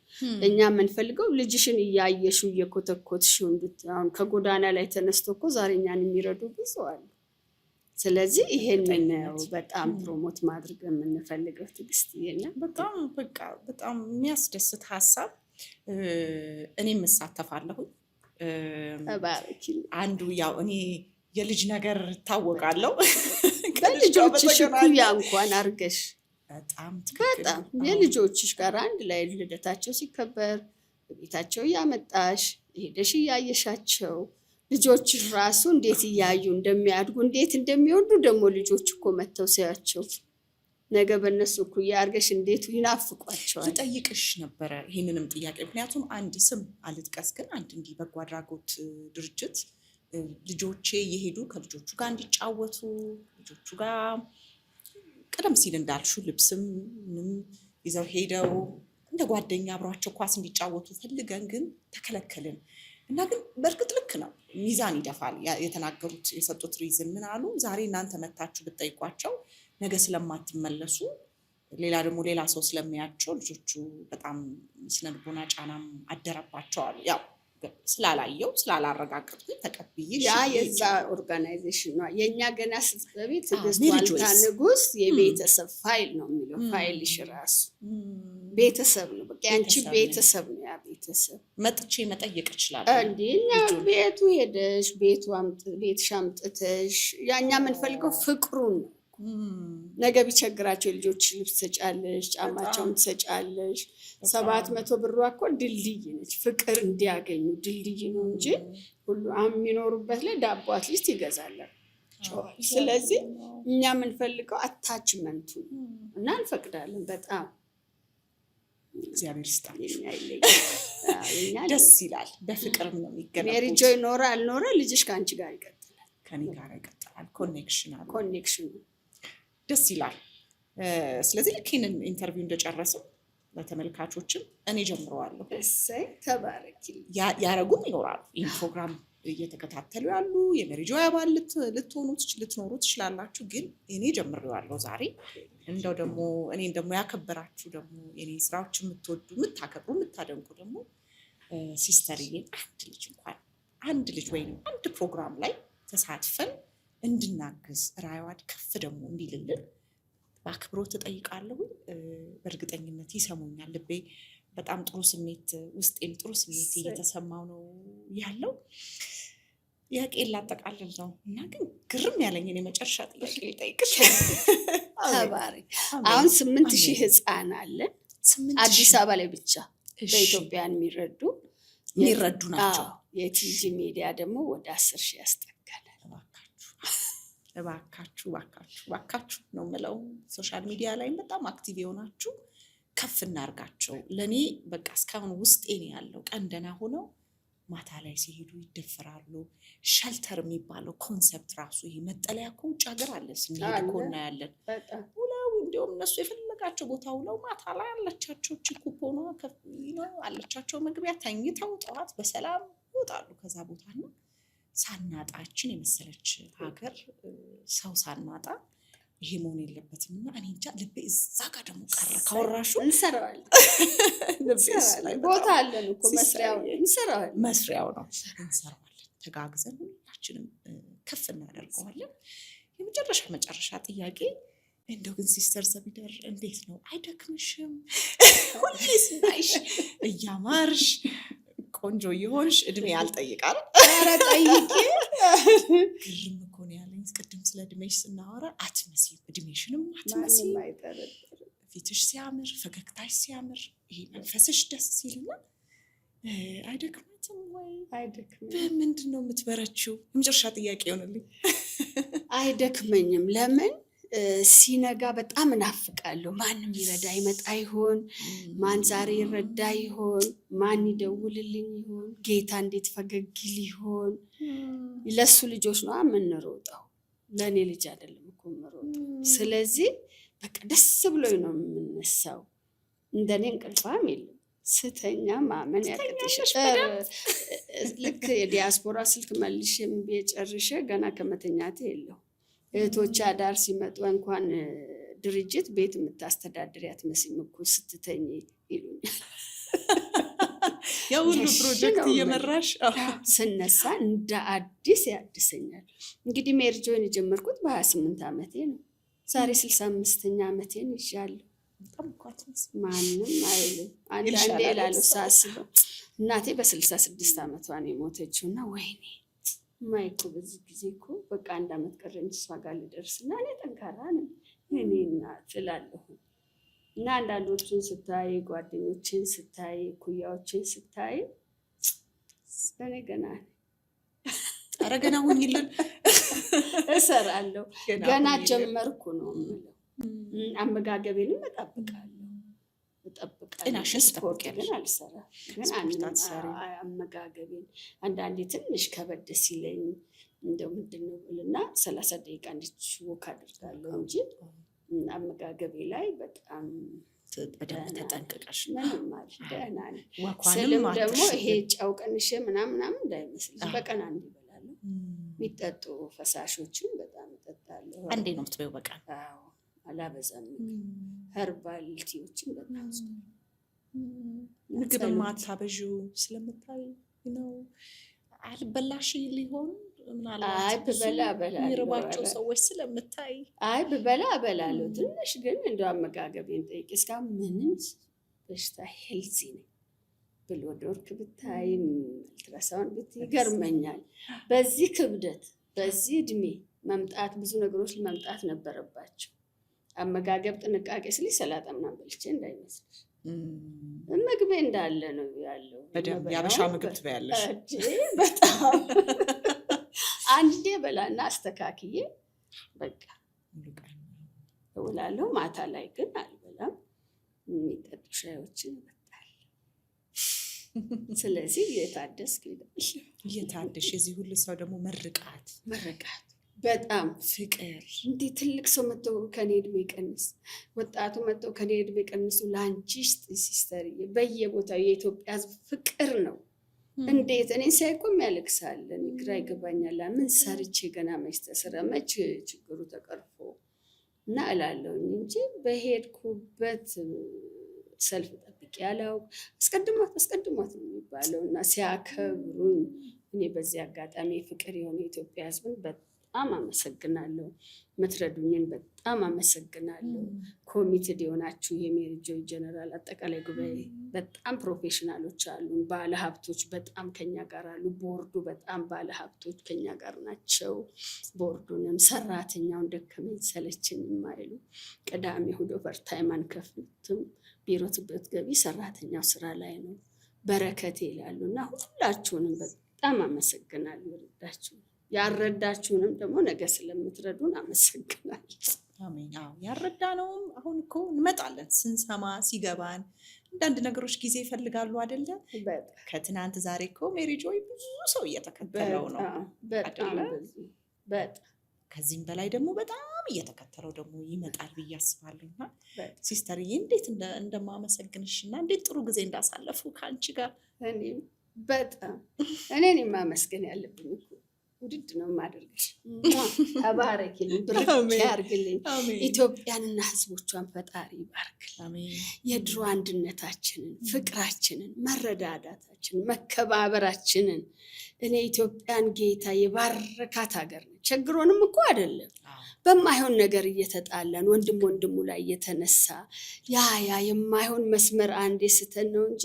እኛ የምንፈልገው ልጅሽን እያየሽው እየኮተኮትሽው አሁን ከጎዳና ላይ ተነስቶ እኮ ዛሬ እኛን የሚረዱ ብዙ አሉ። ስለዚህ ይሄንን ነው በጣም ፕሮሞት ማድረግ የምንፈልገው። ትዕግስት በጣም የሚያስደስት ሀሳብ። እኔም እሳተፋለሁ። አንዱ ያው እኔ የልጅ ነገር ታወቃለሁ። ከልጆችሽ እኩያ እንኳን አድርገሽ በጣም የልጆችሽ ጋር አንድ ላይ ልደታቸው ሲከበር ቤታቸው እያመጣሽ ሄደሽ እያየሻቸው ልጆችሽ ራሱ እንዴት እያዩ እንደሚያድጉ እንዴት እንደሚወዱ ደግሞ ልጆች እኮ መተው ሲያቸው ነገ በእነሱ እኩያ አድርገሽ እንዴት ይናፍቋቸዋል። ልጠይቅሽ ነበረ ይህንንም ጥያቄ። ምክንያቱም አንድ ስም አልጥቀስ፣ ግን አንድ እንዲህ በጎ አድራጎት ድርጅት ልጆቼ እየሄዱ ከልጆቹ ጋር እንዲጫወቱ ልጆቹ ጋር ቀደም ሲል እንዳልሹ ልብስም ምንም ይዘው ሄደው እንደ ጓደኛ አብሯቸው ኳስ እንዲጫወቱ ፈልገን ግን ተከለከልን እና ግን በእርግጥ ልክ ነው፣ ሚዛን ይደፋል። የተናገሩት የሰጡት ሪዝን ምን አሉ? ዛሬ እናንተ መታችሁ ብትጠይቋቸው ነገ ስለማትመለሱ ሌላ ደግሞ ሌላ ሰው ስለሚያቸው ልጆቹ በጣም ስነልቦና ጫናም አደረባቸዋል። ያው ስላላየው ስላላረጋገጥኩኝ ተቀብዬ የዛ ኦርጋናይዜሽን ነው። የእኛ ገና ስትገቢ ትዕግስት ዋልታ ንጉስ የቤተሰብ ፋይል ነው የሚለው። ፋይልሽ ራሱ ቤተሰብ ነው። በቃ ያንቺ ቤተሰብ ነው። ያ ቤተሰብ መጥቼ መጠየቅ ይችላል እንዴ? እና ቤቱ ሄደሽ ቤትሽ አምጥተሽ ያኛ የምንፈልገው ፍቅሩን ነው። ነገ ቢቸግራቸው የልጆች ልብስ ትሰጫለሽ፣ ጫማቸውን ትሰጫለሽ። 700 ብሯ እኮ ድልድይ ነች፣ ፍቅር እንዲያገኙ ድልድይ ነው እንጂ ሁሉ የሚኖሩበት ላይ ዳቦ አትሊስት ይገዛለን። ስለዚህ እኛ የምንፈልገው አታችመንቱ እና እንፈቅዳለን። በጣም እግዚአብሔር ይስጣል። የኛ ደስ ይላል። በፍቅርም ነው የሚገናኙት። ሜሪ ጆይ ኖረ አልኖረ ልጅሽ ከአንቺ ጋር ይቀጥላል፣ ከኔ ጋር ይቀጥላል። ኮኔክሽን ደስ ይላል። ስለዚህ ልክ ይህንን ኢንተርቪው እንደጨረስም ለተመልካቾችም እኔ ጀምረዋለሁ። እሰይ ተባረኪ። ያረጉም ይኖራሉ። ይህን ፕሮግራም እየተከታተሉ ያሉ የሜሪ ጆይ አባል ልትኖሩ ትችላላችሁ። ግን እኔ ጀምሬዋለሁ ዛሬ። እንደው ደግሞ እኔን ደግሞ ያከበራችሁ ደግሞ የኔ ስራዎች የምትወዱ የምታከብሩ የምታደንቁ ደግሞ ሲስተርዬን አንድ ልጅ ወይም አንድ ፕሮግራም ላይ ተሳትፈን እንድናግዝ ራዕይዋን ከፍ ደግሞ እንዲልልን በአክብሮት እጠይቃለሁ። በእርግጠኝነት ይሰሙኛል። ልቤ በጣም ጥሩ ስሜት ውስጤም ጥሩ ስሜት እየተሰማው ነው ያለው። ጥያቄ ላጠቃልል ነው እና ግን ግርም ያለኝን የመጨረሻ ጥያቄ ልጠይቅሽ። ተባረክ። አሁን 8000 ህፃን አለን አዲስ አበባ ላይ ብቻ በኢትዮጵያን የሚረዱ ናቸው። የቲጂ ሚዲያ ደግሞ ወደ 10,000 ያስጠጋል። እባካችሁ ነው የምለው። ሶሻል ሚዲያ ላይ በጣም አክቲቭ የሆናችሁ ከፍ እናርጋቸው። ለእኔ በቃ እስካሁን ውስጤ ነው ያለው። ቀን ደህና ሆነው ማታ ላይ ሲሄዱ ይደፈራሉ። ሸልተር የሚባለው ኮንሰፕት ራሱ ይሄ መጠለያ እኮ ውጭ ሀገር አለ፣ ስንሄድ እኮ እናያለን። ውለው እንዲሁም እነሱ የፈለጋቸው ቦታ ውለው ማታ ላይ አለቻቸው ኩፖኗ አለቻቸው መግቢያ፣ ተኝተው ጠዋት በሰላም ይወጣሉ ከዛ ቦታ ነው። ሳናጣችን የመሰለች ሀገር ሰው ሳናጣ ይሄ መሆን የለበትም እና እኔ እንጃ ልቤ እዛ ጋር ደግሞ ቀረ። ካወራሹ እንሰራዋለን። ቦታ አለን እኮ መስሪያው ነው እንሰራዋለን። ተጋግዘን ሁላችንም ከፍ እናደርገዋለን። የመጨረሻ ጥያቄ እንደው ግን ሲስተር ዘቢደር እንዴት ነው? አይደክምሽም? ሁሌ ስናይሽ እያማርሽ ቆንጆ የሆንሽ እድሜ ያልጠይቃል። ኧረ ጠይቂ። ግርም እኮ ነው ያለኝ ቅድም ስለ እድሜሽ ስናወራ። አትመሲም፣ እድሜሽንም አትመሲም። ፊትሽ ሲያምር፣ ፈገግታሽ ሲያምር፣ ይሄ መንፈስሽ ደስ ሲልና አይደክማትም ወይ? አይደክምም። በምንድን ነው የምትበረችው? የመጨረሻ ጥያቄ ይሆንልኝ። አይደክመኝም። ለምን ሲነጋ በጣም እናፍቃለሁ። ማንም ይረዳ ይመጣ ይሆን? ማን ዛሬ ይረዳ ይሆን? ማን ይደውልልኝ ይሆን? ጌታ እንዴት ፈገግል ይሆን? ለሱ ልጆች ነው የምንሮጠው፣ ለእኔ ልጅ አይደለም እኮ የምሮጠው። ስለዚህ በቃ ደስ ብሎኝ ነው የምነሳው። እንደኔ እንቅልፋም የለም። ስተኛ ማመን ያቅትሻል። ልክ የዲያስፖራ ስልክ መልሼ ጨርሼ ገና ከመተኛቴ የለው። እህቶች አዳር ሲመጡ እንኳን ድርጅት ቤት የምታስተዳድር አትመስይም እኮ ስትተኝ ይሉኛል። ያው ሁሉ ፕሮጀክት እየመራሽ ስነሳ እንደ አዲስ ያድሰኛል። እንግዲህ ሜሪ ጆይን የጀመርኩት በ28 ዓመቴ ነው። ዛሬ 65ኛ ዓመቴን ይዣለሁ። ማንም አይልም። አንዳንዴ እላለሁ ሳስበው እናቴ በ66 ዓመቷ ነው የሞተችው እና ወይኔ ማይኩ በዚህ ጊዜ እኮ በቃ 1 ዓመት ቀረኝ እሷ ጋር ልደርስ እና እኔ ጠንካራ ነኝ እኔ እናት እላለሁ። እና አንዳንዶቹን ስታይ፣ ጓደኞችን ስታይ፣ ኩያዎችን ስታይ እኔ ገና ኧረ ገና ሁኝልን እሰራለሁ። ገና ጀመርኩ ነው የምለው። አመጋገቤንም እጠብቃለሁ። ጤናሽን ስፖርት ግን አልሰራም። ግን አመጋገቤን አንዳንዴ ትንሽ ከበድ ሲለኝ እንደው ምንድን ነው ብልና 30 ደቂቃ እንዲች ወክ አድርጋለሁ እንጂ አመጋገቤ ላይ በጣም በደንብ ተጠንቅቀሽ ምንም ማለት ደህና ነኝ። ስልም ደግሞ ይሄ ጨው ቀንሼ ምናምን እንዳይመስል በቀን አንድ እበላለሁ። የሚጠጡ ፈሳሾችን በጣም እጠጣለሁ። አንዴ ነው የምትበይው በቀን? አዎ አላበዛም። ኸርባል ቲዎችን በጣም ምግብ ማታበዢው ስለምታይ ነው። አልበላሽ ሊሆን ምናልባት ብበላ እበላለሁ የሚርባቸው ሰዎች ስለምታይ ብበላ እበላለሁ። ትንሽ ግን እንደው አመጋገቤን ጠይቄ እስካሁን ምንም በሽታ ሄልዚ ነኝ ብሎ ዶርክ ብታይ አልትራሳውንድ ብታይ ይገርመኛል። በዚህ ክብደት በዚህ እድሜ መምጣት ብዙ ነገሮች መምጣት ነበረባቸው። አመጋገብ ጥንቃቄ ስል ሰላጣ ምናምን በልቼ እንዳይመስልሽ ምግቤ እንዳለ ነው ያለው። በደንብ ያበሻ ምግብ ትበያለሽ? በጣም አንዴ በላና አስተካክዬ በቃ እውላለሁ። ማታ ላይ ግን አልበላም። የሚጠጡ ሻዮችን እጠጣለሁ። ስለዚህ እየታደሽ የዚህ ሁሉ ሰው ደግሞ መርቃት በጣም ፍቅር እንዲህ ትልቅ ሰው መጥቶ ከኔ እድሜ ቀንስ፣ ወጣቱ መጥቶ ከኔ እድሜ ቀንሱ ለአንቺ ሲስተር በየቦታው የኢትዮጵያ ሕዝብ ፍቅር ነው። እንዴት እኔን ሳይቆም ያለቅሳል። ግራ ይገባኛል። ምን ሰርቼ ገና መች ተሰራ መች ችግሩ ተቀርፎ እና እላለሁኝ እንጂ በሄድኩበት ሰልፍ ጠብቄ ያላውቅ አስቀድሟት ነው የሚባለው እና ሲያከብሩኝ እኔ በዚህ አጋጣሚ ፍቅር የሆነ የኢትዮጵያ ሕዝብን በጣም አመሰግናለሁ። የምትረዱኝን በጣም አመሰግናለሁ። ኮሚትድ የሆናችሁ የሜሪ ጆይ ጀነራል አጠቃላይ ጉባኤ በጣም ፕሮፌሽናሎች አሉን። ባለሀብቶች በጣም ከኛ ጋር አሉ። ቦርዱ በጣም ባለሀብቶች ከኛ ጋር ናቸው። ቦርዱንም ሰራተኛውን ደከመኝ ሰለቸኝ የማይሉ ቅዳሜ እሑድ ኦቨርታይም አንከፍልም። ቢሮ ብትገቢ ሰራተኛው ስራ ላይ ነው። በረከቴ ይላሉ እና ሁላችሁንም በጣም አመሰግናለሁ። ይረዳችሁ ያረዳችሁንም ደግሞ ነገ ስለምትረዱን አመሰግናለሁ። አሜን። ያረዳነውም አሁን እኮ እንመጣለን ስንሰማ ሲገባን አንዳንድ ነገሮች ጊዜ ይፈልጋሉ አይደለ? ከትናንት ዛሬ እኮ ሜሪ ጆይ ብዙ ሰው እየተከተለው ነው። በጣም ከዚህም በላይ ደግሞ በጣም እየተከተለው ደግሞ ይመጣል ብዬ አስባለሁ። እና ሲስተርዬ እንዴት እንደማመሰግንሽ እና እንዴት ጥሩ ጊዜ እንዳሳለፉ ከአንቺ ጋር በጣም እኔን ማመስገን ያለብኝ እኮ ውድድ ነው የማደርግሽ። ተባረኪልኝ፣ ብርክ ያርግልኝ። ኢትዮጵያንና ሕዝቦቿን ፈጣሪ ይባርክልኝ። የድሮ አንድነታችንን፣ ፍቅራችንን፣ መረዳዳታችንን፣ መከባበራችንን እኔ ኢትዮጵያን ጌታ የባረካት ሀገር ነው። ቸግሮንም እኮ አይደለም በማይሆን ነገር እየተጣላን ወንድም ወንድሙ ላይ እየተነሳ ያ የማይሆን መስመር አንዴ ስተን ነው እንጂ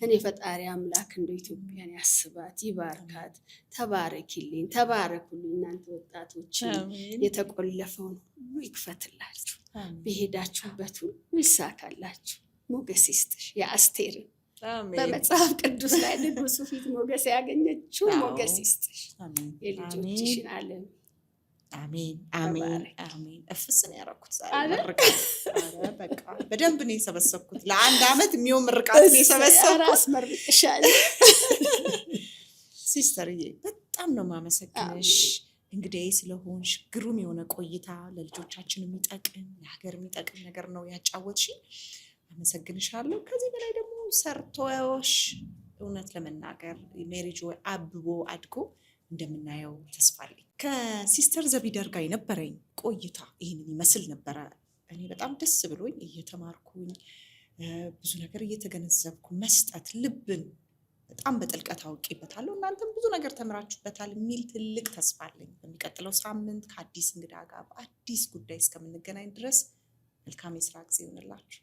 እኔ ፈጣሪ አምላክ እንደ ኢትዮጵያን ያስባት ይባርካት። ተባረኪልኝ፣ ተባረኩልኝ። እናንተ ወጣቶች የተቆለፈውን ሁሉ ይክፈትላችሁ፣ በሄዳችሁበት ሁሉ ይሳካላችሁ። ሞገስ ይስጥሽ። የአስቴርን በመጽሐፍ ቅዱስ ላይ ንጉሱ ፊት ሞገስ ያገኘችው ሞገስ ይስጥሽ። የልጆችሽን ዓለም አሜን አሜን አሜን። እፍስ ነው ያደረኩት ዛሬ ምርቃት። በቃ በደንብ ነው የሰበሰብኩት። ለአንድ ዓመት የሚሆን ምርቃት ነው የሰበሰብኩት። አስመርቅሻለሁ ሲስተርዬ፣ በጣም ነው የማመሰግንሽ። እንግዲህ ስለሆንሽ ግሩም የሆነ ቆይታ ለልጆቻችን የሚጠቅም ለሀገር የሚጠቅም ነገር ነው ያጫወትሽኝ። አመሰግንሻለሁ። ከዚህ በላይ ደግሞ ሰርቶሽ እውነት ለመናገር ሜሪ ጆይ አብቦ አድጎ እንደምናየው ተስፋ አለኝ። ከሲስተር ዘቢደር ጋር የነበረኝ ቆይታ ይህንን ይመስል ነበረ። እኔ በጣም ደስ ብሎኝ እየተማርኩኝ ብዙ ነገር እየተገነዘብኩ መስጠት ልብን በጣም በጥልቀት አውቄበታለሁ። እናንተም ብዙ ነገር ተምራችሁበታል የሚል ትልቅ ተስፋ አለኝ። በሚቀጥለው ሳምንት ከአዲስ እንግዳ ጋር በአዲስ ጉዳይ እስከምንገናኝ ድረስ መልካም የስራ ጊዜ ይሆንላችሁ።